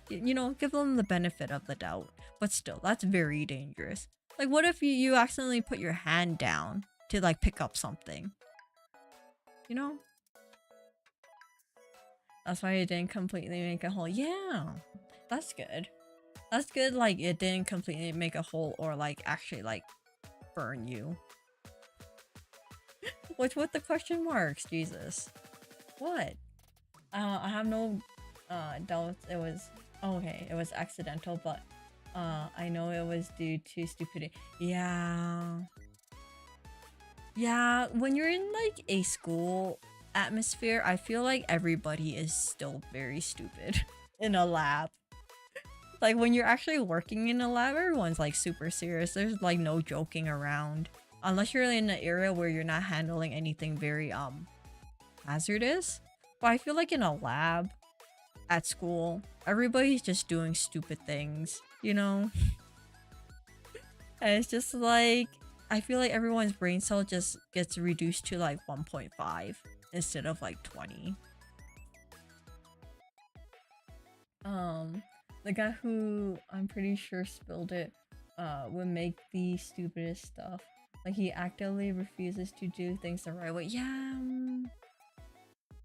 You know, give them the benefit of the doubt. But still, that's very dangerous. Like, what if you accidentally put your hand down to like pick up something? You know? That's why it didn't completely make a hole. Yeah, that's good. That's good, like, it didn't completely make a hole or, like, actually, like, burn you. What's with the question marks? Jesus. What? I have no, doubts it was... Oh, okay, it was accidental, but, I know it was due to stupidity. Yeah. Yeah, when you're in, like, a school atmosphere, I feel like everybody is still very stupid in a lab. Like, when you're actually working in a lab, everyone's, like, super serious. There's, like, no joking around. Unless you're in an area where you're not handling anything very, hazardous. But I feel like in a lab, at school, everybody's just doing stupid things, you know? And it's just, like, I feel like everyone's brain cell just gets reduced to, like, 1.5 instead of, like, 20. The guy who I'm pretty sure spilled it would make the stupidest stuff. Like he actively refuses to do things the right way. Yeah,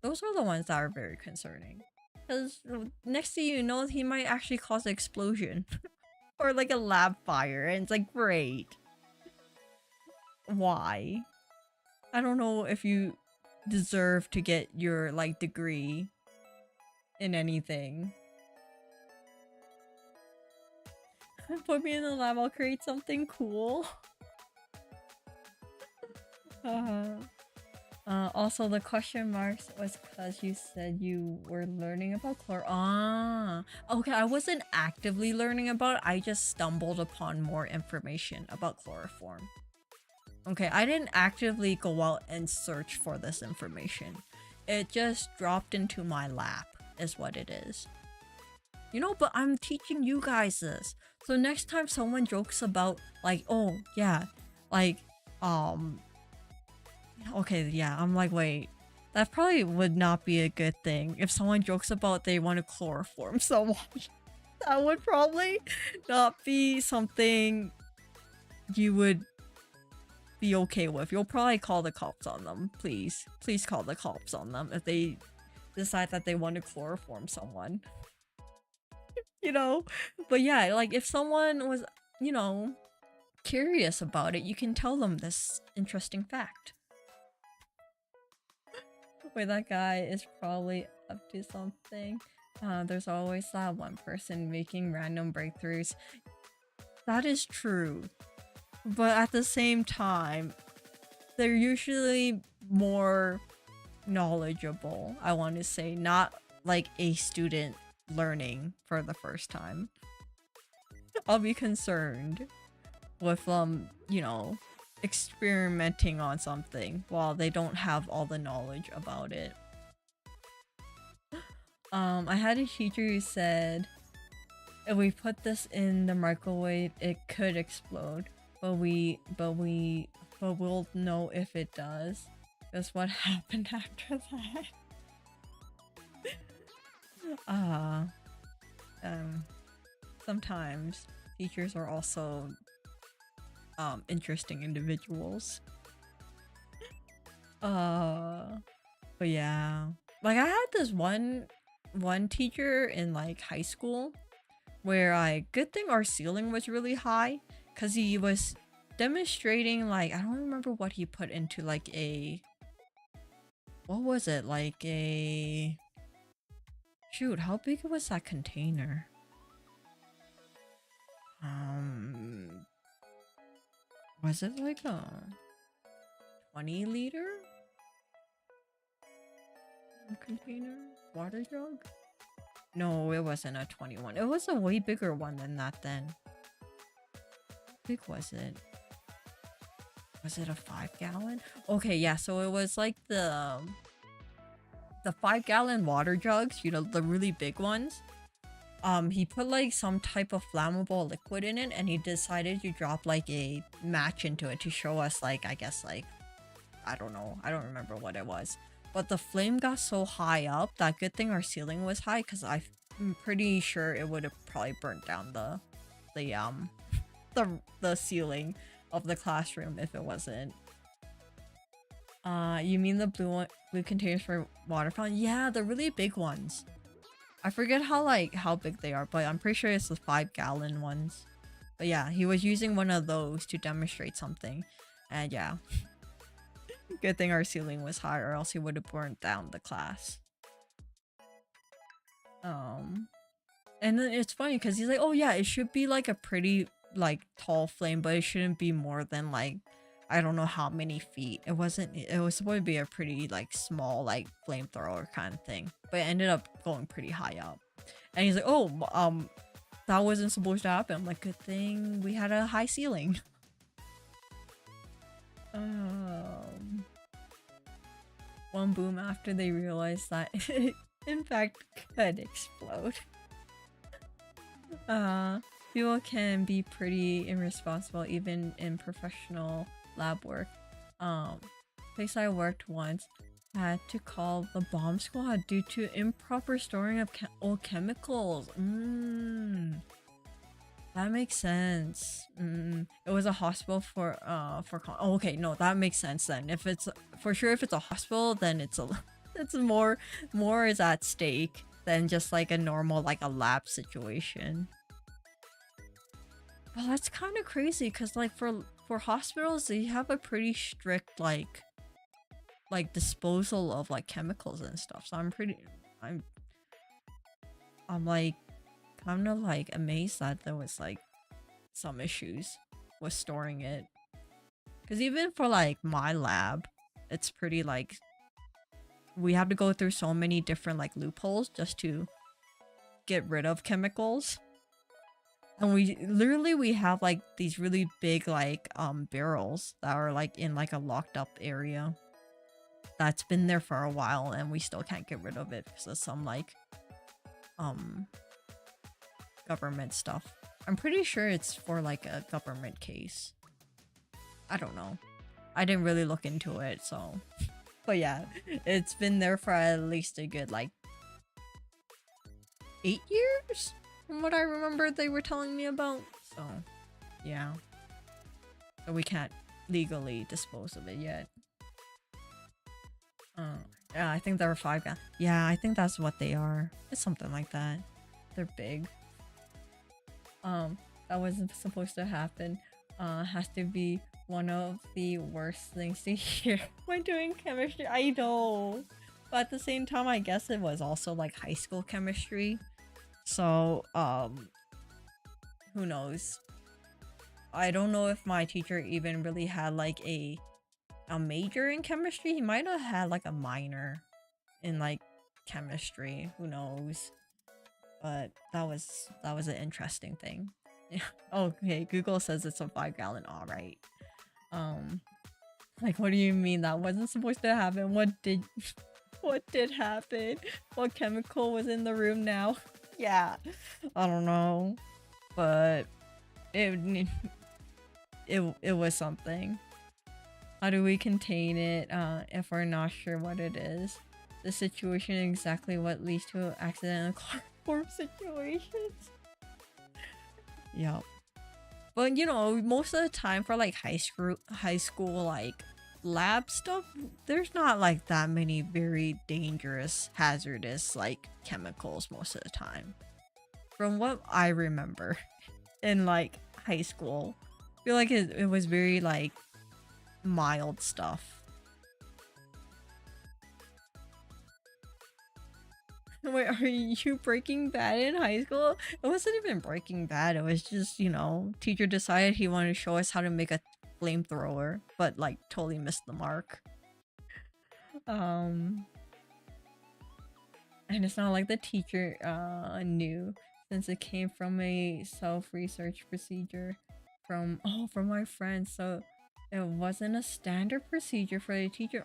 those are the ones that are very concerning. Because next thing you know, he might actually cause an explosion. Or like a lab fire, and it's like, great. Why? I don't know if you deserve to get your like degree in anything. Put me in the lab, I'll create something cool. Also the question marks was because you said you were learning about chlor. Ah, okay, I wasn't actively learning about it, I just stumbled upon more information about chloroform. Okay, I didn't actively go out and search for this information. It just dropped into my lap, is what it is. You know, but I'm teaching you guys this. So next time someone jokes about, like, oh, yeah, like, okay, yeah, I'm like, wait, that probably would not be a good thing. If someone jokes about they want to chloroform someone, that would probably not be something you would be okay with. You'll probably call the cops on them. Please call the cops on them if they decide that they want to chloroform someone. You know? But yeah, like if someone was, you know, curious about it, you can tell them this interesting fact. Wait, that guy is probably up to something. There's always that one person making random breakthroughs. That is true. But at the same time, they're usually more knowledgeable, I want to say, not like a student learning for the first time. I'll be concerned with you know, experimenting on something while they don't have all the knowledge about it. I had a teacher who said if we put this in the microwave it could explode, but we'll know if it does. That's what happened after that. Sometimes teachers are also interesting individuals. But yeah, like I had this one teacher in like high school where good thing our ceiling was really high because he was demonstrating, like, I don't remember what he put into, like a, what was it, like a, shoot, how big was that container? Was it like a 20-liter container? Water jug? No, it wasn't a 21. It was a way bigger one than that then. How big was it? Was it a 5-gallon? Okay, yeah, so it was like the 5-gallon water jugs, you know, the really big ones. He put like some type of flammable liquid in it and he decided to drop like a match into it to show us, like, I guess, like, I don't know, I don't remember what it was. But the flame got so high up that good thing our ceiling was high, because I'm pretty sure it would have probably burnt down the ceiling of the classroom if it wasn't. You mean the blue containers for water fountain? Yeah, the really big ones. I forget how big they are, but I'm pretty sure it's the 5-gallon ones. But yeah, he was using one of those to demonstrate something. And yeah. Good thing our ceiling was high, or else he would have burnt down the class. And then it's funny because he's like, oh yeah, it should be like a pretty like tall flame, but it shouldn't be more than like, I don't know how many feet. It was supposed to be a pretty like small like flamethrower kind of thing, but it ended up going pretty high up. And he's like, oh, that wasn't supposed to happen. I'm like, good thing we had a high ceiling. One boom after they realized that it in fact could explode. People can be pretty irresponsible even in professional lab work. Place I worked once had to call the bomb squad due to improper storing of old chemicals. That makes sense. It was a hospital oh, okay, no, that makes sense then. If it's for sure, if it's a hospital, then it's a it's more is at stake than just like a normal like a lab situation. Well, that's kind of crazy because like for hospitals, they have a pretty strict like disposal of like chemicals and stuff. So I'm I'm like kind of like amazed that there was like some issues with storing it. Because even for like my lab, it's pretty like we have to go through so many different like loopholes just to get rid of chemicals. And we have like these really big like barrels that are like in like a locked up area that's been there for a while, and we still can't get rid of it because of some like government stuff. I'm pretty sure it's for like a government case. I don't know. I didn't really look into it, so but yeah, it's been there for at least a good like 8 years from what I remember they were telling me about. So yeah, so we can't legally dispose of it yet. Yeah, I think there were 5 guys. Yeah, I think that's what they are. It's something like that. They're big. That wasn't supposed to happen. Has to be one of the worst things to hear when doing chemistry. I know, but at the same time, I guess it was also like high school chemistry. So, who knows? I don't know if my teacher even really had like a major in chemistry. He might have had like a minor in like chemistry. Who knows? But that was an interesting thing. Yeah. Okay, Google says it's a 5-gallon. All right. Like, what do you mean that wasn't supposed to happen? What did happen? What chemical was in the room now? Yeah, I don't know, but it was something. How do we contain it if we're not sure what it is? The situation is exactly what leads to accidental chloroform situations. Yep. But you know, most of the time for like high school like lab stuff, there's not like that many very dangerous, hazardous like chemicals most of the time. From what I remember in like high school, I feel like it was very like mild stuff. Wait, are you Breaking Bad in high school? It wasn't even Breaking Bad. It was just, you know, teacher decided he wanted to show us how to make a flamethrower, but like totally missed the mark. And it's not like the teacher knew, since it came from a self-research procedure from my friend. So it wasn't a standard procedure for the teacher.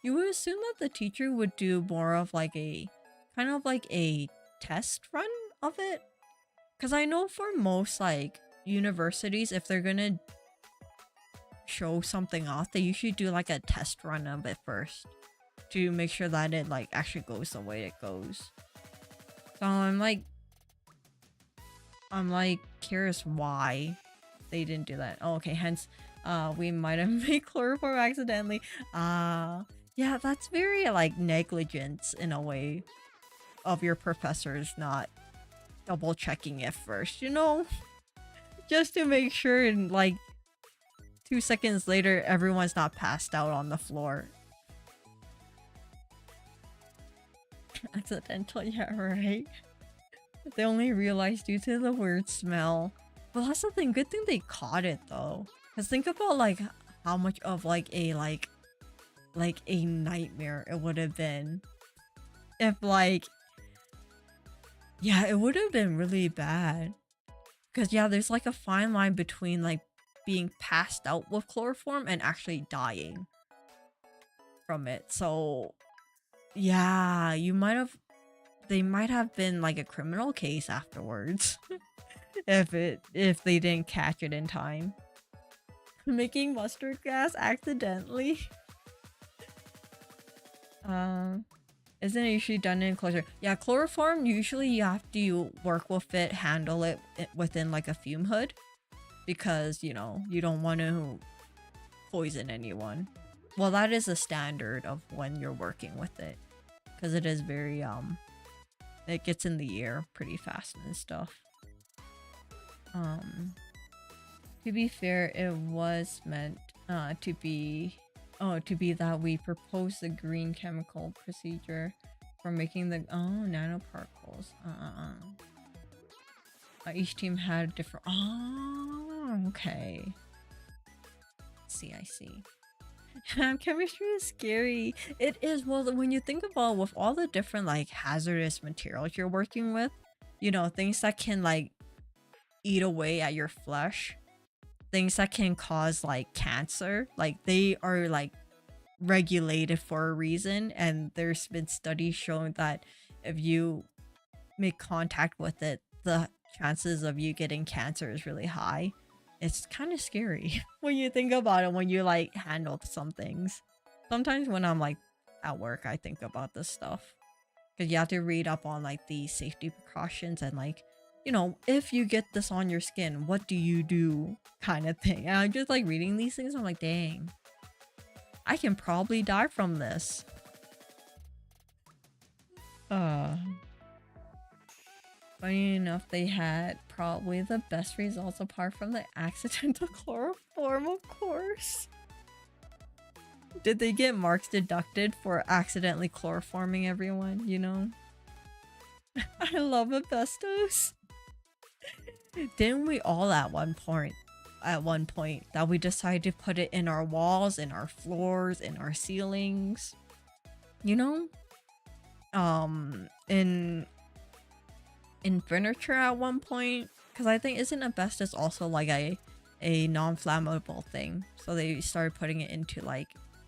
You would assume that the teacher would do more of like a kind of like a test run of it, because I know for most like universities, if they're gonna show something off, they usually do like a test run of it first to make sure that it like actually goes the way it goes. So I'm like curious why they didn't do that. Oh, okay, hence we might have made chloroform accidentally. Yeah, that's very like negligence in a way of your professors not double checking it first, you know? Just to make sure, and like 2 seconds later everyone's not passed out on the floor. Accidental, yeah, right? They only realized due to the weird smell. But that's the thing, good thing they caught it though. Cause think about like how much of like a nightmare it would have been if like, yeah, it would have been really bad. Cause yeah, there's like a fine line between like being passed out with chloroform and actually dying from it. So yeah, they might have been like a criminal case afterwards if they didn't catch it in time. Making mustard gas accidentally. Isn't it usually done in enclosure? Yeah, chloroform, usually you have to work with it, handle it within like a fume hood. Because, you know, you don't want to poison anyone. Well, that is a standard of when you're working with it. Because it is very, it gets in the air pretty fast and stuff. To be fair, it was meant to be that we proposed the green chemical procedure for making the nanoparticles. Each team had a different. Oh, okay. I see. Chemistry is scary. It is. Well, when you think about with all the different like hazardous materials you're working with, you know, things that can like eat away at your flesh, things that can cause like cancer, like they are like regulated for a reason, and there's been studies showing that if you make contact with it, the chances of you getting cancer is really high. It's kind of scary when you think about it, when you like handle some things. Sometimes when I'm like at work, I think about this stuff because you have to read up on like the safety precautions and like, you know, if you get this on your skin, what do you do kind of thing. And I'm just like reading these things, I'm like, dang, I can probably die from this. Funny enough, they had probably the best results apart from the accidental chloroform, of course. Did they get marks deducted for accidentally chloroforming everyone, you know? I love asbestos. Didn't we all at one point that we decided to put it in our walls, in our floors, in our ceilings? You know? In furniture at one point, because I think isn't asbestos also like a non-flammable thing, so they started putting it into like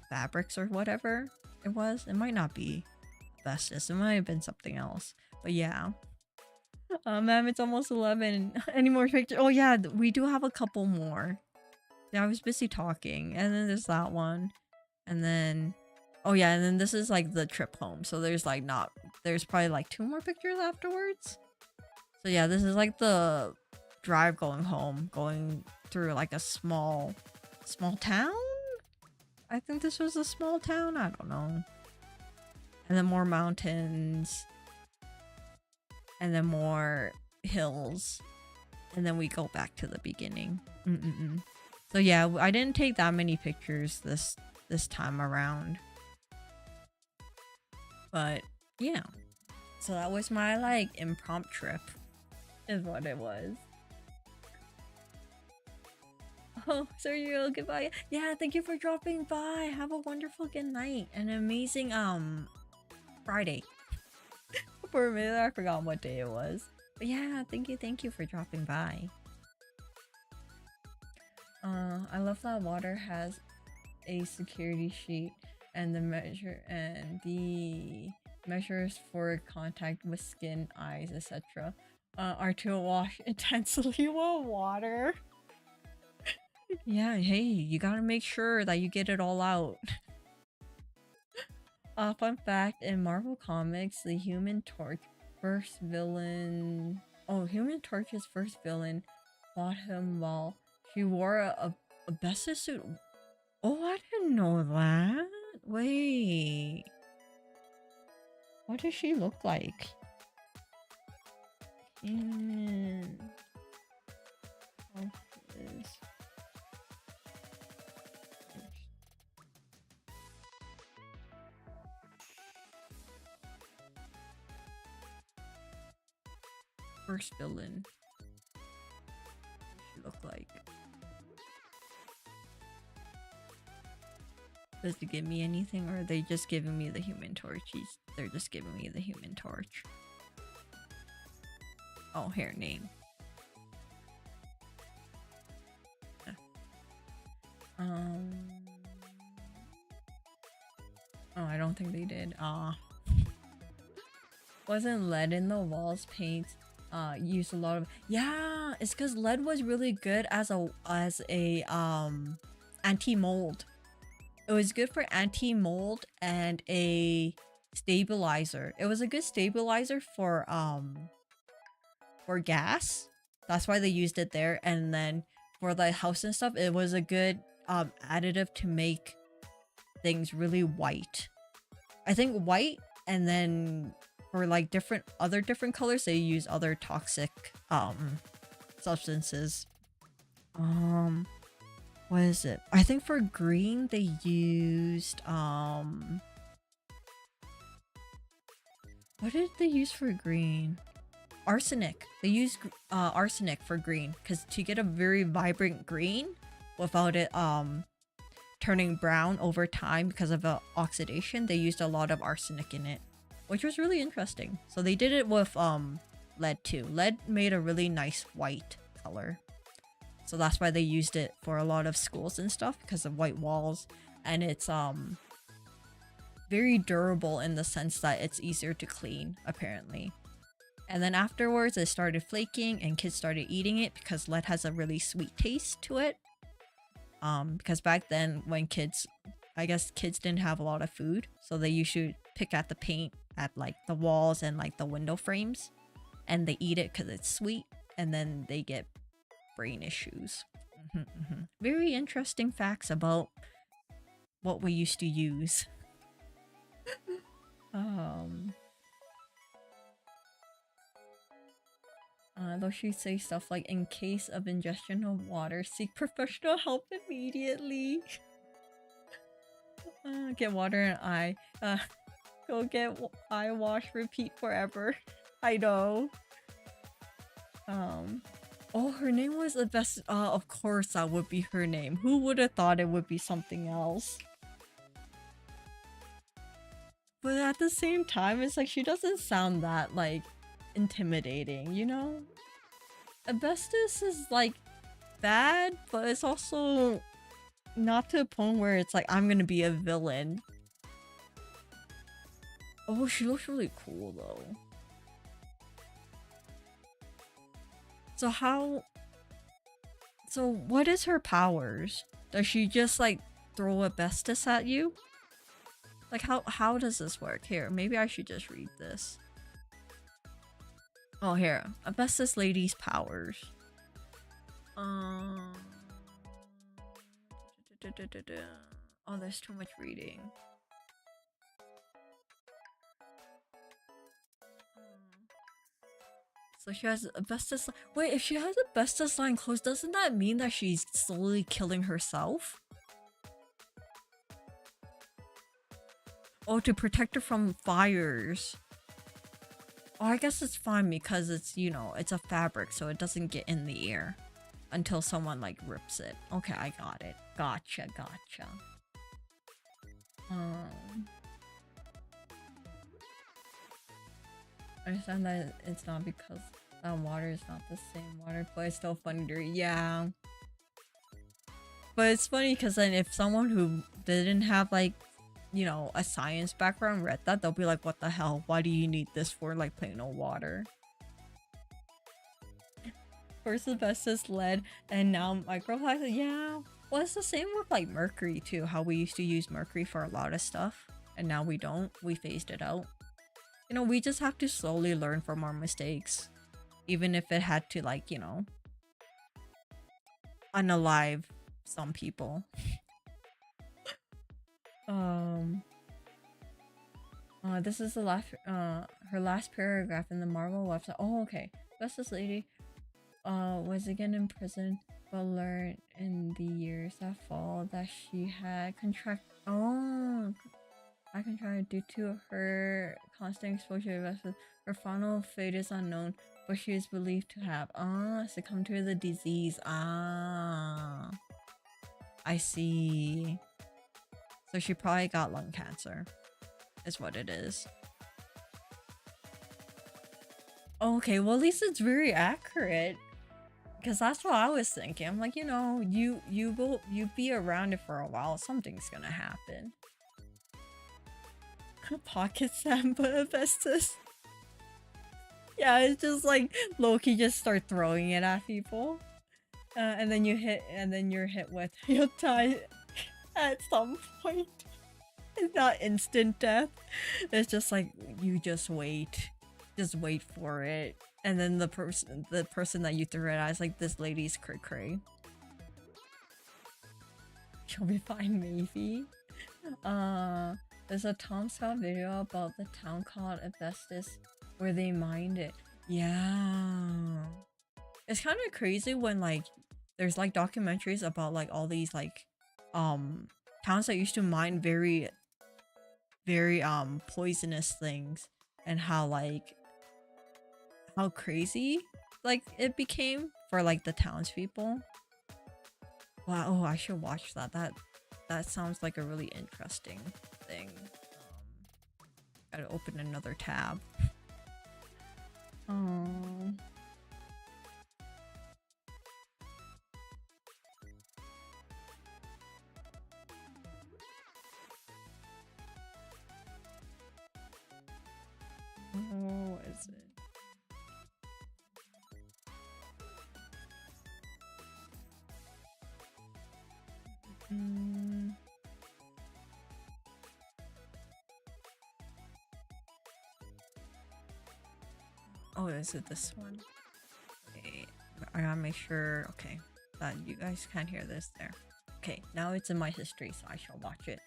fabrics or whatever it was. It might not be asbestos, it might have been something else, but yeah. Ma'am, it's almost 11. Any more pictures? Oh yeah, we do have a couple more. Yeah, I was busy talking, and then there's that one, and then oh yeah, and then this is like the trip home, so there's probably like 2 more pictures afterwards. So yeah, this is like the drive going home, going through like a small town? I think this was a small town, I don't know. And then more mountains. And then more hills. And then we go back to the beginning. So yeah, I didn't take that many pictures this time around. But yeah. So that was my like impromptu trip. Is what it was. Oh, Sergio, goodbye. Yeah, thank you for dropping by. Have a wonderful good night. An amazing Friday. For a minute I forgot what day it was. But yeah, thank you for dropping by. I love that water has a security sheet and the measures for contact with skin, eyes, etc. Are to wash intensely with water. Yeah, hey, you gotta make sure that you get it all out. Fun fact, in Marvel Comics, the Human Torch's first villain fought him while she wore a asbestos suit. Oh, I didn't know that. Wait. What does she look like? First villain. What does she look like? Does it give me anything, or are they just giving me the Human Torch? They're just giving me the Human Torch. Oh, here, name. Oh, I don't think they did. Wasn't lead in the walls paint used a lot of. Yeah, it's because lead was really good as a anti-mold. It was good for anti-mold and a stabilizer. It was a good stabilizer for gas. That's why they used it there. And then for the house and stuff, it was a good additive to make things really white. I think white, and then for like different colors, they use other toxic substances. What is it? I think for green they used what did they use for green? Arsenic. They used arsenic for green because to get a very vibrant green without it turning brown over time because of oxidation, they used a lot of arsenic in it, which was really interesting. So they did it with lead too. Lead made a really nice white color. So that's why they used it for a lot of schools and stuff, because of white walls. And it's very durable in the sense that it's easier to clean, apparently. And then afterwards it started flaking and kids started eating it because lead has a really sweet taste to it. Because back then when I guess kids didn't have a lot of food, so they usually pick at the paint at like the walls and like the window frames, and they eat it because it's sweet, and then they get brain issues. Very interesting facts about what we used to use. Though she say stuff like, in case of ingestion of water, seek professional help immediately. Get water in eye. Go get eye wash, repeat forever. I know. Oh, her name was the best. Of course that would be her name. Who would have thought it would be something else? But at the same time, it's like she doesn't sound that like intimidating, you know? Asbestos is like bad, but it's also not to a point where it's like I'm gonna be a villain. Oh, she looks really cool though. So what is her powers? Does she just like throw asbestos at you? Like how does this work? Here, maybe I should just read this. Oh, here. Asbestos lady's powers. Oh, there's too much reading. So she has asbestos. Wait, if she has asbestos line clothes, doesn't that mean that she's slowly killing herself? Oh, to protect her from fires. Oh, I guess it's fine because it's, you know, it's a fabric, so it doesn't get in the air until someone like rips it. Okay, I got it. Gotcha. I understand that it's not because water is not the same water, but it's still funny to read. Yeah. But it's funny because then if someone who didn't have like, you know, a science background read that, they'll be like, what the hell? Why do you need this for like plain old water? First asbestos, lead, and now microplastic. Yeah. Well, it's the same with like mercury too. How we used to use mercury for a lot of stuff, and now we don't. We phased it out. You know, we just have to slowly learn from our mistakes. Even if it had to, like, you know, unalive some people. This is the last, her last paragraph in the Marvel website. Oh, okay. Justice Lady, was again in prison, but learned in the years that fall that she had I can try due to her constant exposure to asbestos. Her final fate is unknown, but she is believed to have succumbed to the disease. I see. So she probably got lung cancer, is what it is. Okay, well at least it's very accurate. Because that's what I was thinking. I'm like, you know, you be around it for a while, something's gonna happen. Pocket Samba asbestos. Yeah, it's just like Loki just start throwing it at people. And then you're hit with you'll die at some point. It's not instant death. It's just like you just wait. Just wait for it. And then the person that you threw it at is like, this lady's cray cray. She'll be fine, maybe. There's a Tom Scott video about the town called Asbestos where they mined it. Yeah. It's kind of crazy when like there's like documentaries about like all these like towns that used to mine very poisonous things, and how crazy like it became for like the townspeople. Wow, oh, I should watch that. That sounds like a really interesting thing. Gotta open another tab. Oh, what is it? Oh, is it this one? Okay, I gotta make sure, okay, that you guys can't hear this there. Okay, now it's in my history, so I shall watch it.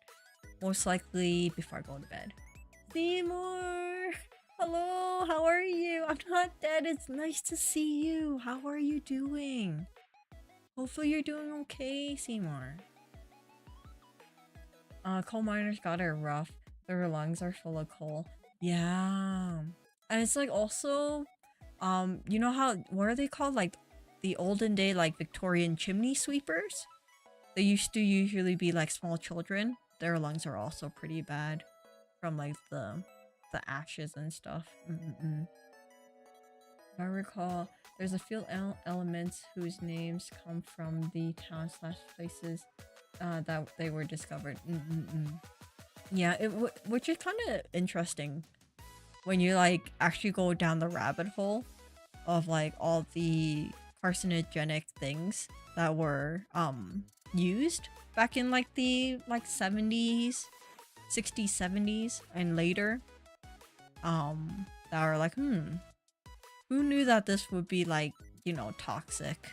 Most likely before I go to bed. Seymour! Hello, how are you? I'm not dead, it's nice to see you. How are you doing? Hopefully you're doing okay, Seymour. Coal miners got it rough. Their lungs are full of coal. Yeah. And it's like also, you know how, what are they called? Like the olden day, like Victorian chimney sweepers? They used to usually be like small children. Their lungs are also pretty bad from like the ashes and stuff. If I recall, there's a few elements whose names come from the town / places that they were discovered. Yeah, which is kind of interesting when you like actually go down the rabbit hole of like all the carcinogenic things that were used back in like the 70s, 60s, 70s and later, that are like, who knew that this would be like, you know, toxic,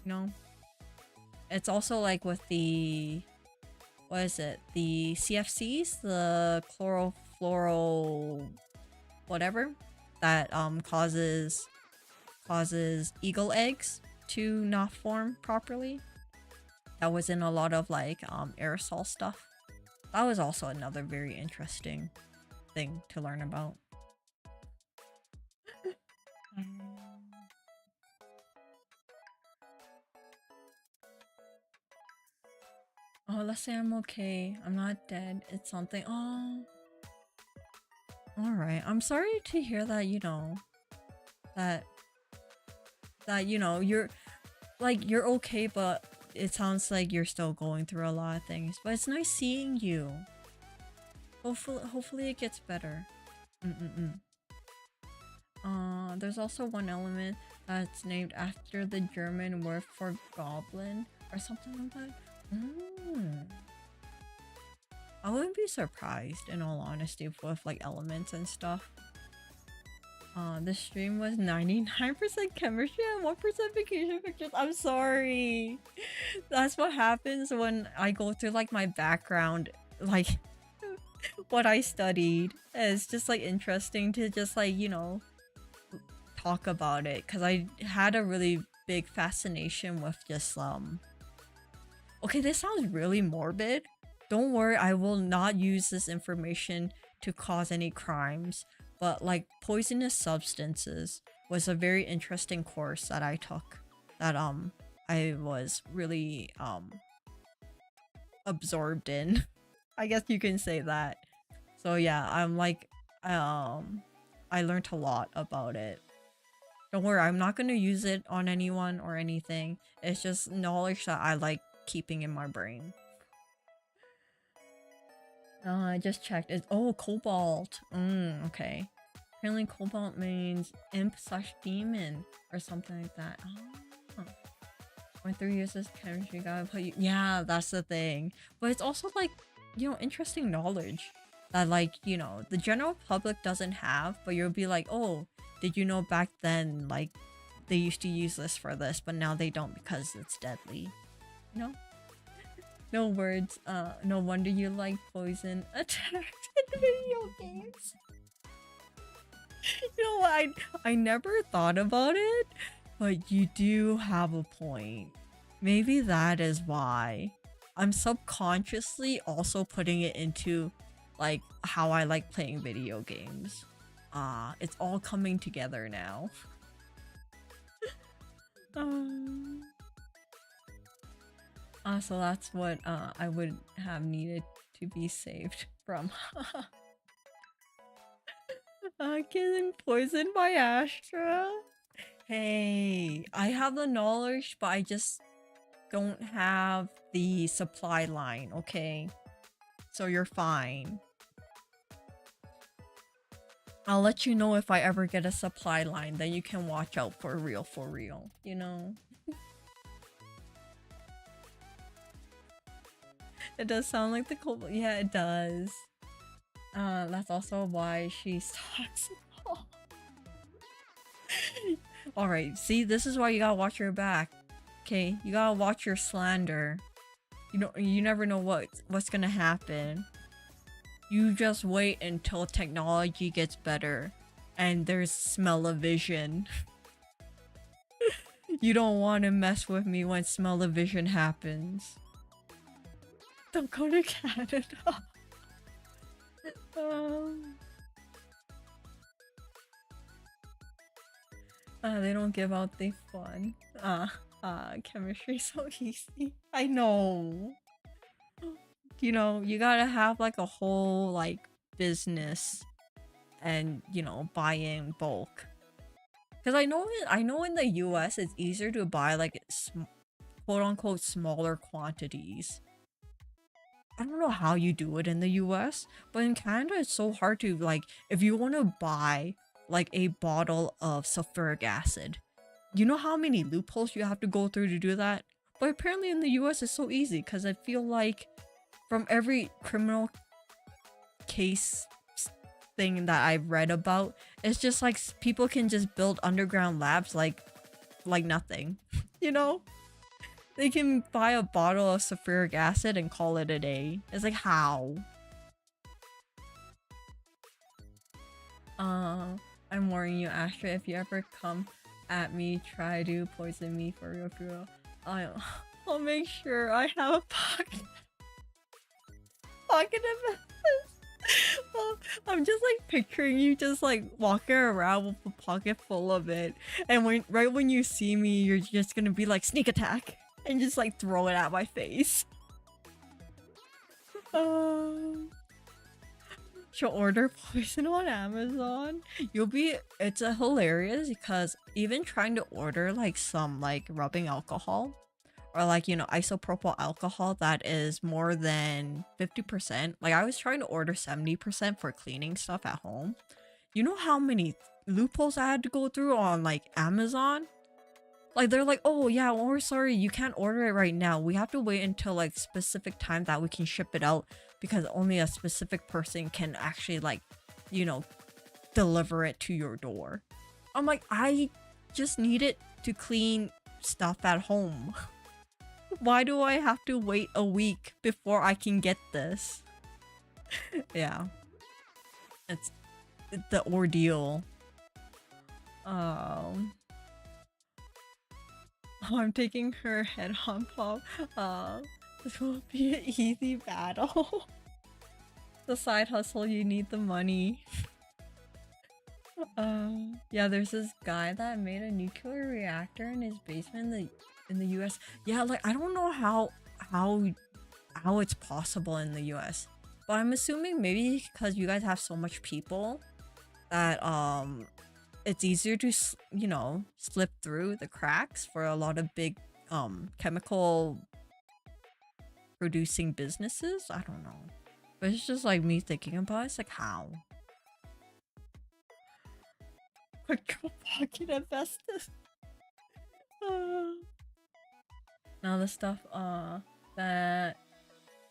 you know? It's also like with the, what is it, the CFCs, the chlorofluoro whatever, that causes eagle eggs to not form properly. That was in a lot of like aerosol stuff. That was also another very interesting thing to learn about. Oh, let's say I'm okay. I'm not dead. It's something. Oh. Alright. I'm sorry to hear that, you know, that you know, you're okay, but it sounds like you're still going through a lot of things. But it's nice seeing you. Hopefully it gets better. There's also one element that's named after the German word for goblin or something like that. I wouldn't be surprised, in all honesty, with like elements and stuff. The stream was 99% chemistry and 1% vacation pictures. I'm sorry. That's what happens when I go through like my background, like what I studied. It's just like interesting to just like, you know, talk about it, because I had a really big fascination with just okay, this sounds really morbid. Don't worry, I will not use this information to cause any crimes, but like poisonous substances was a very interesting course that I took, that I was really absorbed in. I guess you can say that. So yeah, I'm like I learned a lot about it. Don't worry, I'm not gonna use it on anyone or anything. It's just knowledge that I like keeping in my brain. I just checked. It's, oh, cobalt. Okay. Apparently cobalt means imp / demon or something like that. Oh. When 3 years of chemistry gotta put you. Yeah, that's the thing. But it's also like interesting knowledge that, like, the general public doesn't have, but you'll be like, oh, did you know back then, like, they used to use this for this, but now they don't because it's deadly. You know? No words. No wonder you like poison attacks in video games. You know what? I never thought about it, but you do have a point. Maybe that is why. I'm subconsciously also putting it into, like, how I like playing video games. It's all coming together now. So that's what I would have needed to be saved from. Getting poisoned by Astra. Hey, I have the knowledge, but I just don't have the supply line, okay? So you're fine. I'll let you know if I ever get a supply line, then you can watch out for real, you know? It does sound like the cold. Yeah, it does. That's also why she's toxic. Alright, see, this is why you gotta watch your back. Okay, you gotta watch your slander. You never know what's gonna happen. You just wait until technology gets better and there's smell-o-vision. You don't want to mess with me when smell-o-vision happens. Don't go to Canada. They don't give out the fun. Chemistry so easy. I know. You gotta have like a whole like business and buy in bulk. Because I know in the US it's easier to buy like quote unquote smaller quantities. I don't know how you do it in the US, but in Canada it's so hard to, like, if you want to buy like a bottle of sulfuric acid, you know how many loopholes you have to go through to do that? But apparently in the US it's so easy, because I feel like from every criminal case thing that I've read about, it's just like people can just build underground labs like nothing. You know? They can buy a bottle of sulfuric acid and call it a day. It's like, how? I'm warning you, Astra, if you ever come at me, try to poison me for real. I'll make sure I have a pocket of I'm just like picturing you just like walking around with a pocket full of it, and right when you see me, you're just gonna be like, sneak attack, and just like throw it at my face. She'll order poison on Amazon. It's a hilarious, because even trying to order like some like rubbing alcohol, or like, isopropyl alcohol that is more than 50%. Like, I was trying to order 70% for cleaning stuff at home. You know how many loopholes I had to go through on like Amazon? Like, they're like, oh yeah, well, we're sorry, you can't order it right now. We have to wait until like specific time that we can ship it out, because only a specific person can actually like, deliver it to your door. I'm like, I just need it to clean stuff at home. Why do I have to wait a week before I can get this? Yeah. It's the ordeal. I'm taking her head on pop. This will be an easy battle. The side hustle, you need the money. Yeah, there's this guy that made a nuclear reactor in his basement in the US. Yeah, like, I don't know how it's possible in the US, but I'm assuming maybe because you guys have so much people that it's easier to slip through the cracks for a lot of big chemical producing businesses. I don't know, but it's just like me thinking about it. It's like, how? Pocket asbestos. Now the stuff that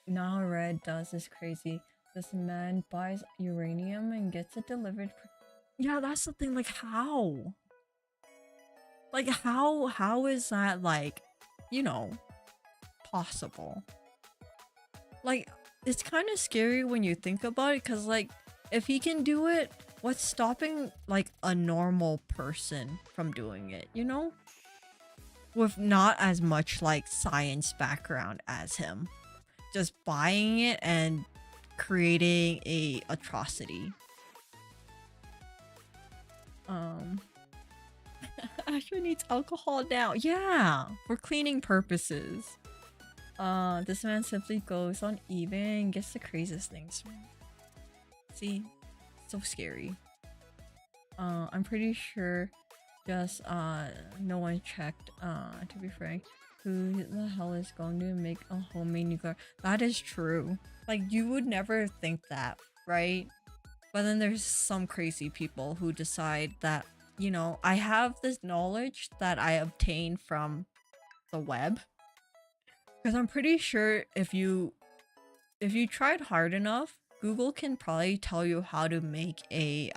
Now Red does is crazy. This man buys uranium and gets it delivered. Yeah, that's the thing. Like, how? Like, how is that, like, you know, possible? Like, it's kind of scary when you think about it, because, like, if he can do it, what's stopping, like, a normal person from doing it, you know? With not as much, like, science background as him. Just buying it and creating a atrocity. Astra needs alcohol now. Yeah, for cleaning purposes. This man simply goes on eBay and gets the craziest things. See, so scary. I'm pretty sure just no one checked. To be frank, who the hell is going to make a homemade nuclear? That is true. Like, you would never think that, right? But then there's some crazy people who decide that, you know, I have this knowledge that I obtained from the web. Because I'm pretty sure if you tried hard enough, Google can probably tell you how to make a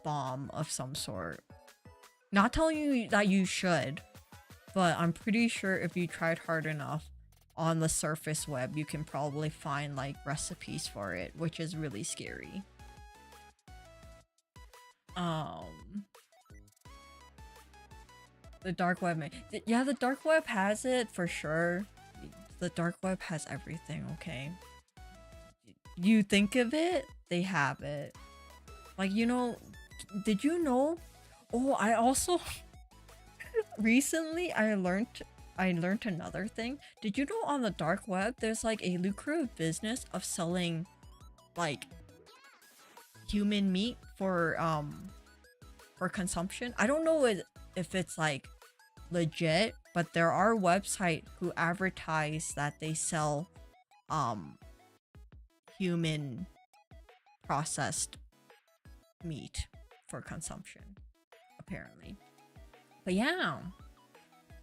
bomb of some sort. Not telling you that you should, but I'm pretty sure if you tried hard enough on the surface web, you can probably find like recipes for it, which is really scary. The dark web, yeah, the dark web has it for sure. The dark web has everything, okay? You think of it, they have it. Like, you know, did you know? Oh, I also recently I learned another thing. Did you know on the dark web there's like a lucrative business of selling like human meat for consumption? I don't know if it's like legit, but there are websites who advertise that they sell human processed meat for consumption, apparently. But yeah,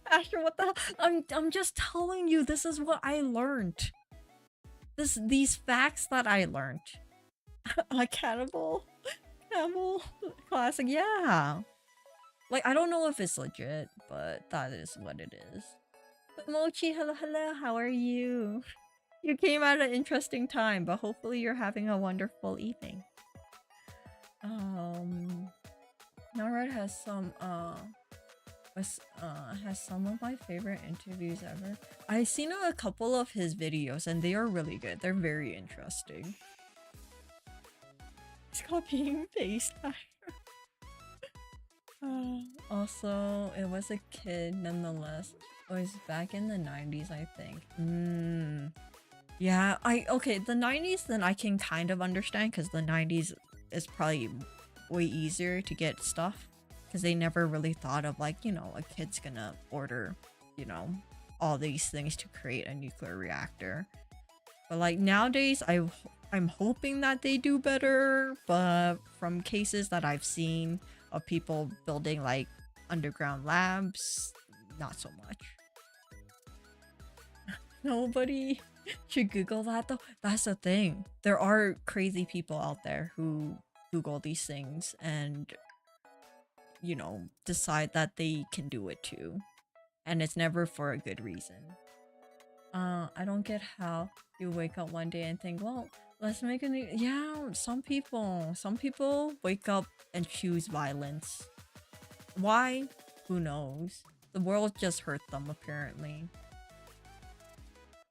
Asher, what the hell? I'm just telling you, this is what I learned. These facts that I learned. A cannibal classic, yeah. Like, I don't know if it's legit, but that is what it is. But Mochi, hello, how are you? You came at an interesting time, but hopefully you're having a wonderful evening. Narad has some of my favorite interviews ever. I've seen a couple of his videos and they are really good. They're very interesting. It's copying and paste. Also, it was a kid nonetheless. It was back in the 90s, I think. Yeah, okay, the 90s then I can kind of understand, because the 90s is probably way easier to get stuff, because they never really thought of, like, you know, a kid's gonna order, you know, all these things to create a nuclear reactor. But like nowadays, I'm hoping that they do better, but from cases that I've seen of people building like underground labs, not so much. Nobody should Google that though. That's the thing. There are crazy people out there who Google these things and, you know, decide that they can do it too. And it's never for a good reason. I don't get how you wake up one day and think, well, let's make a new— yeah, some people wake up and choose violence. Why? Who knows? The world just hurt them, apparently.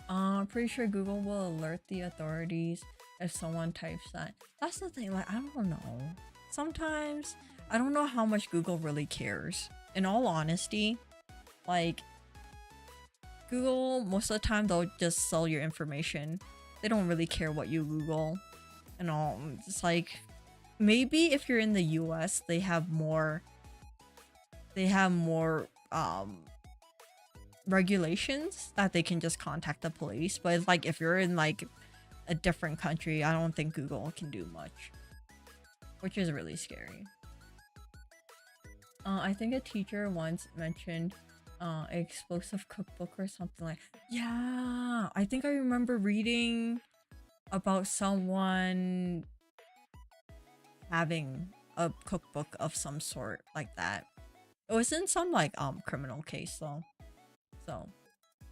I'm pretty sure Google will alert the authorities if someone types that. That's the thing, like, I don't know. Sometimes, I don't know how much Google really cares. In all honesty, like, Google, most of the time, they'll just sell your information. They don't really care what you Google and all. It's like, maybe if you're in the US, they have more regulations that they can just contact the police. But it's like, if you're in like a different country, I don't think Google can do much, which is really scary. I think a teacher once mentioned explosive cookbook or something like. Yeah, I think I remember reading about someone having a cookbook of some sort like that. It was in some like criminal case though. So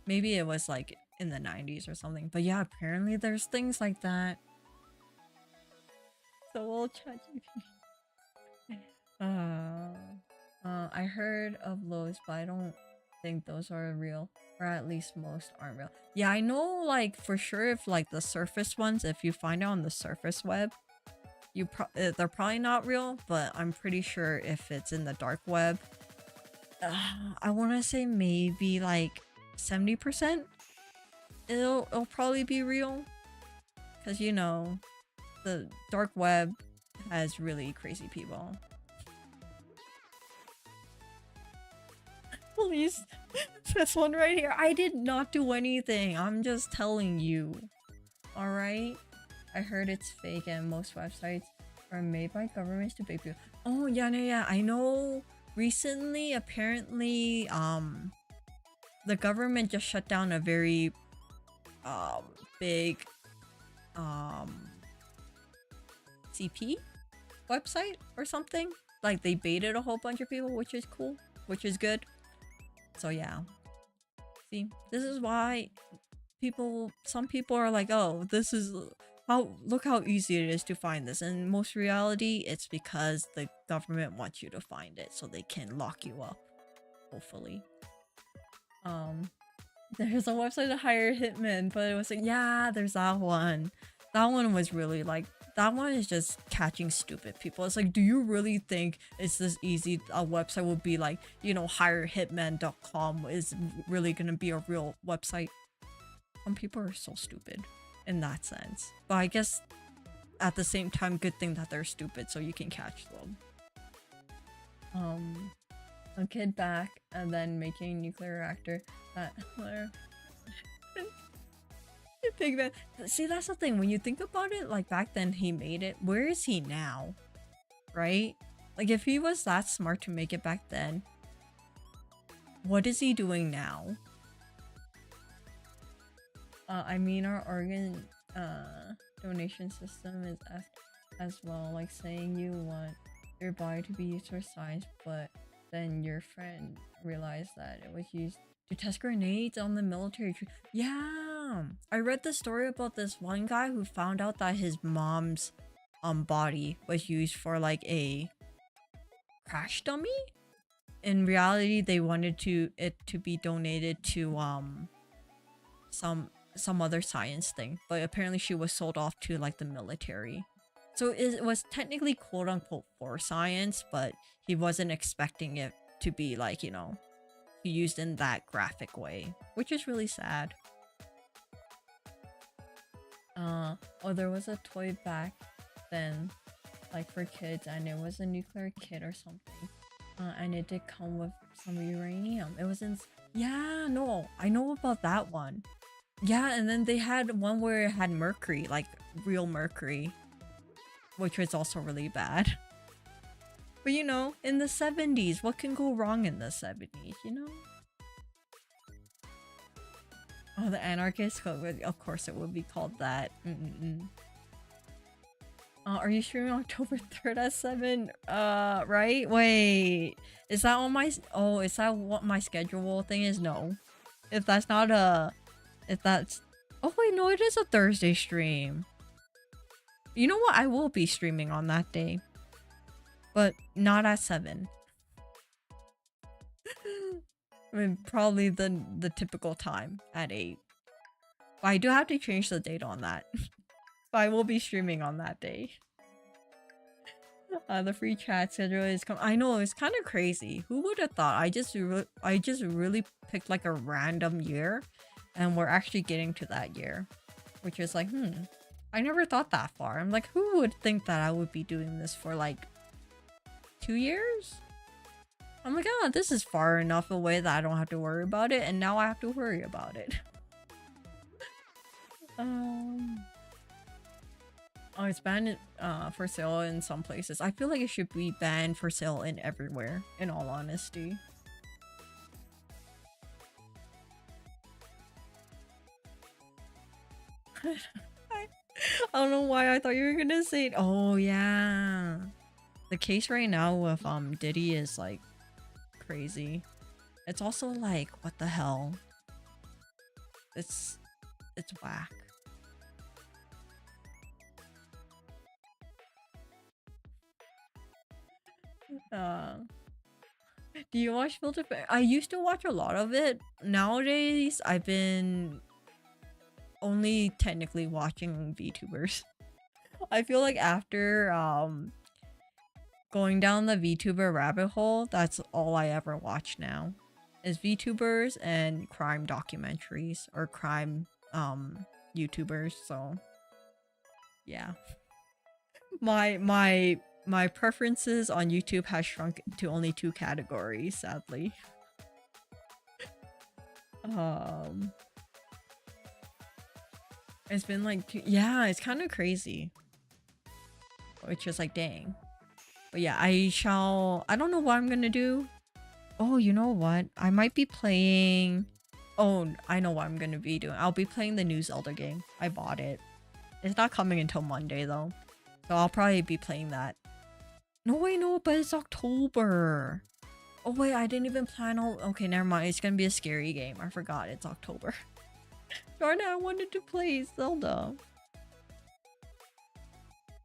maybe it was like in the 90s or something. But yeah, apparently there's things like that. So we'll chat I heard of those, but I don't think those are real. Or at least most aren't real. Yeah, I know like for sure if like the surface ones, if you find it on the surface web, they're probably not real, but I'm pretty sure if it's in the dark web, I want to say maybe like 70% it'll probably be real. Because you know, the dark web has really crazy people. Please, this one right here. I did not do anything. I'm just telling you. Alright? I heard it's fake and most websites are made by governments to big people. Oh, yeah. I know recently, apparently, the government just shut down a very, big, CP website or something. Like, they baited a whole bunch of people, which is cool, which is good. So, yeah. See, this is why some people are like, oh, this is look how easy it is to find this. And most reality, it's because the government wants you to find it so they can lock you up, hopefully. There's a website to hire hitmen, but it was like, yeah, there's that one. That one was really like, that one is just catching stupid people. It's like, do you really think it's this easy? A website will be like, you know, hirehitman.com is really gonna be a real website. Some people are so stupid in that sense. But I guess at the same time, good thing that they're stupid so you can catch them. A kid back and then making a nuclear reactor. Pigman. See, that's the thing. When you think about it, like back then he made it. Where is he now? Right? Like if he was that smart to make it back then, what is he doing now? I mean, our organ donation system is as well. Like saying you want your body to be used for science, but then your friend realized that it was used to test grenades on the military tree. Yeah, I read the story about this one guy who found out that his mom's body was used for like a crash dummy. In reality, they wanted it to be donated to some other science thing, but apparently she was sold off to like the military. So it was technically quote unquote for science, but he wasn't expecting it to be like, you know, used in that graphic way, which is really sad. Oh, there was a toy back then, like for kids, and it was a nuclear kid or something. And it did come with some uranium. It was in, yeah, no, I know about that one. Yeah, and then they had one where it had mercury, like real mercury, which was also really bad. But you know, in the 70s, what can go wrong in the 70s, you know? Oh, the anarchist? Of course it would be called that. Are you streaming October 3rd at 7? Right? Wait. Is that on my... Oh, is that what my schedule thing is? No. If that's not a... If that's... Oh, wait, no, it is a Thursday stream. You know what? I will be streaming on that day. But not at 7. I mean, probably the typical time at 8. But I do have to change the date on that. But I will be streaming on that day. The free chat schedule is coming. I know, it's kind of crazy. Who would have thought? I just really picked like a random year, and we're actually getting to that year, which is like, I never thought that far. I'm like, who would think that I would be doing this for like 2 years? I'm like, oh, this is far enough away that I don't have to worry about it, and now I have to worry about it. Oh, it's banned for sale in some places. I feel like it should be banned for sale in everywhere, in all honesty. I, I don't know why I thought you were gonna say it. Oh yeah. The case right now with Diddy is like crazy. It's also like, what the hell? It's whack. Uh do you watch VTuber? I used to watch a lot of it. Nowadays I've been only technically watching VTubers. I feel like after going down the VTuber rabbit hole, that's all I ever watch now. Is VTubers and crime documentaries or crime YouTubers. So yeah. My preferences on YouTube has shrunk to only 2 categories, sadly. It's been like yeah, it's kind of crazy. Which is like dang. But yeah, I don't know what I'm gonna do. Oh, you know what? I might be playing... Oh, I know what I'm gonna be doing. I'll be playing the new Zelda game. I bought it. It's not coming until Monday though. So I'll probably be playing that. No, wait, no, but it's October. Oh wait, I didn't even plan on... Okay, never mind. It's gonna be a scary game. I forgot it's October. Darn it, I wanted to play Zelda.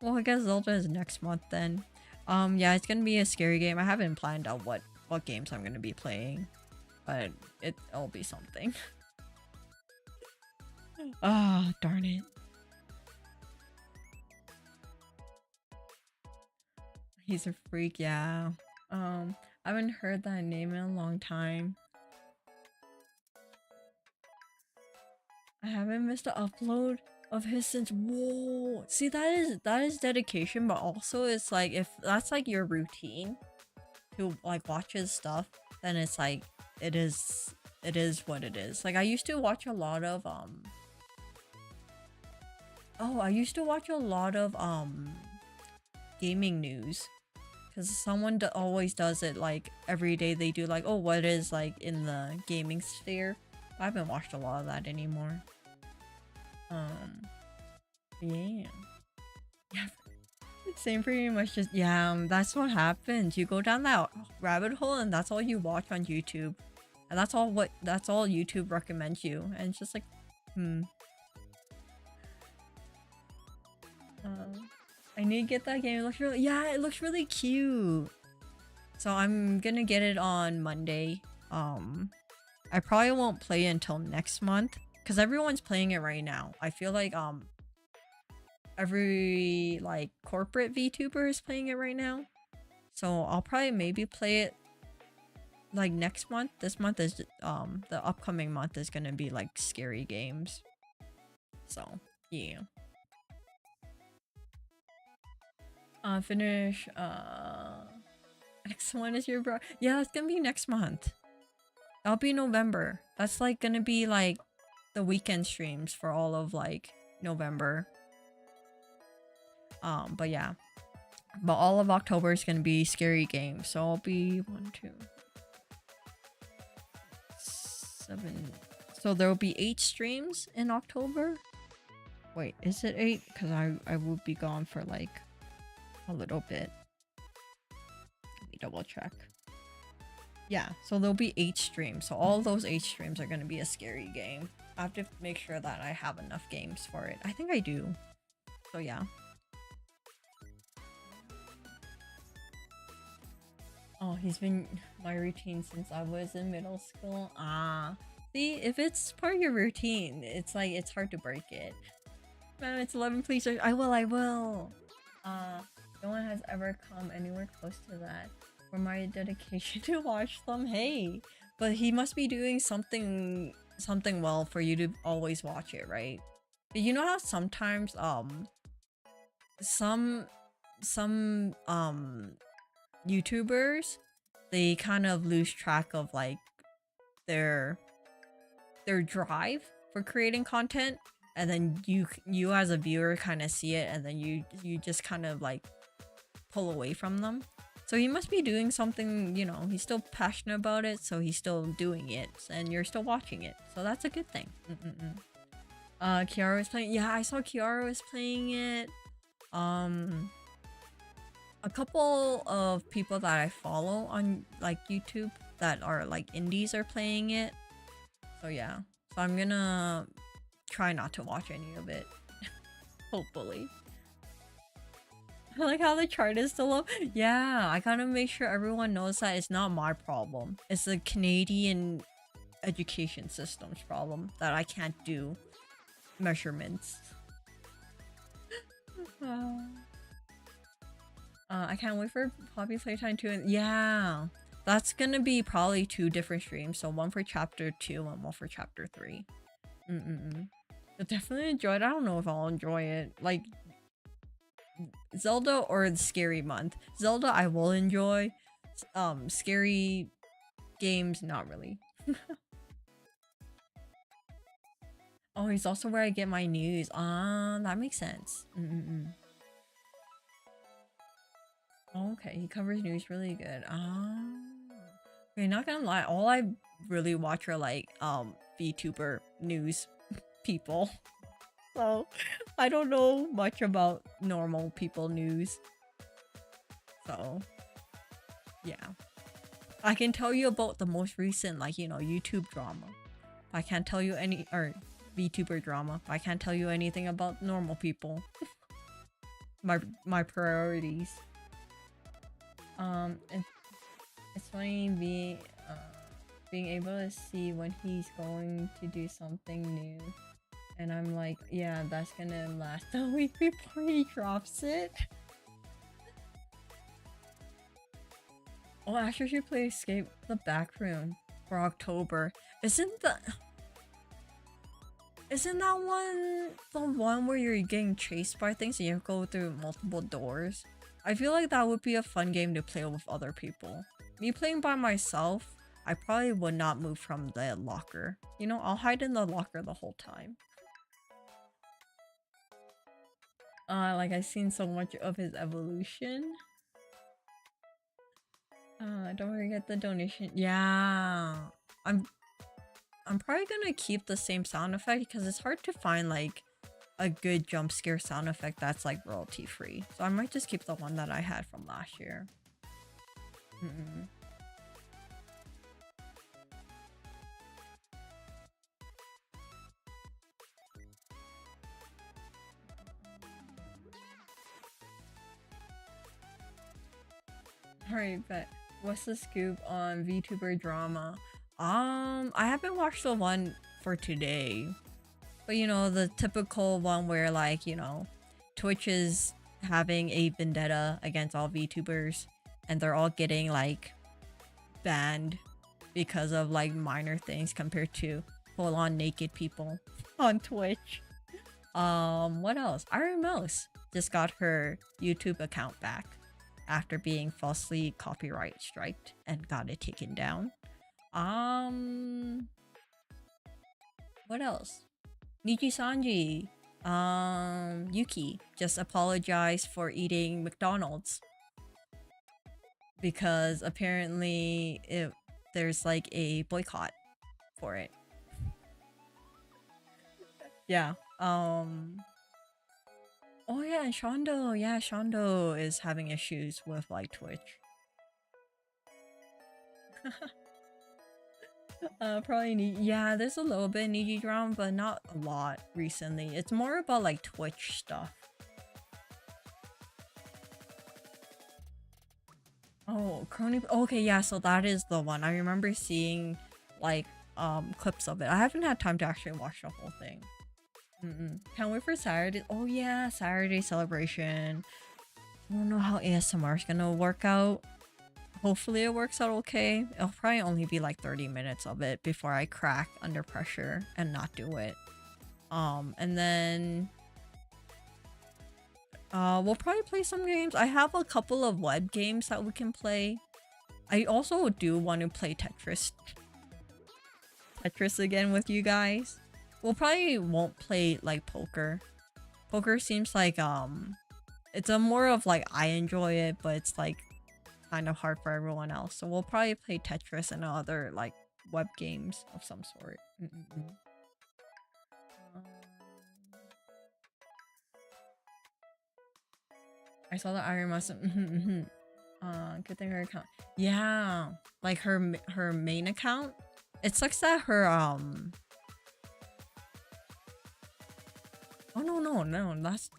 Well, I guess Zelda is next month then. Yeah, it's gonna be a scary game. I haven't planned out what games I'm gonna be playing, but it'll be something. Ah, darn it. He's a freak, yeah. I haven't heard that name in a long time. I haven't missed an upload of his since... Whoa! See, that is dedication, but also it's like, if that's like your routine to like watch his stuff, then it's like it is what it is. Like I used to watch a lot of gaming news, because someone always does it like every day. They do like, oh, what is like in the gaming sphere. I haven't watched a lot of that anymore. Yeah. Same pretty much. Just yeah, that's what happens. You go down that rabbit hole and that's all you watch on YouTube, and that's all YouTube recommends you, and it's just like I need to get that game. It looks really... Yeah, it looks really cute. So I'm gonna get it on Monday. I probably won't play it until next month because everyone's playing it right now. I feel like every like corporate VTuber is playing it right now. So I'll probably maybe play it like next month. This month is the upcoming month is gonna be like scary games. So yeah. Finish next one is your bro. Yeah, it's gonna be next month. That'll be November. That's like gonna be like the weekend streams for all of like November. But yeah. But all of October is gonna be scary games. So I'll be 1, 2, 7. So there will be 8 streams in October. Wait, is it 8? Because I will be gone for like a little bit. Let me double check. Yeah, so there'll be 8 streams. So all those 8 streams are gonna be a scary game. I have to make sure that I have enough games for it. I think I do. So yeah. Oh, he's been my routine since I was in middle school. Ah. See, if it's part of your routine, it's like, it's hard to break it. Man, it's 11, please. I will. No one has ever come anywhere close to that. For my dedication to watch them. Hey, but he must be doing something well for you to always watch it, right? But you know how sometimes some YouTubers, they kind of lose track of like their drive for creating content, and then you as a viewer kind of see it, and then you just kind of like pull away from them. So he must be doing something, you know, he's still passionate about it, so he's still doing it, and you're still watching it. So that's a good thing. Kiara was playing. Yeah, I saw Kiara was playing it. Um, a couple of people that I follow on like YouTube that are like indies are playing it. So yeah. So I'm gonna try not to watch any of it. Hopefully. I like how the chart is still up. Yeah, I gotta make sure everyone knows that it's not my problem. It's the Canadian education system's problem that I can't do measurements. I can't wait for Poppy Playtime 2. And yeah, that's gonna be probably 2 different streams. So one for chapter 2 and one for chapter 3. I'll definitely enjoy it. I don't know if I'll enjoy it. Like, Zelda or the Scary Month. Zelda I will enjoy. Scary games, not really. Oh, he's also where I get my news. That makes sense. Okay, he covers news really good. Okay, not gonna lie, all I really watch are like VTuber news people. So I don't know much about normal people news. So yeah. I can tell you about the most recent, like, you know, YouTube drama. I can't tell you any, or VTuber drama. I can't tell you anything about normal people. my priorities. It's funny being able to see when he's going to do something new. And I'm like, yeah, that's gonna last a week before he drops it. Oh, Astra should play Escape the Backroom for October. Isn't that one the one where you're getting chased by things and you have to go through multiple doors? I feel like that would be a fun game to play with other people. Me playing by myself, I probably would not move from the locker. You know, I'll hide in the locker the whole time. Like I've seen so much of his evolution. Don't forget the donation. Yeah, I'm probably gonna keep the same sound effect because it's hard to find like a good jump scare sound effect that's like royalty free. So I might just keep the one that I had from last year. Alright, but what's the scoop on VTuber drama? I haven't watched the one for today. But you know, the typical one where like, you know, Twitch is having a vendetta against all VTubers and they're all getting like banned because of like minor things compared to full-on naked people on Twitch. What else? Iron Mouse just got her YouTube account back after being falsely copyright striked and got it taken down. What else? Niji Sanji, Yuki just apologized for eating McDonald's because apparently there's like a boycott for it. Yeah. Oh yeah, and Shondo. Yeah, Shondo is having issues with like Twitch. Probably yeah, there's a little bit of Niji drama, but not a lot recently. It's more about like Twitch stuff. Oh, Crony. Okay, yeah, so that is the one. I remember seeing like clips of it. I haven't had time to actually watch the whole thing. Can't wait for Saturday. Oh yeah, Saturday celebration. I don't know how ASMR is gonna work out. Hopefully it works out okay. It'll probably only be like 30 minutes of it before I crack under pressure and not do it. And then we'll probably play some games. I have a couple of web games that we can play. I also do want to play Tetris again with you guys. We'll probably won't play like poker. Poker seems like it's a more of like I enjoy it, but it's like kind of hard for everyone else. So we'll probably play Tetris and other like web games of some sort. I saw the Iron Mask. Good thing her account. Yeah, like her main account. It sucks that her Oh no,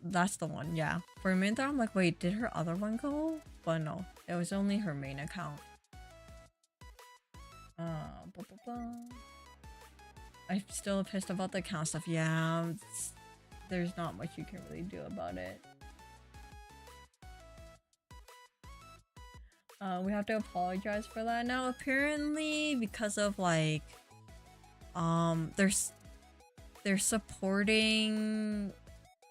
that's the one. Yeah. For a minute I'm like, wait, did her other one go? But no, it was only her main account. Blah, blah, blah. I'm still pissed about the account stuff. Yeah, there's not much you can really do about it. We have to apologize for that now. Apparently, because of like, they're supporting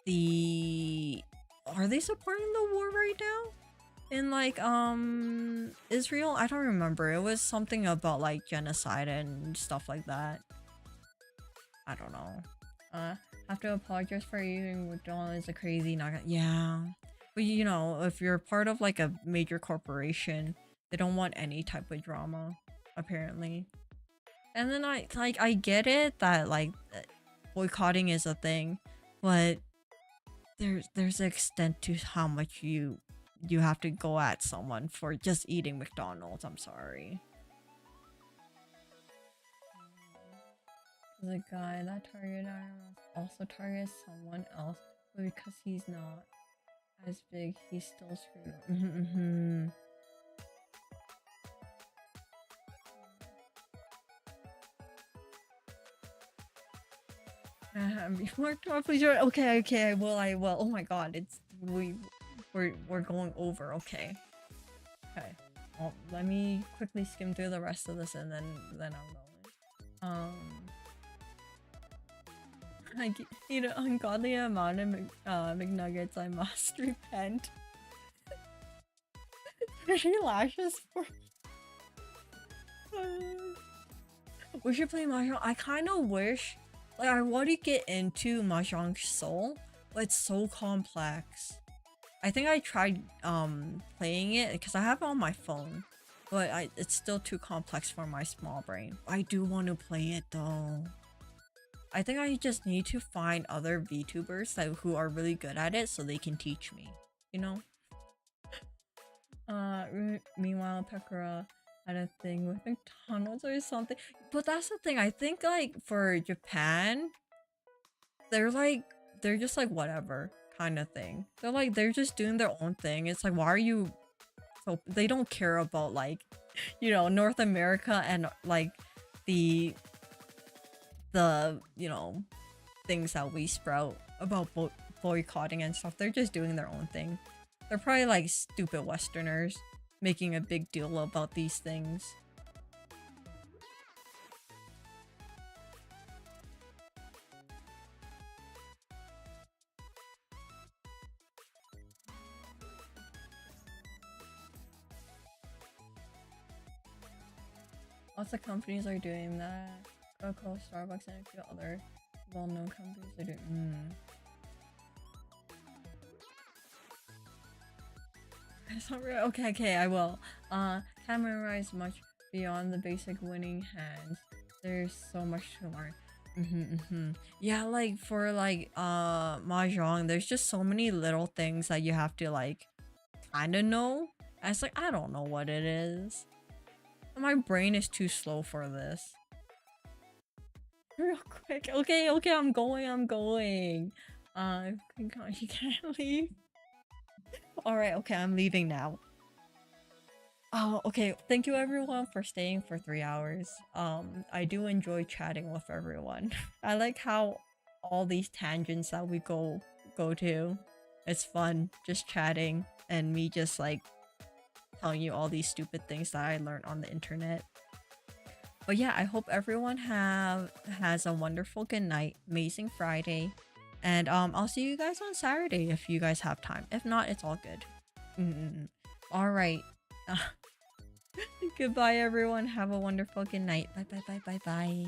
the. Are they supporting the war right now? In like Israel? I don't remember. It was something about like genocide and stuff like that. I don't know. Have to apologize for using McDonald's is a crazy not. Yeah. But you know, if you're part of like a major corporation, they don't want any type of drama, apparently. And then I get it that like boycotting is a thing, but there's an extent to how much you have to go at someone for just eating McDonald's. I'm sorry. The guy that targeted Iron also targets someone else, but because he's not as big, he's still screwed. Before please. Okay, I will. Oh my god, it's we're going over. Okay. Well, let me quickly skim through the rest of this and then I'm going. I eat an ungodly amount of McNuggets. I must repent. 3 lashes for. We should play Mahjong. I kind of wish, like, I want to get into Mahjong Soul, but it's so complex. I think I tried playing it because I have it on my phone, but it's still too complex for my small brain. I do want to play it though. I think I just need to find other VTubers who are really good at it so they can teach me, you know? Meanwhile, Pekora had a thing with McDonald's or something. But that's the thing, I think like for Japan, they're just like whatever kind of thing. They're just doing their own thing. It's like, why are you so they don't care about like, you know, North America and like the you know, things that we sprout about boycotting and stuff. They're just doing their own thing. They're probably like stupid Westerners making a big deal about these things. Lots of companies are doing that. Coca-Cola, Starbucks, and a few other well-known companies are doing. It's not real. Okay, I will. Can't memorize much beyond the basic winning hands. There's so much to learn. Yeah, like for like Mahjong, there's just so many little things that you have to like kind of know. And it's like, I don't know what it is. My brain is too slow for this. Real quick. Okay, I'm going. You can't leave. Alright, okay, I'm leaving now. Oh, okay. Thank you everyone for staying for 3 hours. I do enjoy chatting with everyone. I like how all these tangents that we go to. It's fun just chatting and me just like telling you all these stupid things that I learned on the internet. But yeah, I hope everyone has a wonderful good night, amazing Friday, and I'll see you guys on Saturday if you guys have time. If not, it's all good. All right. Goodbye, everyone. Have a wonderful good night. Bye.